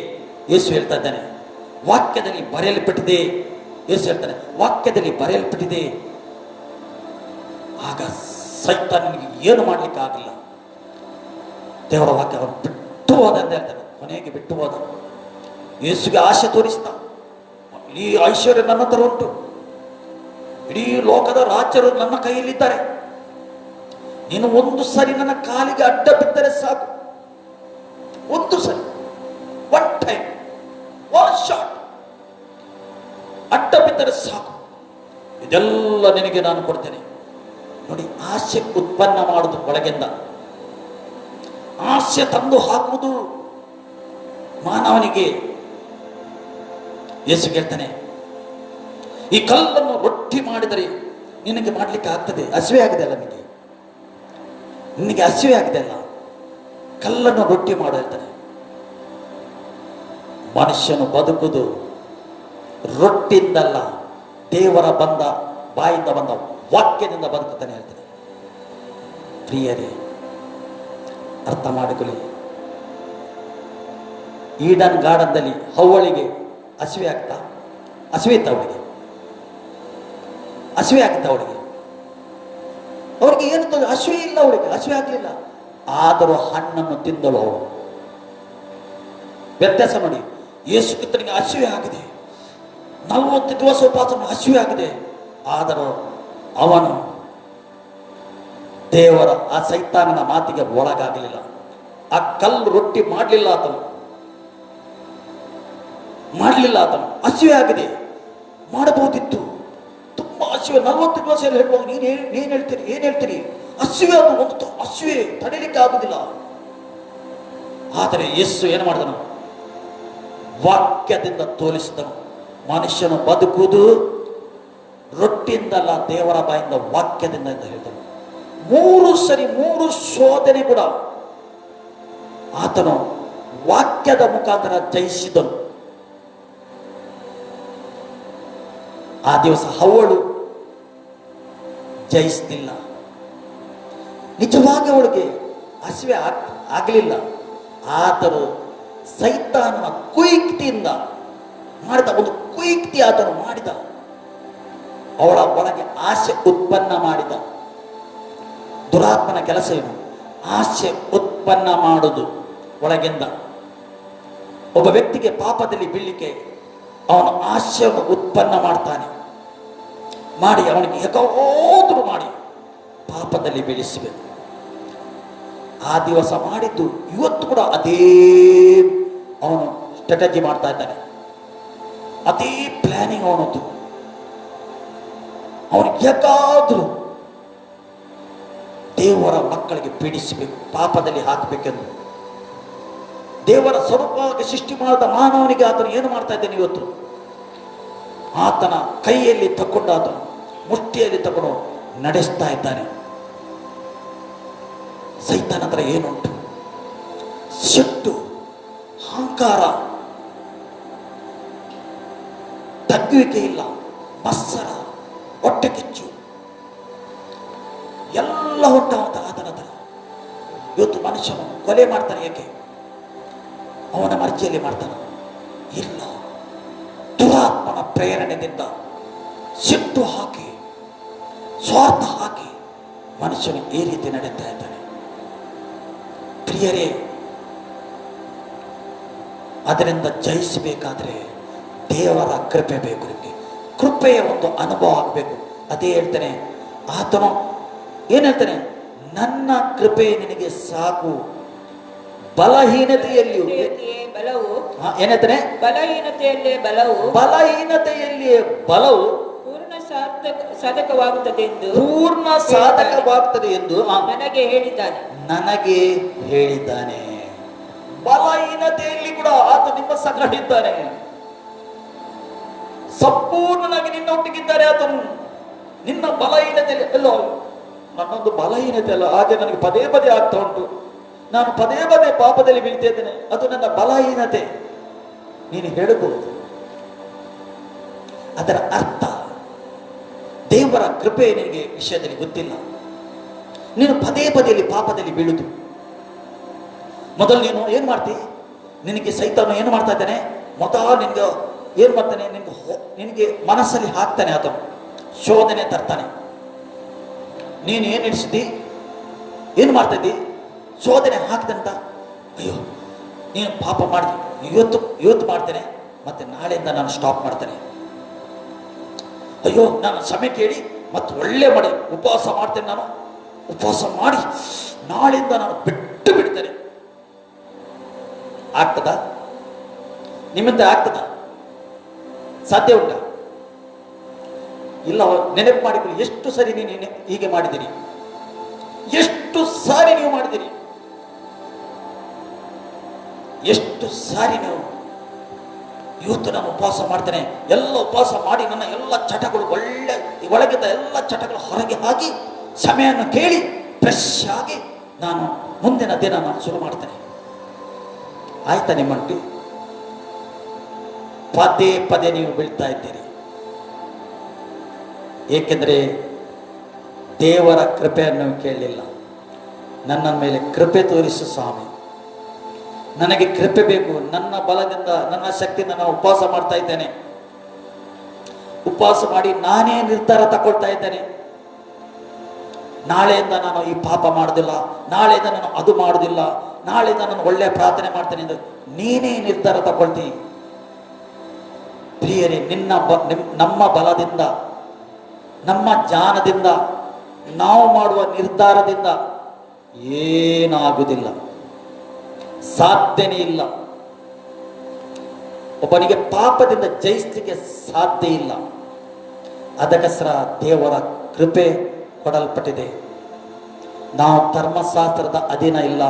ಯೇಸು ಹೇಳ್ತಾ ಇದ್ದಾನೆ. ವಾಕ್ಯದಲ್ಲಿ ಬರೆಯಲ್ಪಟ್ಟಿದೆ ಯೇಸು ಹೇಳ್ತಾನೆ. ವಾಕ್ಯದಲ್ಲಿ ಬರೆಯಲ್ಪಟ್ಟಿದೆ. ಆಗ ಸೈತಾನನಿಗೆ ಏನು ಮಾಡ್ಲಿಕ್ಕೆ ಆಗಿಲ್ಲ. ದೇವರ ವಾಕ್ಯ ಅವನು ಬಿಟ್ಟು ಹೋದ ಅಂತ ಹೇಳ್ತಾನೆ. ಕೊನೆಗೆ ಬಿಟ್ಟು ಹೋದ. ಯೇಸುಗೆ ಆಸೆ ತೋರಿಸಿದ. ಇಡೀ ಐಶ್ವರ್ಯ ನನ್ನ ಹತ್ರ ಉಂಟು, ಇಡೀ ಲೋಕದ ರಾಜ್ಯರು ನನ್ನ ಕೈಯಲ್ಲಿದ್ದಾರೆ, ನೀನು ಒಂದು ಸರಿ ನನ್ನ ಕಾಲಿಗೆ ಅಡ್ಡ ಬಿದ್ದರೆ ಸಾಕು, ಒಂದು ಸರಿ, ಒನ್ ಟೈಮ್, ಒನ್ ಶಾಟ್ ಅಡ್ಡ ಬಿದ್ದರೆ ಸಾಕು, ಇದೆಲ್ಲ ನಿನಗೆ ನಾನು ಕೊಡ್ತೇನೆ. ನೋಡಿ, ಆಸೆ ಉತ್ಪನ್ನ ಮಾಡುವುದು ಒಳಗಿಂದ. ಆಸೆ ತಂದು ಹಾಕುವುದು ಮಾನವನಿಗೆ. ಯೇಸು ಹೇಳ್ತಾನೆ, ಈ ಕಲ್ಲನ್ನು ರೊಟ್ಟಿ ಮಾಡಿದರೆ ನಿನಗೆ ಮಾಡಲಿಕ್ಕೆ ಆಗ್ತದೆ. ಹಸಿವೆ ಆಗಿದೆ ಅಲ್ಲ ನಿನಗೆ, ನಿನಗೆ ಹಸಿವೆ ಆಗಿದೆ ಅಲ್ಲ, ಕಲ್ಲನ್ನು ರೊಟ್ಟಿ ಮಾಡು ಹೇಳ್ತಾನೆ. ಮನುಷ್ಯನು ಬದುಕುವುದು ರೊಟ್ಟಿಯಿಂದಲ್ಲ, ದೇವರ ಬಾಯಿಂದ ಬಂದ ವಾಕ್ಯದಿಂದ ಬದುಕುತ್ತಾನೆ ಹೇಳ್ತಾನೆ. ಪ್ರಿಯರೇ, ಅರ್ಥ ಮಾಡಿಕೊಳ್ಳಿ. ಈಡನ್ ಗಾರ್ಡನ್ದಲ್ಲಿ ಹವ್ವಳಿಗೆ ಹಸಿವೆ ಆಗ್ತಾ? ಹಸಿವೆ ಇತ್ತ ಅವಳಿಗೆ? ಹಸಿವೆ ಆಗ್ತಾ ಅವಳಿಗೆ? ಅವಳಿಗೆ ಏನು ಹಸಿವೆ ಇಲ್ಲ, ಅವಳಿಗೆ ಹಸಿವೆ ಆಗಲಿಲ್ಲ. ಆದರೂ ಹಣ್ಣನ್ನು ತಿಂದಳು ಅವಳು. ವ್ಯತ್ಯಾಸ ನೋಡಿ. ಯೇಸು ಕ್ರಿಸ್ತನಿಗೆ ಹಸಿವೆ ಆಗಿದೆ, 40 ದಿವಸ ಉಪವಾಸ ಹಸಿವೆ ಆಗಿದೆ. ಆದರೂ ಅವನು ದೇವರ ಆ ಸೈತಾನನ ಮಾತಿಗೆ ಒಳಗಾಗಲಿಲ್ಲ. ಆ ಕಲ್ಲು ರೊಟ್ಟಿ ಮಾಡಲಿಲ್ಲ ಆತನು. ಹಸಿವೆ ಆಗಿದೆ, ಮಾಡಬಹುದಿತ್ತು. ತುಂಬಾ ಹಸಿವೆ, 40 ದಿವಸ ಎಲ್ಲ ಹೇಳ್ಬೋದು. ಏನ್ ಹೇಳ್ತೀರಿ? ಹಸಿವೆ, ಅದು ಒಂದು ಹಸಿವೆ ತಡೆಯಲಿಕ್ಕೆ ಆಗುದಿಲ್ಲ. ಆದರೆ ಯೇಸು ಏನು ಮಾಡಿದನು? ವಾಕ್ಯದಿಂದ ತೋರಿಸಿದನು. ಮನುಷ್ಯನು ಬದುಕುವುದು ರೊಟ್ಟಿಯಿಂದಲ್ಲ, ದೇವರ ಬಾಯಿಂದ, ವಾಕ್ಯದಿಂದ ಅಂತ ಹೇಳಿದನು. 3 ಶೋಧನೆ ಕೂಡ ಆತನು ವಾಕ್ಯದ ಮುಖಾಂತರ ಜಯಿಸಿದನು. ಆ ದಿವಸ ಹವ್ವಳು ಜಯಿಸಲಿಲ್ಲ. ನಿಜವಾಗಿ ಅವಳಿಗೆ ಹಸಿವೆ ಆಗಲಿಲ್ಲ. ಆದರೂ ಸೈತಾನನ ಕುಯುಕ್ತಿಯಿಂದ ಮಾಡಿದ ಒಂದು ಕುಯುಕ್ತಿ ಆತನು ಮಾಡಿದ. ಅವಳ ಒಳಗೆ ಆಸೆ ಉತ್ಪನ್ನ ಮಾಡಿದ. ದುರಾತ್ಮನ ಕೆಲಸ ಏನು? ಆಸೆ ಉತ್ಪನ್ನ ಮಾಡುವುದು ಒಳಗಿಂದ. ಒಬ್ಬ ವ್ಯಕ್ತಿಗೆ ಪಾಪದಲ್ಲಿ ಬೀಳಲಿಕ್ಕೆ ಅವನು ಆಸೆಯನ್ನು ಉತ್ಪನ್ನ ಮಾಡ್ತಾನೆ. ಮಾಡಿ ಅವನಿಗೆ ಹೇಗಾದರೂ ಮಾಡಿ ಪಾಪದಲ್ಲಿ ಬೀಳಿಸಬೇಕು. ಆ ದಿವಸ ಮಾಡಿದ್ದು ಇವತ್ತು ಕೂಡ ಅದೇ ಅವನು ಸ್ಟ್ರಾಟಜಿ ಮಾಡ್ತಾ ಇದ್ದಾನೆ. ಅದೇ ಪ್ಲಾನಿಂಗ್ ಅವನದ್ದು. ಅವನಿಗೆ ಹೇಗಾದರೂ ದೇವರ ಮಕ್ಕಳಿಗೆ ಪೀಡಿಸಬೇಕು, ಪಾಪದಲ್ಲಿ ಹಾಕಬೇಕೆಂದು. ದೇವರ ಸ್ವರೂಪವಾಗಿ ಸೃಷ್ಟಿ ಮಾಡಿದ ಮಾನವನಿಗೆ ಆತನು ಏನು ಮಾಡ್ತಾ ಇದ್ದಾನೆ ಇವತ್ತು? ಆತನ ಕೈಯಲ್ಲಿ ತಕೊಂಡು, ಆತನು ಮುಷ್ಟಿಯಲ್ಲಿ ತಕೊಂಡು ನಡೆಸ್ತಾ ಇದ್ದಾನೆ. ಸೈತಾನ ಹತ್ರ ಏನುಂಟು? ಸಿಟ್ಟು, ಅಹಂಕಾರ, ತಗ್ಗುವಿಕೆ ಇಲ್ಲ, ಮತ್ಸರ, ಹೊಟ್ಟೆ ಕಿಚ್ಚು ಎಲ್ಲ ಉಂಟಾವಂತ ಆತನ ಹತ್ರ. ಇವತ್ತು ಮನುಷ್ಯನು ಕೊಲೆ ಮಾಡ್ತಾನೆ. ಏಕೆ? ಅವನ ಮರ್ಜಿಯಲ್ಲಿ ಮಾಡ್ತಾನ? ಇಲ್ಲ, ದುರಾತ್ಮನ ಪ್ರೇರಣೆಯಿಂದ ಸಿಟ್ಟು ಹಾಕಿ, ಸ್ವಾರ್ಥ ಹಾಕಿ ಮನುಷ್ಯನು ಈ ರೀತಿ ನಡೀತಾ ಇದ್ದಾನೆ. ಪ್ರಿಯರೇ, ಅದರಿಂದ ಜಯಿಸಬೇಕಾದ್ರೆ ದೇವರ ಕೃಪೆ ಬೇಕು. ನಿಮಗೆ ಕೃಪೆಯ ಒಂದು ಅನುಭವ ಆಗಬೇಕು. ಅದೇ ಹೇಳ್ತಾನೆ ಆತನು. ಏನು ಹೇಳ್ತಾನೆ? ನನ್ನ ಕೃಪೆ ನಿನಗೆ ಸಾಕು, ಬಲಹೀನತೆಯಲ್ಲಿಯೂ ಬಲವು. ಏನಂತಾನೆ? ಬಲಹೀನತೆಯಲ್ಲೇ ಬಲವು. ಬಲಹೀನತೆಯಲ್ಲಿಯೇ ಬಲವು ಪೂರ್ಣ ಸಾಧಕವಾಗುತ್ತದೆ ಎಂದು ನನಗೆ ಹೇಳಿದ್ದಾನೆ. ಬಲಹೀನತೆಯಲ್ಲಿ ಕೂಡ ಆತ ನಿಮ್ಮ ಸಂಗಡ ಇದ್ದಾನೆ. ಸಂಪೂರ್ಣನಾಗಿ ನಿನ್ನೊಟ್ಟಿಗಿದ್ದಾರೆ ಆತನು. ನಿನ್ನ ಬಲಹೀನತೆಯಲ್ಲಿ ಎಲ್ಲೋ ನನ್ನೊಂದು ಬಲಹೀನತೆ ಅಲ್ಲ, ಹಾಗೆ ನನಗೆ ಪದೇ ಪದೇ ಆಗ್ತಾ ಉಂಟು, ನಾನು ಪದೇ ಪದೇ ಪಾಪದಲ್ಲಿ ಬೀಳ್ತಾ ಇದ್ದೇನೆ, ಅದು ನನ್ನ ಬಲಹೀನತೆ. ನೀನು ಹೇಳಬಹುದು. ಅದರ ಅರ್ಥ ದೇವರ ಕೃಪೆ ನಿನಗೆ ವಿಷಯದಲ್ಲಿ ಗೊತ್ತಿಲ್ಲ. ನೀನು ಪದೇ ಪದೇಲಿ ಪಾಪದಲ್ಲಿ ಬೀಳುದು. ಮೊದಲು ನೀನು ಏನು ಮಾಡ್ತೀವಿ? ನಿನಗೆ ಸೈತಾನ ಏನು ಮಾಡ್ತಾ ಇದ್ದಾನೆ? ಮೊದಲು ನಿನಗೆ ಏನು ಮಾಡ್ತಾನೆ? ನಿನಗೆ ಮನಸ್ಸಲ್ಲಿ ಹಾಕ್ತಾನೆ, ಆತನು ಶೋಧನೆ ತರ್ತಾನೆ. ನೀನು ಏನು ನಡೆಸಿದ್ದಿ? ಏನು ಮಾಡ್ತಾ ಇದ್ದಿ? ಶೋಧನೆ ಹಾಕ್ದಂತ, ಅಯ್ಯೋ ನೀನು ಪಾಪ ಮಾಡಿದ್ವಿ, ಇವತ್ತು ಮಾಡ್ತೇನೆ, ಮತ್ತೆ ನಾಳೆಯಿಂದ ನಾನು ಸ್ಟಾಪ್ ಮಾಡ್ತೇನೆ. ಅಯ್ಯೋ ನಾನು ಕ್ಷಮೆ ಕೇಳಿ ಮತ್ತೆ ಒಳ್ಳೆ ಮಾಡಿ ಉಪವಾಸ ಮಾಡ್ತೇನೆ, ನಾನು ಉಪವಾಸ ಮಾಡಿ ನಾಳೆಯಿಂದ ನಾನು ಬಿಟ್ಟು ಬಿಡ್ತೇನೆ. ಆಗ್ತದ? ನಿಮ್ಮಿಂದ ಆಗ್ತದ? ಸಾಧ್ಯ ಉಂಟ? ಇಲ್ಲ. ನೆನಪು ಮಾಡಿಕೊಳ್ಳಿ, ಎಷ್ಟು ಸರಿ ನೀನು ಹೀಗೆ ಮಾಡಿದ್ದೀರಿ, ಎಷ್ಟು ಸಾರಿ ನೀವು ಮಾಡಿದ್ದೀರಿ, ಎಷ್ಟು ಸಾರಿ ನೀವು ಇವತ್ತು ನಾನು ಉಪವಾಸ ಮಾಡ್ತೇನೆ, ಎಲ್ಲ ಉಪವಾಸ ಮಾಡಿ ನನ್ನ ಎಲ್ಲ ಚಟಗಳು ಒಳಗಿದ್ದ ಎಲ್ಲ ಚಟಗಳು ಹೊರಗೆ ಹಾಕಿ ಸಮಯವನ್ನು ಕೇಳಿ ಫ್ರೆಶ್ ಆಗಿ ನಾನು ಮುಂದಿನ ದಿನ ನಾನು ಶುರು ಮಾಡ್ತೇನೆ. ಆಯ್ತಾ ನಿಮ್ಮಂಟು? ಪದೇ ಪದೇ ನೀವು ಬೀಳ್ತಾ ಇದ್ದೀರಿ. ಏಕೆಂದರೆ ದೇವರ ಕೃಪೆಯನ್ನು ಕೇಳಲಿಲ್ಲ. ನನ್ನ ಮೇಲೆ ಕೃಪೆ ತೋರಿಸು ಸ್ವಾಮಿ, ನನಗೆ ಕೃಪೆ ಬೇಕು, ನನ್ನ ಬಲದಿಂದ ನನ್ನ ಶಕ್ತಿಯಿಂದ ನಾನು ಉಪವಾಸ ಮಾಡ್ತಾ ಇದ್ದೇನೆ, ಉಪವಾಸ ಮಾಡಿ ನಾನೇ ನಿರ್ಧಾರ ತಗೊಳ್ತಾ ಇದ್ದೇನೆ, ನಾಳೆಯಿಂದ ನಾನು ಈ ಪಾಪ ಮಾಡೋದಿಲ್ಲ, ನಾಳೆಯಿಂದ ನಾನು ಅದು ಮಾಡೋದಿಲ್ಲ, ನಾಳೆಯಿಂದ ನಾನು ಒಳ್ಳೆಯ ಪ್ರಾರ್ಥನೆ ಮಾಡ್ತೇನೆ ಎಂದು ನೀನೇ ನಿರ್ಧಾರ ತಗೊಳ್ತೀನಿ. ಪ್ರಿಯರೇ, ನಮ್ಮ ಬಲದಿಂದ ನಮ್ಮ ಜ್ಞಾನದಿಂದ ನಾವು ಮಾಡುವ ನಿರ್ಧಾರದಿಂದ ಏನಾಗುವುದಿಲ್ಲ, ಸಾಧ್ಯನೇ ಇಲ್ಲ. ಒಬ್ಬನಿಗೆ ಪಾಪದಿಂದ ಜಯಿಸಲಿಕ್ಕೆ ಸಾಧ್ಯ ಇಲ್ಲ. ಅದಕ್ಕೋಸ್ಕರ ದೇವರ ಕೃಪೆ ಕೊಡಲ್ಪಟ್ಟಿದೆ. ನಾವು ಧರ್ಮಶಾಸ್ತ್ರದ ಅಧೀನ ಇಲ್ಲ,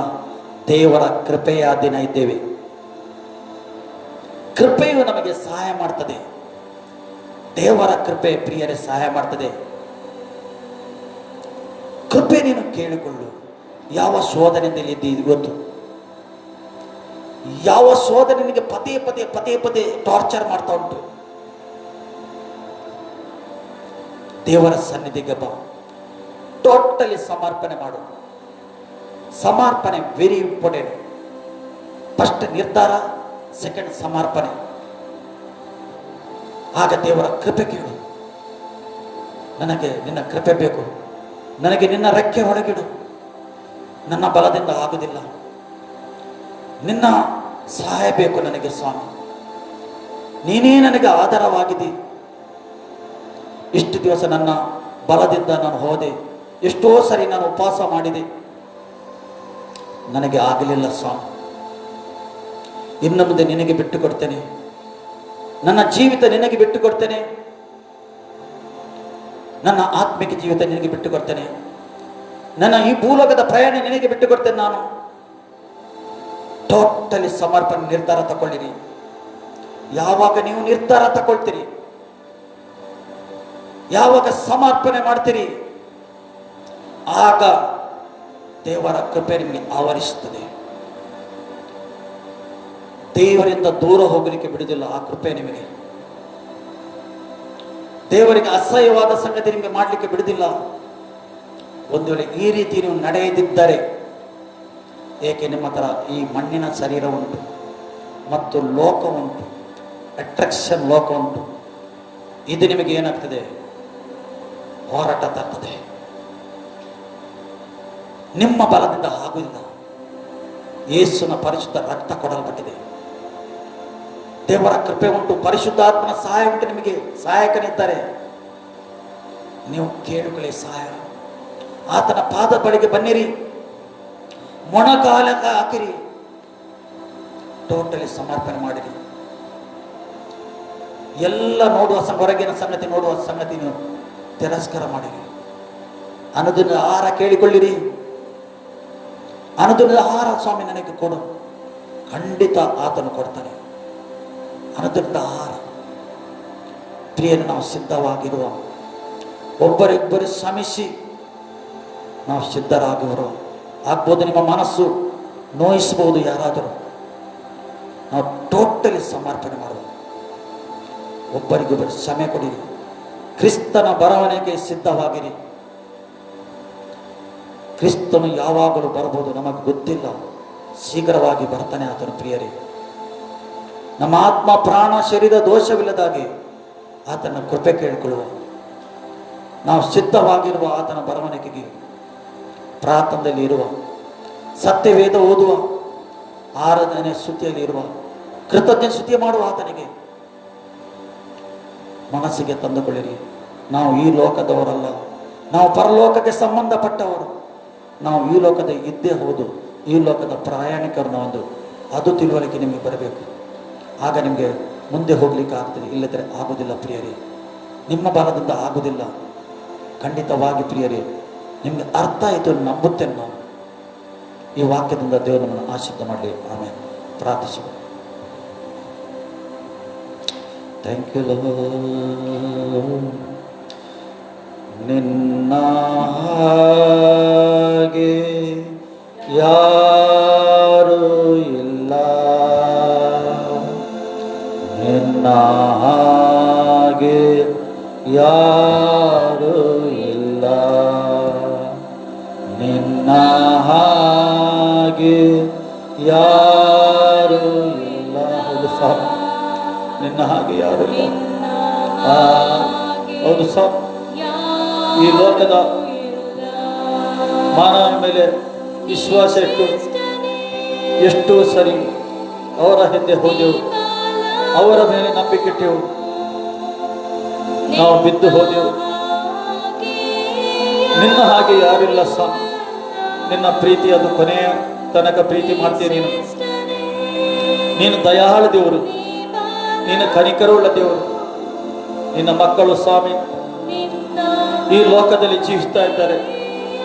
ದೇವರ ಕೃಪೆಯ ಅಧೀನ ಇದ್ದೇವೆ. ಕೃಪೆಯು ನಮಗೆ ಸಹಾಯ ಮಾಡ್ತದೆ. ದೇವರ ಕೃಪೆ ಪ್ರಿಯರೇ ಸಹಾಯ ಮಾಡ್ತದೆ. ಕೃಪೆ ನೀನು ಕೇಳಿಕೊಳ್ಳು. ಯಾವ ಶೋಧನೆಯಲ್ಲಿ ಇದ್ದೀವಿ ಇವತ್ತು? ಯಾವ ಶೋಧನೆ ನಿನಗೆ ಪದೇ ಪದೇ ಪದೇ ಪದೇ ಟಾರ್ಚರ್ ಮಾಡ್ತಾ ಉಂಟು? ದೇವರ ಸನ್ನಿಧಿಗೆ ಬಾ, ಟೋಟಲಿ ಸಮರ್ಪಣೆ ಮಾಡು. ಸಮರ್ಪಣೆ ವೆರಿ ಇಂಪಾರ್ಟೆಂಟ್. ಫಸ್ಟ್ ನಿರ್ಧಾರ, ಸೆಕೆಂಡ್ ಸಮರ್ಪಣೆ. ಆಗ ದೇವರ ಕೃಪೆ ಕೇಳು. ನನಗೆ ನಿನ್ನ ಕೃಪೆ ಬೇಕು, ನನಗೆ ನಿನ್ನ ರೆಕ್ಕೆ ಒಳಗಿಡು, ನನ್ನ ಬಲದಿಂದ ಆಗುವುದಿಲ್ಲ, ನಿನ್ನ ಸಹಾಯ ಬೇಕು ನನಗೆ ಸ್ವಾಮಿ, ನೀನೇ ನನಗೆ ಆಧಾರವಾಗಿದೆ. ಇಷ್ಟು ದಿವಸ ನನ್ನ ಬಲದಿಂದ ನಾನು ಹೋದೆ, ಎಷ್ಟೋ ಸರಿ ನಾನು ಉಪವಾಸ ಮಾಡಿದೆ, ನನಗೆ ಆಗಲಿಲ್ಲ ಸ್ವಾಮಿ. ಇನ್ನು ಮುಂದೆ ನಿನಗೆ ಬಿಟ್ಟು ಕೊಡ್ತೇನೆ, ನನ್ನ ಜೀವಿತ ನಿನಗೆ ಬಿಟ್ಟು ಕೊಡ್ತೇನೆ, ನನ್ನ ಆತ್ಮಿಕ ಜೀವಿತ ನಿನಗೆ ಬಿಟ್ಟು ಕೊಡ್ತೇನೆ, ನನ್ನ ಈ ಭೂಲೋಕದ ಪ್ರಯಾಣ ನಿನಗೆ ಬಿಟ್ಟು ಕೊಡ್ತೇನೆ. ನಾನು ಟೋಟಲಿ ಸಮರ್ಪಣೆ ನಿರ್ಧಾರ ತಗೊಳ್ಳಿರಿ. ಯಾವಾಗ ನೀವು ನಿರ್ಧಾರ ತಗೊಳ್ತೀರಿ, ಯಾವಾಗ ಸಮರ್ಪಣೆ ಮಾಡ್ತೀರಿ, ಆಗ ದೇವರ ಕೃಪೆ ನಿಮಗೆ ಆವರಿಸುತ್ತದೆ. ದೇವರಿಂದ ದೂರ ಹೋಗಲಿಕ್ಕೆ ಬಿಡುವುದಿಲ್ಲ ಆ ಕೃಪೆ ನಿಮಗೆ. ದೇವರಿಗೆ ಅಸಹ್ಯವಾದ ಸಂಗತಿ ನಿಮಗೆ ಮಾಡಲಿಕ್ಕೆ ಬಿಡುವುದಿಲ್ಲ. ಒಂದು ವೇಳೆ ಈ ರೀತಿ ನೀವು ನಡೆಯದಿದ್ದರೆ, ಏಕೆ ನಿಮ್ಮ ಹತ್ರ ಈ ಮಣ್ಣಿನ ಶರೀರ ಉಂಟು ಮತ್ತು ಲೋಕ ಉಂಟು, ಅಟ್ರಾಕ್ಷನ್ ಲೋಕ ಉಂಟು, ಇದು ನಿಮಗೆ ಏನಾಗ್ತದೆ? ಹೋರಾಟ ತರ್ತದೆ. ನಿಮ್ಮ ಬಲದಿಂದ ಆಗುವುದಿಲ್ಲ. ಯೇಸುವಿನ ಪರಿಶುದ್ಧ ರಕ್ತ ಕೊಡಲ್ಪಟ್ಟಿದೆ. ದೇವರ ಕೃಪೆ ಉಂಟು, ಪರಿಶುದ್ಧಾತ್ಮನ ಸಹಾಯ ಉಂಟು, ನಿಮಗೆ ಸಹಾಯಕನಿದ್ದಾರೆ. ನೀವು ಕೇಳಿಕೊಳ್ಳಿ ಸಹಾಯ. ಆತನ ಪಾದ ಬಳಿಗೆ ಬನ್ನಿರಿ, ಮೊಣಕಾಲ ಹಾಕಿರಿ, ಟೋಟಲಿ ಸಮರ್ಪಣೆ ಮಾಡಿರಿ. ಎಲ್ಲ ನೋಡುವ ಹೊರಗಿನ ಸಂಗತಿ ನೋಡುವ ಸಂಗತಿ ನೀವು ತಿರಸ್ಕಾರ ಮಾಡಿರಿ. ಅನುದಿನದ ಆಹಾರ ಕೇಳಿಕೊಳ್ಳಿರಿ. ಅನುದಿನದ ಆಹಾರ ಸ್ವಾಮಿ ನನಗೆ ಕೊಡು, ಖಂಡಿತ ಆತನು ಕೊಡ್ತಾನೆ. ಅನುದಿನದ ಆಹಾರ. ಪ್ರಿಯರು, ನಾವು ಸಿದ್ಧವಾಗಿರುವ, ಒಬ್ಬರಿಬ್ಬರು ಶ್ರಮಿಸಿ ನಾವು ಸಿದ್ಧರಾಗುವರು. ಆಗ್ಬೋದು ನಿಮ್ಮ ಮನಸ್ಸು ನೋಯಿಸಬಹುದು ಯಾರಾದರೂ. ನಾವು ಟೋಟಲಿ ಸಮರ್ಪಣೆ ಮಾಡುವ, ಒಬ್ಬರಿಗೊಬ್ಬರು ಕ್ಷಮೆ ಕೊಡಿರಿ. ಕ್ರಿಸ್ತನ ಬರವಣಿಗೆ ಸಿದ್ಧವಾಗಿರಿ. ಕ್ರಿಸ್ತನು ಯಾವಾಗಲೂ ಬರಬಹುದು, ನಮಗೆ ಗೊತ್ತಿಲ್ಲ. ಶೀಘ್ರವಾಗಿ ಬರ್ತಾನೆ ಆತನು. ಪ್ರಿಯರೇ, ನಮ್ಮ ಆತ್ಮ ಪ್ರಾಣ ಶರೀರ ದೋಷವಿಲ್ಲದಾಗೆ ಆತನ ಕೃಪೆ ಕೇಳಿಕೊಳ್ಳುವ. ನಾವು ಸಿದ್ಧವಾಗಿರುವ ಆತನ ಬರವಣಿಗೆಗೆ, ಪ್ರಾರ್ಥನೆಯಲ್ಲಿ ಇರುವ, ಸತ್ಯವೇದ ಓದುವ, ಆರಾಧನೆ ಸ್ತುತಿಯಲ್ಲಿ ಇರುವ, ಕೃತಜ್ಞ ಸ್ತುತಿ ಮಾಡುವ ಆತನಿಗೆ ಮನಸ್ಸಿಗೆ ತಂದುಕೊಳ್ಳಿರಿ. ನಾವು ಈ ಲೋಕದವರಲ್ಲ, ನಾವು ಪರಲೋಕಕ್ಕೆ ಸಂಬಂಧಪಟ್ಟವರು. ನಾವು ಈ ಲೋಕದ ಇದ್ದೇ ಹೌದು, ಈ ಲೋಕದ ಪ್ರಯಾಣಿಕರನ್ನ ಅದು ತಿಳುವಳಿಕೆ ನಿಮಗೆ ಬರಬೇಕು. ಆಗ ನಿಮಗೆ ಮುಂದೆ ಹೋಗ್ಲಿಕ್ಕೆ ಆಗ್ತದೆ, ಇಲ್ಲದ್ರೆ ಆಗುವುದಿಲ್ಲ. ಪ್ರಿಯರೇ, ನಿಮ್ಮ ಬಲದಿಂದ ಆಗುವುದಿಲ್ಲ. ಖಂಡಿತವಾಗಿ ಪ್ರಿಯರೇ, ನಿಮಗೆ ಅರ್ಥ ಆಯಿತು ನಂಬುತ್ತೇನೆ ನಾನು. ಈ ವಾಕ್ಯದಿಂದ ದೇವರು ನಮ್ಮನ್ನು ಆಶೀರ್ವಾದ ಮಾಡಲಿ. ಆಮೇಲೆ ಪ್ರಾರ್ಥಿಸುವ. Thank you lord. ನಿನ್ನ ಹಾಗೆ ಯಾರೂ ಇಲ್ಲ, ನಿನ್ನ ನಿನ್ನ ಹಾಗೆ ಯಾರು ಇಲ್ಲ, ನಿನ್ನ ಹಾಗೆ ಯಾರು ಇಲ್ಲ. ಹೌದು ಸ್ವಾಮಿ, ನಿನ್ನ ಹಾಗೆ ಯಾರು ಇಲ್ಲ. ಹೌದು ಸ್ವಾಮಿ, ಈ ಲೋಕದ ಮಾನವನ ಮೇಲೆ ವಿಶ್ವಾಸ ಇಟ್ಟು ಎಷ್ಟು ಸರಿ ಅವರ ಹಿಂದೆ ಹೋದೆವು, ಅವರ ಮೇಲೆ ನಂಬಿಕೆ ಇಟ್ಟೆವು, ನಾವು ಬಿದ್ದು ಹೋದೆವು. ನಿನ್ನ ಹಾಗೆ ಯಾರಿಲ್ಲ ಸ್ವಾಮಿ. ನಿನ್ನ ಪ್ರೀತಿ ಅದು ಕೊನೆಯ ತನಕ ಪ್ರೀತಿ ಮಾಡ್ತೀಯ ನೀನು. ನೀನು ದಯಾಳ ದೇವರು, ನೀನು ಕನಿಕರವುಳ್ಳ ದೇವರು. ನಿನ್ನ ಮಕ್ಕಳು ಸ್ವಾಮಿ ಈ ಲೋಕದಲ್ಲಿ ಜೀವಿಸ್ತಾ ಇದ್ದಾರೆ.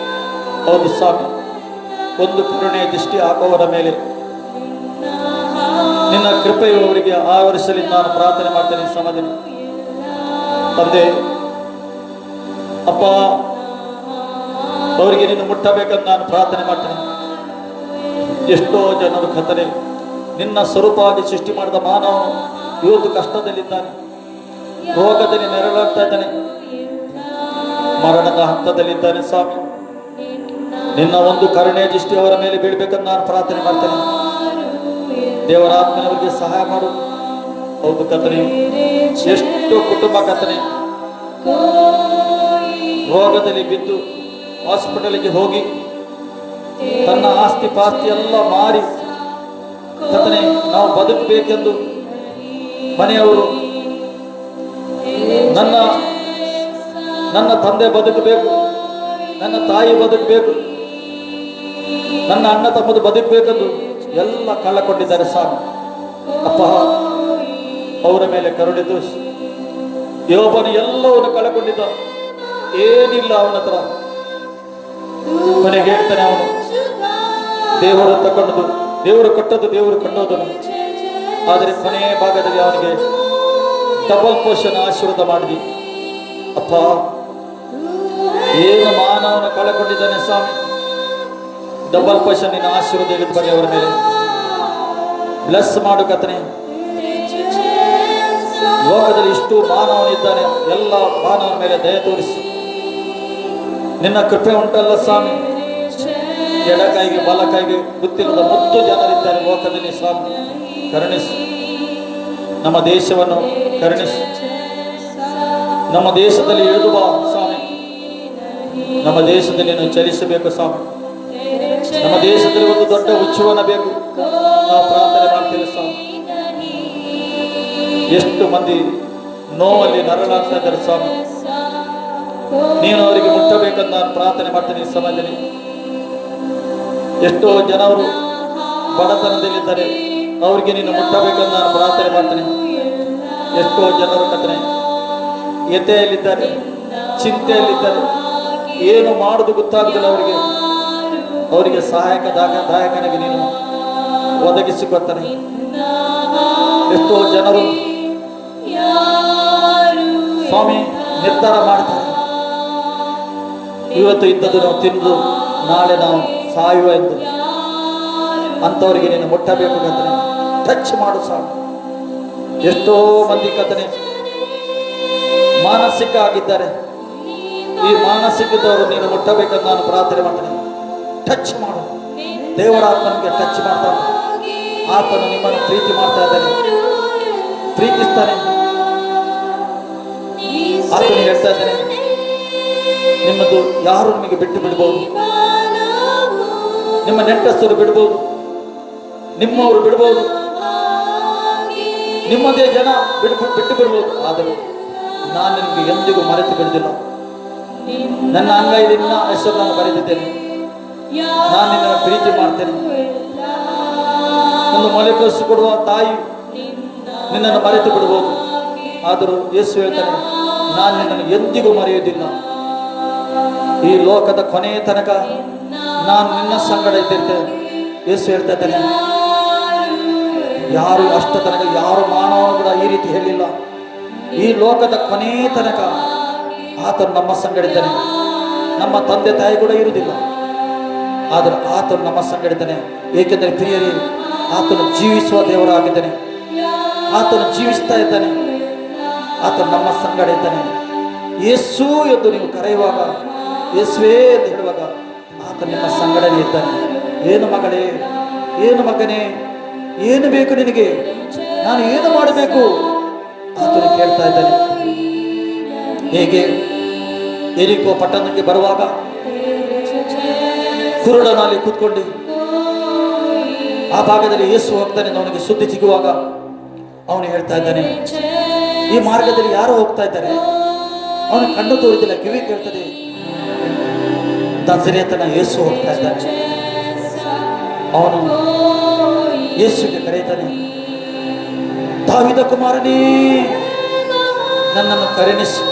ಹೌದು ಸ್ವಾಮಿ, ಒಂದು ಕರುಣೆಯ ದೃಷ್ಟಿ ಹಾಕುವವರ ಮೇಲೆ ನಿನ್ನ ಕೃಪೆಯು ಅವರಿಗೆ ಆವರಿಸಲಿ ನಾನು ಪ್ರಾರ್ಥನೆ ಮಾಡ್ತೇನೆ. ಸಮಾಧಾನ ತಂದೆ ಅಪ್ಪ, ಅವರಿಗೆ ನೀನು ಮುಟ್ಟಬೇಕಂತ ನಾನು ಪ್ರಾರ್ಥನೆ ಮಾಡ್ತೇನೆ. ಎಷ್ಟೋ ಜನರು ಕತ್ತಲೆ ನಿನ್ನ ಸ್ವರೂಪವಾಗಿ ಸೃಷ್ಟಿ ಮಾಡಿದ ಮಾನವನು ಇವತ್ತು ಕಷ್ಟದಲ್ಲಿದ್ದಾನೆ, ರೋಗದಲ್ಲಿ ನೆರಳಾಗ್ತಾ ಇದ್ದಾನೆ, ಮರಣದ ಹಂತದಲ್ಲಿದ್ದಾನೆ. ಸ್ವಾಮಿ, ನಿನ್ನ ಒಂದು ಕರುಣೆಯ ದೃಷ್ಟಿ ಅವರ ಮೇಲೆ ಬೀಳ್ಬೇಕಂತ ನಾನು ಪ್ರಾರ್ಥನೆ ಮಾಡ್ತೇನೆ. ದೇವರ ಆತ್ಮನವರಿಗೆ ಸಹಾಯ ಮಾಡು. ಹೌದು ಕರ್ತನೆ, ಎಷ್ಟು ಕುಟುಂಬ ಕರ್ತನೆ ರೋಗದಲ್ಲಿ ಬಿದ್ದು ಹಾಸ್ಪಿಟಲ್ಗೆ ಹೋಗಿ ತನ್ನ ಆಸ್ತಿ ಪಾಸ್ತಿ ಎಲ್ಲ ಮಾರಿ ಕರ್ತನೆ ನಾವು ಬದುಕಬೇಕೆಂದು ಮನೆಯವರು ನನ್ನ ತಂದೆ ಬದುಕಬೇಕು, ನನ್ನ ತಾಯಿ ಬದುಕಬೇಕು, ನನ್ನ ಅಣ್ಣ ತಮ್ಮದು ಬದುಕಬೇಕೆಂದು ಎಲ್ಲ ಕಳ್ಳಕೊಂಡಿದ್ದಾರೆ ಸ್ವಾಮಿ. ಅಪ್ಪ, ಅವರ ಮೇಲೆ ಕರುಣಿದ್ದು. ಯೋಬನು ಎಲ್ಲವನ್ನು ಕಳಕೊಂಡಿದ್ದ, ಏನಿಲ್ಲ ಅವನ ಹತ್ರ. ಮನೆಗೆ ಹೇಳ್ತಾನೆ ಅವನು, ದೇವರು ತಗೊಂಡು ದೇವರು ಕೊಟ್ಟದ್ದು ದೇವರು ಕೊಂಡೋದನು. ಆದರೆ ಕೊನೆಯ ಭಾಗದಲ್ಲಿ ಅವನಿಗೆ ಡಬಲ್ ಪೋಷನ್ ಆಶೀರ್ವಾದ ಮಾಡಿದಿ. ಅಪ್ಪ, ಏನು ಮಾನವನ ಕಳಕೊಂಡಿದ್ದಾನೆ ಸ್ವಾಮಿ. ಡಬಲ್ ಪೋಷನ್ ನಿನ್ನ ಆಶೀರ್ವಾದ ಇಳಿದು ಬನ್ನಿ ಅವರ ಮೇಲೆ. ಬ್ಲೆಸ್ ಮಾಡು ಕರ್ತನೆ. ಲೋಕದಲ್ಲಿ ಇಷ್ಟು ಮಾನವನಿದ್ದಾನೆ, ಎಲ್ಲ ಮಾನವನ ಮೇಲೆ ದಯ ತೋರಿಸು. ನಿನ್ನ ಕೃಪೆ ಉಂಟಲ್ಲ ಸ್ವಾಮಿ. ಎಡ ಕೈಗೆ ಬಲ ಕೈಗೆ ಗೊತ್ತಿಲ್ಲದ ಮುದ್ದು ಜನರಿದ್ದಾರೆ ಲೋಕದಲ್ಲಿ ಸ್ವಾಮಿ. ಕರುಣಿಸು, ನಮ್ಮ ದೇಶವನ್ನು ಕರುಣಿಸು. ನಮ್ಮ ದೇಶದಲ್ಲಿ ಇಳಿದು ಬಾ ಸ್ವಾಮಿ. ನಮ್ಮ ದೇಶದಲ್ಲಿ ನೀನು ಚಲಿಸಬೇಕು ಸ್ವಾಮಿ. ನಮ್ಮ ದೇಶದಲ್ಲಿ ಒಂದು ದೊಡ್ಡ ಉತ್ಸವನ ಬೇಕು, ನಾವು ಪ್ರಾರ್ಥನೆ ಮಾಡ್ತೇವೆ ಸ್ವಾಮಿ. ಎಷ್ಟು ಮಂದಿ ನೋವಲ್ಲಿ ನರಳಾಗ್ತಾ ಇದ್ದಾರೆ ಸ್ವಾಮಿ. ನೀನು ಅವರಿಗೆ ಮುಟ್ಟಬೇಕಂತ ನಾನು ಪ್ರಾರ್ಥನೆ ಮಾಡ್ತೇನೆ. ಈ ಸಮಯದಲ್ಲಿ ಎಷ್ಟೋ ಜನರು ಬಡತನದಲ್ಲಿದ್ದಾರೆ, ಅವರಿಗೆ ನೀನು ಮುಟ್ಟಬೇಕಂತ ನಾನು ಪ್ರಾರ್ಥನೆ ಮಾಡ್ತೇನೆ. ಎಷ್ಟೋ ಜನರು ಕರ್ತನೆ ಎತೆಯಲ್ಲಿದ್ದಾರೆ, ಚಿಂತೆಯಲ್ಲಿದ್ದಾರೆ, ಏನು ಮಾಡುವುದು ಗೊತ್ತಾಗುದಿಲ್ಲ ಅವರಿಗೆ ಸಹಾಯಕದಾಯಕನಿಗೆ ನೀನು ಒದಗಿಸಿಕೊಡ್ತಾನೆ. ಎಷ್ಟೋ ಜನರು ಸ್ವಾಮಿ ನಿರ್ಧಾರ ಮಾಡ್ತಾರೆ, ಇವತ್ತು ಇದ್ದದ್ದು ನಾವು ತಿಂದು ನಾಳೆ ನಾವು ಸಾಯುವ ಎಂದು. ಅಂಥವರಿಗೆ ನೀನು ಮುಟ್ಟಬೇಕು ಕರ್ತನೆ, ಟಚ್ ಮಾಡು ಸ್ವಾಮಿ. ಎಷ್ಟೋ ಮಂದಿ ಕರ್ತನೆ ಮಾನಸಿಕ ಆಗಿದ್ದಾರೆ, ಈ ಮಾನಸಿಕದವರು ನೀನು ಮುಟ್ಟಬೇಕಂತ ನಾನು ಪ್ರಾರ್ಥನೆ ಮಾಡ್ತೇನೆ. ಟಚ್ ಮಾಡು, ದೇವರ ಆತ್ಮನಿಗೆ ಟಚ್ ಮಾಡ್ತಾನೆ. ಆತನು ನಿಮ್ಮನ್ನು ಪ್ರೀತಿ ಮಾಡ್ತಾ ಇದ್ದಾನೆ, ಪ್ರೀತಿಸ್ತಾನೆ. ಆತನು ಹೇಳ್ತಾ ಇದ್ದಾನೆ, ನಿಮ್ಮದು ಯಾರು ನಿಮಗೆ ಬಿಟ್ಟು ಬಿಡ್ಬೋದು, ನಿಮ್ಮ ನೆಂಟಸ್ಥರು ಬಿಡ್ಬೋದು, ನಿಮ್ಮವರು ಬಿಡ್ಬೋದು, ನಿಮ್ಮದೇ ಜನ ಬಿಟ್ಟು ಬಿಡ್ಬೋದು. ಆದರೆ ನಾನು ನಿಮಗೆ ಎಂದಿಗೂ ಮರೆತು ಬಿಡುವುದಿಲ್ಲ. ನನ್ನ ಅಂಗೈಲಿ ನಿನ್ನ ಹೆಸರು ನಾನು ಬರೆದಿದ್ದೇನೆ. ನಾನು ನಿನ್ನನ್ನು ಪ್ರೀತಿ ಮಾಡ್ತೇನೆ. ಒಂದು ಮೊಲೆ ಕಲಿಸಿ ಕೊಡುವ ತಾಯಿ ನಿನ್ನನ್ನು ಮರೆತು ಬಿಡ್ಬೋದು, ಆದರೂ ಯೇಸು ಹೇಳ್ತಾನೆ, ನಾನು ನಿನ್ನನ್ನು ಎಂದಿಗೂ ಮರೆಯುವುದಿಲ್ಲ. ಈ ಲೋಕದ ಕೊನೆಯ ತನಕ ನಾನು ನಿನ್ನ ಸಂಗಡ ಇದ್ದಿರ್ತೇನೆ. ಯೇಸು ಹೇಳ್ತಾ ಇದ್ದಾನೆ. ಯಾರು ಅಷ್ಟ ತನಕ ಯಾರು ಮಾನವನು ಕೂಡ ಈ ರೀತಿ ಹೇಳಿಲ್ಲ. ಈ ಲೋಕದ ಕೊನೆಯ ತನಕ ಆತನು ನಮ್ಮ ಸಂಗಡ ಇದ್ದಾನೆ. ನಮ್ಮ ತಂದೆ ತಾಯಿ ಕೂಡ ಇರುವುದಿಲ್ಲ, ಆದರೆ ಆತನು ನಮ್ಮ ಸಂಗಡ ಇದ್ದಾನೆ. ಏಕೆಂದರೆ ಪ್ರಿಯರೇ, ಆತನು ಜೀವಿಸುವ ದೇವರಾಗಿದ್ದಾನೆ. ಆತನು ಜೀವಿಸ್ತಾ ಇದ್ದಾನೆ. ಆತನು ನಮ್ಮ ಸಂಗಡ ಇದ್ದಾನೆ. ಯೇಸು ಎಂದು ನೀವು ಕರೆಯುವಾಗ, ಯೇಸುವೇ ಎಂದು ಹೇಳುವಾಗ ಆತ ನಿಮ್ಮ ಸಂಗಡನೇ ಇದ್ದಾನೆ. ಏನು ಮಗಳೇ, ಏನು ಮಗನೇ, ಏನು ಬೇಕು ನಿನಗೆ, ನಾನು ಏನು ಮಾಡಬೇಕು ಆತನು ಕೇಳ್ತಾ ಇದ್ದಾನೆ. ಹೇಗೆ ಎರಿಕೋ ಪಟ್ಟಣಕ್ಕೆ ಬರುವಾಗ ಕುರುಡನಲ್ಲಿ ಕೂತ್ಕೊಂಡು ಆ ಭಾಗದಲ್ಲಿ ಯೇಸು ಹೋಗ್ತಾನೆ. ಅವನಿಗೆ ಸುದ್ದಿ ಸಿಗುವಾಗ ಅವನು ಹೇಳ್ತಾ ಇದ್ದಾನೆ, ಈ ಮಾರ್ಗದಲ್ಲಿ ಯಾರು ಹೋಗ್ತಾ ಇದ್ದಾರೆ, ಅವನು ಕಣ್ಣು ತೋರಿದಿಲ್ಲ, ಕಿವಿ ಕೇಳ್ತದೆ. ನಜರೇತನ ಯೇಸು ಹೋಗ್ತಾ ಇದ್ದಾನೆ. ಅವನು ಯೇಸುಗೆ ಕರೆಯುತ್ತಾನೆ, ದಾವೀದ ಕುಮಾರನೇ ನನ್ನನ್ನು ಕರುಣಿಸು,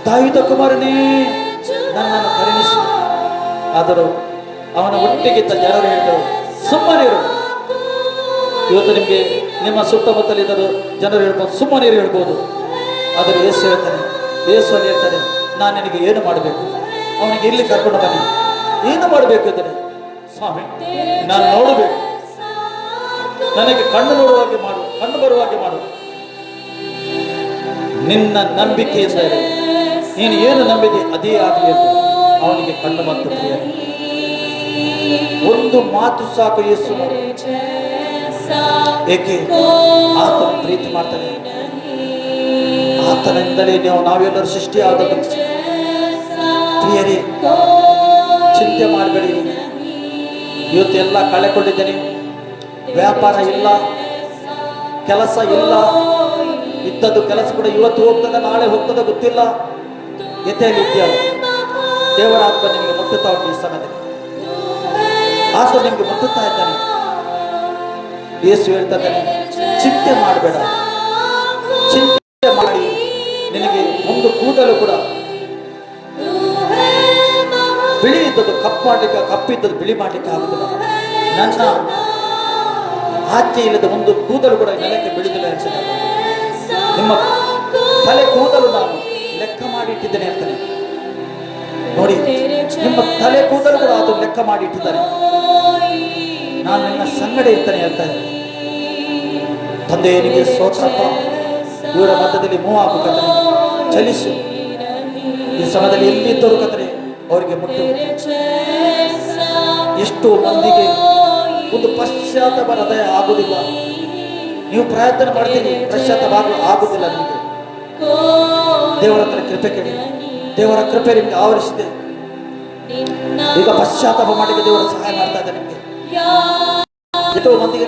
ದಾವೀದ ಕುಮಾರನೇ ನನ್ನನ್ನು ಕರುಣಿಸು. ಆದರೂ ಅವನ ಒಟ್ಟಿಗಿದ್ದ ಜನರು ಹೇಳಿದರು, ಸುಮ್ಮನಿರು. ಇವತ್ತು ನಿಮಗೆ ನಿಮ್ಮ ಸುತ್ತಮುತ್ತಲಿದ್ದರು ಜನರು ಹೇಳ್ಬೋದು, ಸುಮ್ಮನಿರು ಹೇಳ್ಬೋದು. ಆದರೆ ಯೇಸು ಹೇಳ್ತಾನೆ, ಯೇಸು ಅಲ್ಲಿ ಹೇಳ್ತಾನೆ, ನಾನು ನಿನಗೆ ಏನು ಮಾಡಬೇಕು? ಅವನಿಗೆ ಇಲ್ಲಿ ಕರ್ಕೊಂಡು ಬನ್ನಿ. ಏನು ಮಾಡಬೇಕು ಇದ್ದಾನೆ? ಸ್ವಾಮಿ, ನಾನು ನೋಡಬೇಕು, ನನಗೆ ಕಣ್ಣು ನೋಡುವಾಗೆ ಮಾಡು, ಕಣ್ಣು ಬರುವಾಗೆ ಮಾಡು. ನಿನ್ನ ನಂಬಿಕೆಯಿಂದ ನೀನು ಏನು ನಂಬಿದೆ ಅದೇ ಆಗಲಿ ಎಂದು ಅವನಿಗೆ ಕಣ್ಣು ಬಂತು. ಪ್ರಿಯ, ಒಂದು ಮಾತು ಸಾಕು ಯೇಸು. ಏಕೆ? ಆತನು ಪ್ರೀತಿ ಮಾಡ್ತಾನೆ. ಆತನಿಂದಲೇ ನಾವೆಲ್ಲರೂ ಸೃಷ್ಟಿಯಾದದ್ದು. ಪ್ರಿಯರೇ, ಚಿಂತೆ ಮಾಡಬೇಡಿ. ಇವತ್ತು ಎಲ್ಲ ಕಳೆಕೊಂಡಿದ್ದೇನೆ, ವ್ಯಾಪಾರ ಇಲ್ಲ, ಕೆಲಸ ಇಲ್ಲ, ಇದ್ದದ್ದು ಕೆಲಸ ಕೂಡ ಇವತ್ತು ಹೋಗ್ತದ, ನಾಳೆ ಹೋಗ್ತದ ಗೊತ್ತಿಲ್ಲ. ಎದೆಯಲ್ಲಿದ್ಯ ದೇವರ ಆತ್ಮ ನಿಮಗೆ ಮುಟ್ಟುತ್ತಾ ಉಂಟು. ಈ ಸಮಯದಲ್ಲಿ ಆತ ನಿಮಗೆ ಮುಟ್ಟುತ್ತಾ ಇದ್ದಾನೆ. ಯೇಸು ಹೇಳ್ತಾ ಇದ್ದಾನೆ, ಚಿಂತೆ ಮಾಡಬೇಡ. ಚಿಂತೆ ಮಾಡಿ ನಿನಗೆ ಒಂದು ಕೂದಲು ಕೂಡ ಬಿಳಿ ಇದ್ದದ್ದು ಕಪ್ಪು ಮಾಡ್ಲಿಕ್ಕೆ, ಕಪ್ಪಿದ್ದದ್ದು ಬಿಳಿ ಮಾಡ್ಲಿಕ್ಕೆ ಆಗುದಿಲ್ಲ. ನನ್ನ ಆಜ್ಞೆ ಇಲ್ಲದ ಒಂದು ಕೂದಲು ಕೂಡ ನೆಲಕ್ಕೆ ಬಿಡುದಿಲ್ಲ ಹೇಳ್ತಾನೆ. ನಿಮ್ಮ ತಲೆ ಕೂದಲು ನಾನು ಲೆಕ್ಕ ಮಾಡಿ ಇಟ್ಟಿದ್ದೇನೆ ಹೇಳ್ತಾನೆ. ನೋಡಿ, ನಿಮ್ಮ ತಲೆ ಕೂದಲು ಕೂಡ ಅದು ಲೆಕ್ಕ ಮಾಡಿ ಇಟ್ಟಿದ್ದಾನೆ. ನಾನು ನಿನ್ನ ಸಂಗಡ ಇರ್ತಾನೆ ಹೇಳ್ತಾನೆ. ತಂದೆಯನಿಗೆ ಸ್ತೋತ್ರಪ್ಪ. ಇವರ ಮಧ್ಯದಲ್ಲಿ ಮೂವ್ ಆಗು ಕತ್ತನೆ, ಚಲಿಸು. ಈ ಸಮಯದಲ್ಲಿ ಎಲ್ಲಿದ್ದರು ಕತ್ತನೆ ಅವರಿಗೆ ಮುಟ್ಟು. ಎಷ್ಟೋ ಮಂದಿಗೆ ಒಂದು ಪಶ್ಚಾತ್ತಾಪ ಹೃದಯ ಆಗುವುದಿಲ್ಲ. ನೀವು ಪ್ರಯತ್ನ ಮಾಡ್ತೀರಿ, ಪಶ್ಚಾತ್ತಾಪ ಆಗುವುದಿಲ್ಲ ನಿಮಗೆ. ದೇವರ ಹತ್ರ ಕೃಪೆ ಕೇಳಿ, ದೇವರ ಕೃಪೆ ನಿಮಗೆ ಆವರಿಸಿದೆ. ಈಗ ಪಶ್ಚಾತ್ತಾಪ ಮಾಡಲಿಕ್ಕೆ ದೇವರ ಸಹಾಯ ಮಾಡ್ತಾ ಇದ್ದಾರೆ ನಿಮಗೆ. ಎಷ್ಟೋ ಮಂದಿಗೆ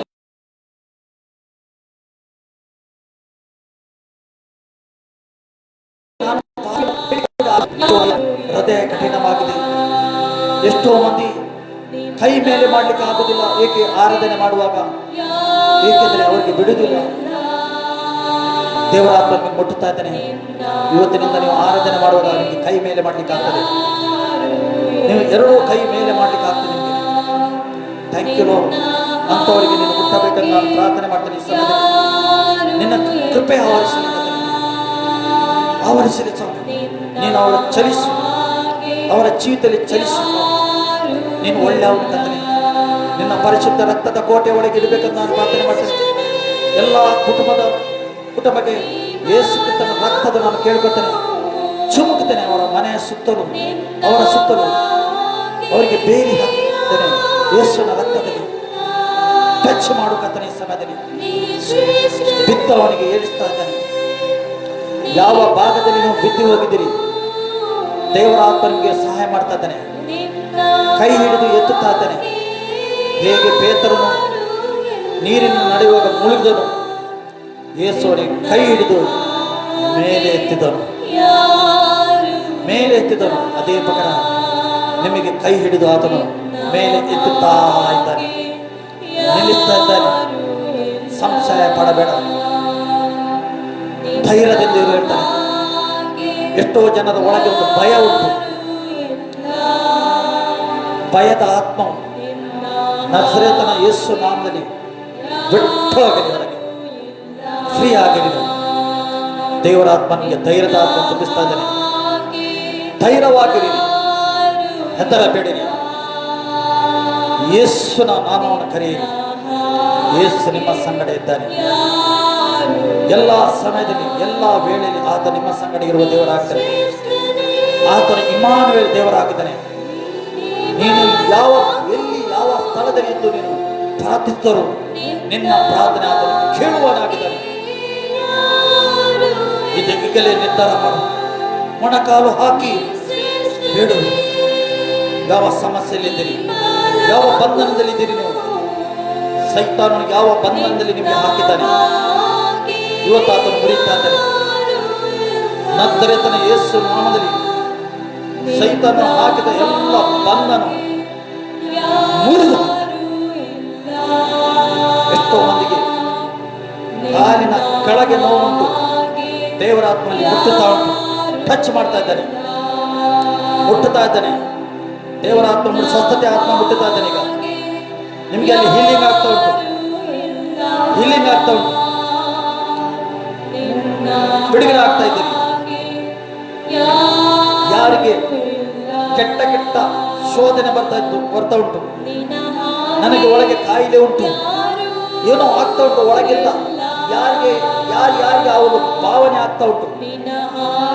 ಹೃದಯ ಕಠಿಣವಾಗಿದೆ. ಎಷ್ಟೋ ಮಂದಿ ಕೈ ಮೇಲೆ ಮಾಡ್ಲಿಕ್ಕೆ ಆಗುದಿಲ್ಲ. ಏಕೆ? ಆರಾಧನೆ ಮಾಡುವಾಗ, ಏಕೆಂದ್ರೆ ಅವರಿಗೆ ಬಿಡುವುದಿಲ್ಲ. ದೇವರ ಆತ್ಮ ನಿಮಗೆ ಮುಟ್ಟುತ್ತಾ ಇದ್ದಾನೆ. ಇವತ್ತಿನಿಂದ ನೀವು ಆರಾಧನೆ ಮಾಡುವಾಗ ನಿಮಗೆ ಕೈ ಮೇಲೆ ಮಾಡ್ಲಿಕ್ಕೆ ಆಗ್ತದೆ. ನೀವು ಎರಡೂ ಕೈ ಮೇಲೆ ಮಾಡ್ಲಿಕ್ಕೆ ಆಗ್ತದೆ ನಿಮಗೆ. Thank you lord. ಅಂತವರಿಗೆ ನೀನು ಮುಟ್ಟಬೇಕಂತ ನಾನು ಪ್ರಾರ್ಥನೆ ಮಾಡ್ತೇನೆ. ಈ ಸಮಯದಲ್ಲಿ ನಿನ್ನ ಕೃಪೆ ಆವರಿಸಲಿ, ಆವರಿಸಲಿ ಸ್ವಾಮಿ. ನೀನು ಅವರ ಚಲಿಸು, ಅವರ ಜೀವಿತದಲ್ಲಿ ಚಲಿಸು. ನೀನು ಒಳ್ಳೆಯವನು ಕರ್ತನೆ. ನಿನ್ನ ಪರಿಶುದ್ಧ ರಕ್ತದ ಕೋಟೆ ಒಳಗೆ ಇಡಬೇಕಂತ ನಾನು ಪ್ರಾರ್ಥನೆ ಮಾಡ್ತೇನೆ. ಎಲ್ಲ ಕುಟುಂಬಕ್ಕೆ ಯೇಸು ಕ್ರಿಸ್ತನ ರಕ್ತದ ನಾನು ಕೇಳ್ಕೊಳ್ತೇನೆ. ಚುಮುಕ್ತೇನೆ ಅವರ ಮನೆಯ ಸುತ್ತಲೂ, ಅವರ ಸುತ್ತಲೂ ಅವರಿಗೆ ಬೇಲಿ ಹಾಕ್ತೇನೆ. ಯೇಸುವಿನ ರಕ್ತದಲ್ಲಿ ಟಚ್ ಮಾಡು ಕರ್ತನೆ. ಈ ಸಮಯದಲ್ಲಿ ಬಿದ್ದವನಿಗೆ ಏಳಿಸ್ತಾ ಇದ್ದಾನೆ. ಯಾವ ಭಾಗದಲ್ಲಿ ನೀವು ಬಿದ್ದು ಹೋಗಿದ್ದೀರಿ, ದೇವರ ಆತ್ಮ ನಿಮಗೆ ಸಹಾಯ ಮಾಡ್ತಾ ಇದ್ದಾನೆ. ಕೈ ಹಿಡಿದು ಎತ್ತುತ್ತಾ ಇದ್ದಾನೆ. ಹೇಗೆ ಪೇತ್ರನು ನೀರಿನ ನಡೆಯುವಾಗ ಮುಳುಗಿದನು, ಯೇಸುವನಿಗೆ ಕೈ ಹಿಡಿದು ಮೇಲೆ ಎತ್ತಿದನು, ಮೇಲೆ ಎತ್ತಿದನು. ಅದೇ ಪ್ರಕಾರ ನಿಮಗೆ ಕೈ ಹಿಡಿದು ಆತನು ಮೇಲೆ ಎತ್ತುತ್ತಾ ಇದ್ದಾನೆ, ನಿಲ್ಲಿಸ್ತಾ ಇದ್ದಾನೆ. ಸಂಶಯ ಪಡಬೇಡ, ಧೈರ್ಯದಿಂದ ಇರು ಹೇಳ್ತಾನೆ. ಎಷ್ಟೋ ಜನರ ಒಳಗೆ ಒಂದು ಭಯ ಉಂಟು. ಭಯದ ಆತ್ಮ ನಜರೇತನ ಯೇಸು ನಾಮದಲ್ಲಿ ಬಿಟ್ಟು ಹೋಗಲಿ, ಹೊರಗೆ ಫ್ರೀ ಆಗಲಿ. ದೇವರ ಆತ್ಮ ನಿಮಗೆ ಧೈರ್ಯದ ಆತ್ಮ ತುಂಬಿಸ್ತಾ ಇದ್ದಾನೆ. ಧೈರ್ಯವಾಗಿರಿ, ಹೆದರಬೇಡಿರಿ. ಯೇಸುನ ನಾಮವನ್ನು ಕರೆಯಿರಿ. ಯೇಸು ನಿಮ್ಮ ಸಂಗಡ ಇದ್ದಾನೆ. ಎಲ್ಲ ಸಮಯದಲ್ಲಿ ಎಲ್ಲ ವೇಳೆಯಲ್ಲಿ ಆತ ನಿಮ್ಮ ಸಂಗಡ ಇರುವ ದೇವರಾಗ್ತಾನೆ. ಆತನು ಇಮ್ಮಾನುವೇಲ್ ದೇವರಾಗಿದ್ದಾನೆ. ನೀನು ಎಲ್ಲಿ ಯಾವ ಸ್ಥಳದಲ್ಲಿ ಇದ್ದು ನೀನು ಪ್ರಾರ್ಥಿಸಿದರೂ ನಿನ್ನ ಪ್ರಾರ್ಥನೆ ಆತನು ಕೇಳುವನಾಗಿದ್ದಾನೆ. ಈಗಲೇ ನಿರ್ಧಾರ ಮಾಡು, ಮೊಣಕಾಲು ಹಾಕಿ ಬೇಡು. ಯಾವ ಸಮಸ್ಯೆಯಲ್ಲಿದ್ದೀರಿ, ಯಾವ ಬಂಧನದಲ್ಲಿದ್ದೀರಿ ನೀವು, ಸೈತಾನನು ಯಾವ ಬಂಧನದಲ್ಲಿ ನಿಮಗೆ ಹಾಕಿದ್ದಾನೆ, ಇವತ್ತು ಆತನು ಮುರಿತಾ ಇದ್ದಾನೆ. ನಜರೇತನ ಯೇಸು ನಾಮದಲ್ಲಿ ಸೈತಾನನು ಹಾಕಿದ ಎಲ್ಲ ಬಂಧನ ಮುರಿದು. ಎಷ್ಟೋ ಮಂದಿಗೆ ಕಾಲಿನ ಕೆಳಗೆ ನೋವುಂಟು, ದೇವರ ಆತ್ಮಲ್ಲಿ ಮುಟ್ಟುತ್ತಾ ಉಂಟು, ಟಚ್ ಮಾಡ್ತಾ ಇದ್ದಾನೆ, ಮುಟ್ಟುತ್ತಾ ಇದ್ದಾನೆ. ದೇವರ ಆತ್ಮ ಸ್ವಸ್ಥತೆ ಆತ್ಮ ಮುಟ್ಟುತ್ತಾ ಇದ್ದಾನೆ. ಈಗ ನಿಮಗೆ ಅಲ್ಲಿ ಹೀಲಿಂಗ್ ಆಗ್ತಾ ಉಂಟು, ಹೀಲಿಂಗ್ ಆಗ್ತಾ ಉಂಟು, ಬಿಡುಗಡೆ ಆಗ್ತಾ ಇದ್ದೀರಿ. ಯಾರಿಗೆ ಕೆಟ್ಟ ಕೆಟ್ಟ ಶೋಧನೆ ಬರ್ತಾ ಉಂಟು, ನನಗೆ ಒಳಗೆ ಕಾಯಿಲೆ ಉಂಟು, ಏನೋ ಆಗ್ತಾ ಉಂಟು ಒಳಗಿಲ್ಲ, ಯಾರಿಗೆ ಅವರು ಭಾವನೆ ಆಗ್ತಾ ಉಂಟು,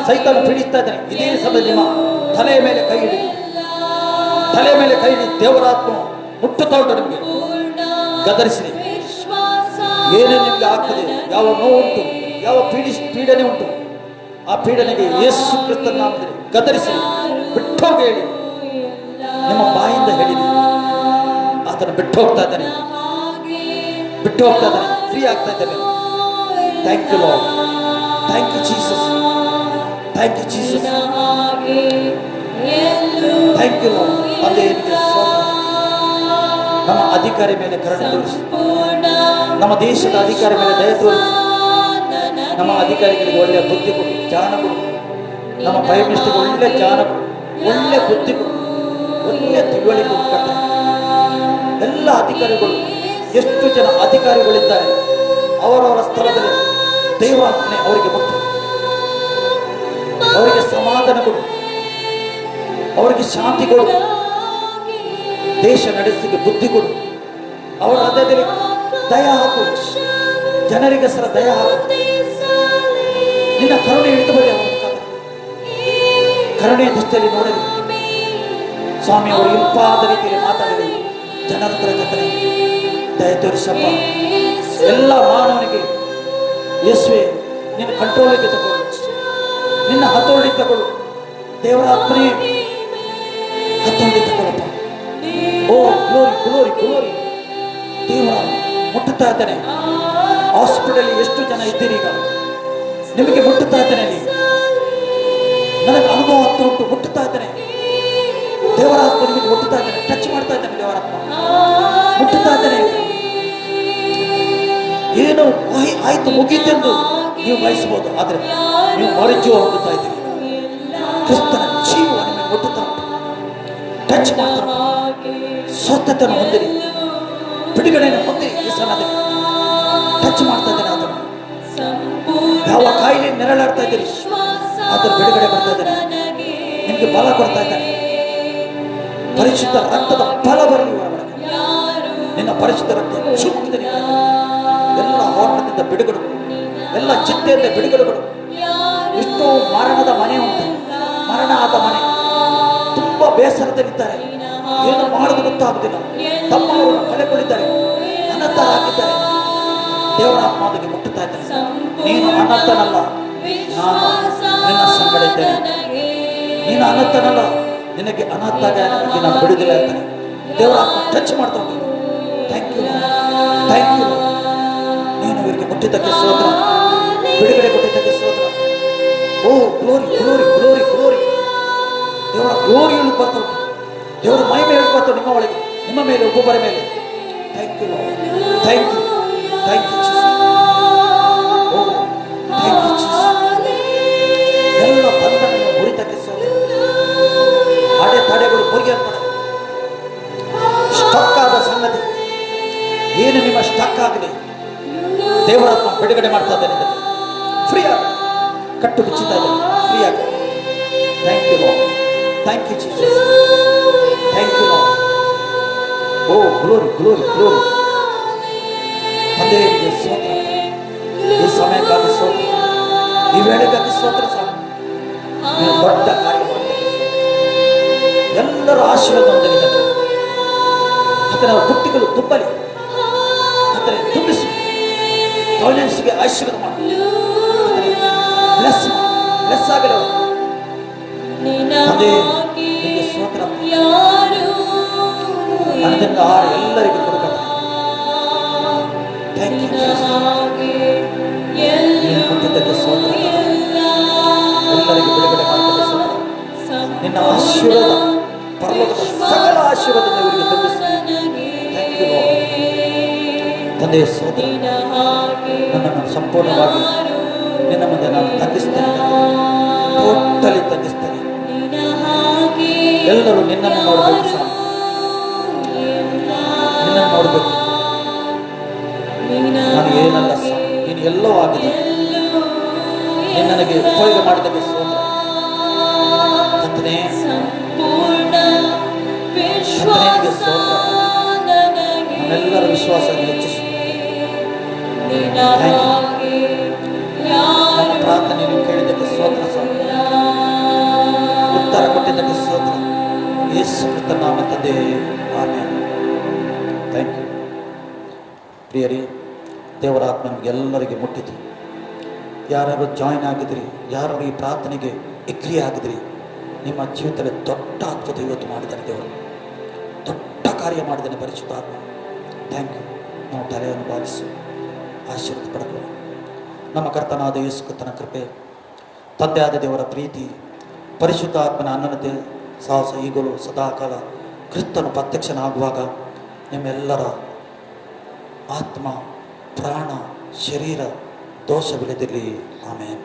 ಸೈತಾನ ಪೀಡಿಸ್ತಾ ಇದ್ದಾನೆ. ಇದೇ ಸಮಯ ನಿಮ್ಮ ತಲೆಯ ಮೇಲೆ ಕೈ ಇಡಿ, ತಲೆಯ ಮೇಲೆ ಕೈ ಇಡಿ. ದೇವರಾತ್ಮ ಮುಟ್ಟುತ್ತಾ ಉಂಟು, ನಿಮಗೆ ಗದರಿಸಿರಿ. ಏನೇ ನಿಮಗೆ ಆಗ್ತದೆ, ಯಾವ ನೋವುಂಟು, ಯಾವ ಪೀಡನೆ ಉಂಟು, ಆ ಪೀಡನೆಗೆ ಯೇಸು ಕ್ರಿಸ್ತನ ನಾಮದಲ್ಲಿ ಗದರಿಸಿರಿ, ಬಿಟ್ಟೋಗಿ ಹೇಳಿ. ನಿಮ್ಮ ಬಾಯಿಂದ ಹೇಳಿರಿ, ಆತನ ಬಿಟ್ಟು ಹೋಗ್ತಾ ಇದ್ದಾನೆ, ಬಿಟ್ಟು ಹೋಗ್ತಾ ಇದ್ದಾನೆ, ಫ್ರೀ ಆಗ್ತಾ ಇದ್ದಾನೆ. Thank you lord, thank you Jesus, thank you Jesus, thank you lord. ಅದೇ ನಮ್ಮ ಅಧಿಕಾರಿ ಮೇಲೆ ಕರುಣೆ ತೋರಿಸಿ, ನಮ್ಮ ದೇಶದ ಅಧಿಕಾರಿ ಮೇಲೆ ದಯ ತೋರಿಸಿ, ನಮ್ಮ ಅಧಿಕಾರಿಗಳಿಗೆ ಒಳ್ಳೆಯ ಬುದ್ಧಿ ಕೊಡು, ಜ್ಞಾನ ಕೊಡು. ನಮ್ಮ ಪ್ರೈಮ್ ಮಿನಿಸ್ಟರ್ಗೆ ಒಳ್ಳೆ ಜ್ಞಾನ ಕೊಡು, ಒಳ್ಳೆ ಬುದ್ಧಿ ಕೊಡು, ಒಳ್ಳೆ ತಿಳುವಳಿಕೆ ಕೊಡು. ಎಲ್ಲ ಅಧಿಕಾರಿಗಳು, ಎಷ್ಟು ಜನ ಅಧಿಕಾರಿಗಳಿದ್ದಾರೆ, ಅವರವರ ಸ್ಥಳದಲ್ಲಿ ದೇವರಾತ್ಮನೆ ಅವರಿಗೆ ಮುಟ್ಟು, ಅವರಿಗೆ ಸಮಾಧಾನ ಕೊಡು, ಅವರಿಗೆ ಶಾಂತಿ ಕೊಡು, ದೇಶ ನಡೆಸಲಿಕ್ಕೆ ಬುದ್ಧಿ ಕೊಡು. ಅವರ ಹೃದಯದಲ್ಲಿ ದಯ ಹಾಕು, ಜನರಿಗೆ ಸರ ದಯ ಹಾಕು. ನಿನ್ನ ಕರುಣೆ ಇಳಿದು ಬರಲಿ, ಅವರ ಕರುಣೆಯ ದೃಷ್ಟಿಯಲ್ಲಿ ನೋಡಲಿ ಸ್ವಾಮಿ. ಅವರು ಇಂಪಾದ ರೀತಿಯಲ್ಲಿ ಮಾತಾಡಲಿ, ಜನರ ಹತ್ರ ಕತ್ತಲೆ ದಯ ತೋರಿಸಪ್ಪ. ಎಲ್ಲ ಮಾನವನಿಗೆ ಯೇಸುವೆ ನಿನ್ನ ಕಂಟ್ರೋಲಿಗೆ ತಗೊಳ್ಳು, ನಿನ್ನ ಹತೋಟಿ ತಗೊಳ್ಳು. ದೇವರ ಆತ್ಮನೇ ಹತೋಟಿ ತಗೊಳ್ಳಪ್ಪ. ಓ ಗ್ಲೋರಿ ಗ್ಲೋರಿ ಗ್ಲೋರಿ. ದೇವರ ಮುಟ್ಟುತ್ತಾ ಇದ್ದಾನೆ. ಹಾಸ್ಪಿಟಲ್ ಎಷ್ಟು ಜನ ಇದ್ದೀರಿ, ಈಗ ನಿಮಗೆ ಮುಟ್ಟುತ್ತಾ ಇದ್ದಾನೆ. ನನಗೆ ಅನುಭವ ಅಂತ ಉಂಟು, ಮುಟ್ಟುತ್ತಾ ಇದ್ದಾನೆ. ದೇವರ ಆತ್ಮ ನಿಮಗೆ ಮುಟ್ಟುತ್ತಾ ಇದ್ದಾನೆ, ಟಚ್ ಮಾಡ್ತಾ ಇದ್ದಾನೆ. ದೇವರ ಆತ್ಮ ಮುಟ್ಟುತ್ತಾ ಇದ್ದಾನೆ. ಏನು ಆಯ್ತು ಮುಗೀತೆಂದು ನೀವು ಬಯಸಬಹುದು, ಆದರೆ ನೀವು ಮರುಜೀವ ಹೊಂದುತ್ತಾ ಇದ್ದೀರಿ. ಕ್ರಿಸ್ತನ ಜೀವ ನಿಮಗೆ ಮುಟ್ಟುತ್ತಾ ಉಂಟು, ಟಚ್ ಮಾಡ್ತಾ ಉಂಟು. ಸ್ವಸ್ಥತೆಯನ್ನು ಹೊಂದಿರಿ, ಬಿಡುಗಡೆಯನ್ನು ಹೊಂದಿರಿ. ಈ ಸಮಯದಲ್ಲಿ ಟಚ್ ಮಾಡ್ತಾ ಇದ್ದಾನೆ ಆತನು. ಯಾವ ಕಾಯಿಲೆ ನೆರಳಾಡ್ತಾ ಇದ್ದೀರಿ, ಆತನು ಬಿಡುಗಡೆ ಬರ್ತಾ ಇದ್ದಾನೆ, ನಿಮಗೆ ಬಲ ಕೊಡ್ತಾ ಇದ್ದಾನೆ. ಪರಿಶುದ್ಧ ರಕ್ತದ ಬಲ ಬರಲಿ ಒಳಗಡೆ. ನಿನ್ನ ಪರಿಶುದ್ಧ ರಕ್ತ ಚುಮುಕಿದೆ. ಎಲ್ಲ ಹೋರಾಟದಿಂದ ಬಿಡುಗಡೆ, ಎಲ್ಲ ಚಿಂತೆಯಿಂದ ಬಿಡುಗಡೆಗಳು. ಇಷ್ಟು ಮರಣದ ಮನೆ ಉಂಟು, ಮರಣ ಆದ ಮನೆ, ತುಂಬಾ ಬೇಸರದಲ್ಲಿದ್ದಾರೆ, ಏನು ಮಾಡೋದು ಗೊತ್ತಾಗುವುದಿಲ್ಲ. ತಮ್ಮವರನ್ನು ಕಳೆದುಕೊಂಡಿದ್ದಾರೆ, ಅನರ್ಥರಾಗಿದ್ದಾರೆ. ದೇವರ ಆತ್ಮ ಅದಕ್ಕೆ ಮುಟ್ಟುತ್ತಾ ಇದ್ದಾನೆ. ನೀನು ಅನರ್ಥನಲ್ಲ, ನಾನು ನಿನ್ನ ಸಂಗಡ ಇದ್ದೇನೆ. ನೀನು ಅನರ್ಥನಲ್ಲ, ನಿನಗೆ ಅನರ್ಥಾಗಿ ನಾನು ಬಿಡುವುದಿಲ್ಲ ಅಂತಾನೆ. ದೇವರ ಆತ್ಮ ಟಚ್ ಮಾಡ್ತಾ ಉಂಟು. Thank you, thank you. ನೀನು ಇವರಿಗೆ ಮುಟ್ಟಿದ್ದಕ್ಕೆ ಸ್ತೋತ್ರ, ಬಿಡುಗಡೆ ಕೊಟ್ಟಿದ್ದಕ್ಕೆ ಸ್ತೋತ್ರ. Oh glory glory glory glory. ದೇವರ ಗ್ಲೋರಿ ಇಳಿದು ಬರ್ತಾ ಉಂಟು, ದೇವರ ಮಹಿಮೆ ಇಳಿದು ಬರ್ತಾ ನಿಮ್ಮ ಒಳಗೆ, ನಿಮ್ಮ ಮೇಲೆ, ಒಬ್ಬೊಬ್ಬರ ಮೇಲೆ. Thank you, thank you, thank you Jesus. Oh thank you Jesus. ಎಲ್ಲ ಬಂಧನಗಳನ್ನು ಮುರಿತಕ್ಕೆ ಸ್ತೋತ್ರ. ಅಡೆತಡೆಗಳು ಮುರಿಯಲ್ಪಡ. ಸ್ಟಕ್ ಆದ ಸಂಗತಿ ಏನು ನಿಮ್ಮ ಸ್ಟಕ್ ಆಗಿದೆ, ದೇವರಾತ್ಮ ಬಿಡುಗಡೆ ಮಾಡ್ತಾ ಇದ್ದಾನೆ. ಫ್ರೀ ಆಗ, ಕಟ್ಟು ಬಿಚ್ಚಿತಾ ಇದ್ದಾನೆ, ಫ್ರೀ ಆಗ. Thank you lord, thank you Jesus, thank you lord. Oh glory glory glory. ತಂದೆ ಸ್ತೋತ್ರ. ಈ ಸಮಯಕ್ಕಾಗಿ ಸ್ತೋತ್ರ, ಈ ವೇಳೆಗಾಗಿ ಸ್ತೋತ್ರ ಸ್ವಾಮಿ. ನೀವು ದೊಡ್ಡ ಕಾರ್ಯ ಮಾಡ್ತೀರಿ. ಎಲ್ಲರೂ ಆಶೀರ್ವಾದದೊಂದಿಗೆ ಕರ್ತನೇ ಅವರ ಪುಟ್ಟಿಗಳು ತುಂಬಲಿ, ಕರ್ತನೇ ತುಂಬಿಸು, ಫೈನಾನ್ಸ್ಗೆ ಆಶೀರ್ವಾದ ಮಾಡು, ಬ್ಲೆಸ್ ಆಗಲಿ ಅವರು. ಅದೇ ನಿಮಗೆ ಸ್ತೋತ್ರ. ಹಣದಿಂದ ಆಹಾರ ಎಲ್ಲರಿಗೂ ಕೊಡ್ತಾರೆ. ಥ್ಯಾಂಕ್ ಯು ನೀನು ಕೊಟ್ಟಿದ್ದಕ್ಕೆ ಸ್ತೋತ್ರ. ಎಲ್ಲರಿಗೂ ಬಿಡುಗಡೆ ಮಾಡ್ತಾರೆ ಸ್ತೋತ್ರ. ನಿನ್ನ ಆಶೀರ್ವಾದ, ಪರಲೋಕದ ಸಕಲ ಆಶೀರ್ವಾದ ಇವರಿಗೆ ತುಂಬಿಸಿ. ಥ್ಯಾಂಕ್ ಯು ತಂದೆಯ ಸ್ತೋತ್ರ. ನನ್ನನ್ನು ಸಂಪೂರ್ಣವಾಗಿ ನಿನ್ನ ಮುಂದೆ ನಾನು ತಗ್ಗಿಸ್ತೇನೆ, ಟೋಟಲಿ ತಗ್ಗಿಸ್ತೇನೆ. ಎಲ್ಲರೂ ನಿನ್ನನ್ನು ನೋಡಬೇಕು ಸ್ವಾಮಿ, ನಿನ್ನನ್ನು ನೋಡಬೇಕು. ನಾನು ಏನಲ್ಲ ಸ್ವಾಮಿ, ನೀನು ಎಲ್ಲವೂ ಆಗಿದೆ. ನೀನು ನನಗೆ ಉಪಯೋಗ ಮಾಡಿದ್ದಕ್ಕೆ ಸ್ತೋತ್ರ. ಕರ್ತನೇ ಕರ್ತನಿಗೆ ಸ್ತೋತ್ರ. ನಮ್ಮೆಲ್ಲರ ವಿಶ್ವಾಸ ಹೆಚ್ಚಿಸು. ನನ್ನ ಪ್ರಾರ್ಥನೆ ನೀವು ಕೇಳಿದ್ದಕ್ಕೆ ಸ್ತೋತ್ರ ಸ್ವಾಮಿ, ಉತ್ತರ ಕೊಟ್ಟಿದ್ದಕ್ಕೆ ಸ್ತೋತ್ರ. ಯೇಸು ಕ್ರಿಸ್ತನ ನಾಮ ತಂದೆ, ಆಮೆನ್. ಥ್ಯಾಂಕ್ ಯು ಪ್ರಿಯರೇ. ದೇವರ ಆತ್ಮ ನಮಗೆ ಎಲ್ಲರಿಗೆ ಮುಟ್ಟಿತು. ಯಾರು ಜಾಯಿನ್ ಆಗಿದ್ರಿ, ಯಾರು ಈ ಪ್ರಾರ್ಥನೆಗೆ ಎಕ್ರಿಯ ಆಗಿದ್ರಿ, ನಿಮ್ಮ ಜೀವಿತದಲ್ಲಿ ದೊಡ್ಡ ಅದ್ಭುತ ಇವತ್ತು ಮಾಡಿದ್ದಾನೆ ದೇವರು, ದೊಡ್ಡ ಕಾರ್ಯ ಮಾಡಿದ್ದಾನೆ ಪರಿಶುದ್ಧ ಆತ್ಮ. Thank you. ನಾವು ತಲೆಯನ್ನು ಭಾವಿಸು, ಆಶೀರ್ವಾದ ಪಡೆದು ನಮ್ಮ ಕರ್ತನಾದ ಯೇಸು ಕ್ರಿಸ್ತನ ಕೃಪೆ, ತಂದೆಯಾದ ದೇವರ ಪ್ರೀತಿ, ಪರಿಶುದ್ಧ ಆತ್ಮನ ಅನನ್ಯತೆ ಸಾಹಸ ಈಗಲೂ ಸದಾಕಾಲ ಕ್ರಿಸ್ತನು ಪ್ರತ್ಯಕ್ಷನಾಗುವಾಗ ನಿಮ್ಮೆಲ್ಲರ ಆತ್ಮ, ಪ್ರಾಣ, ಶರೀರ ದೋಷವಿಲ್ಲದಿರಲಿ. ಆಮೇಲೆ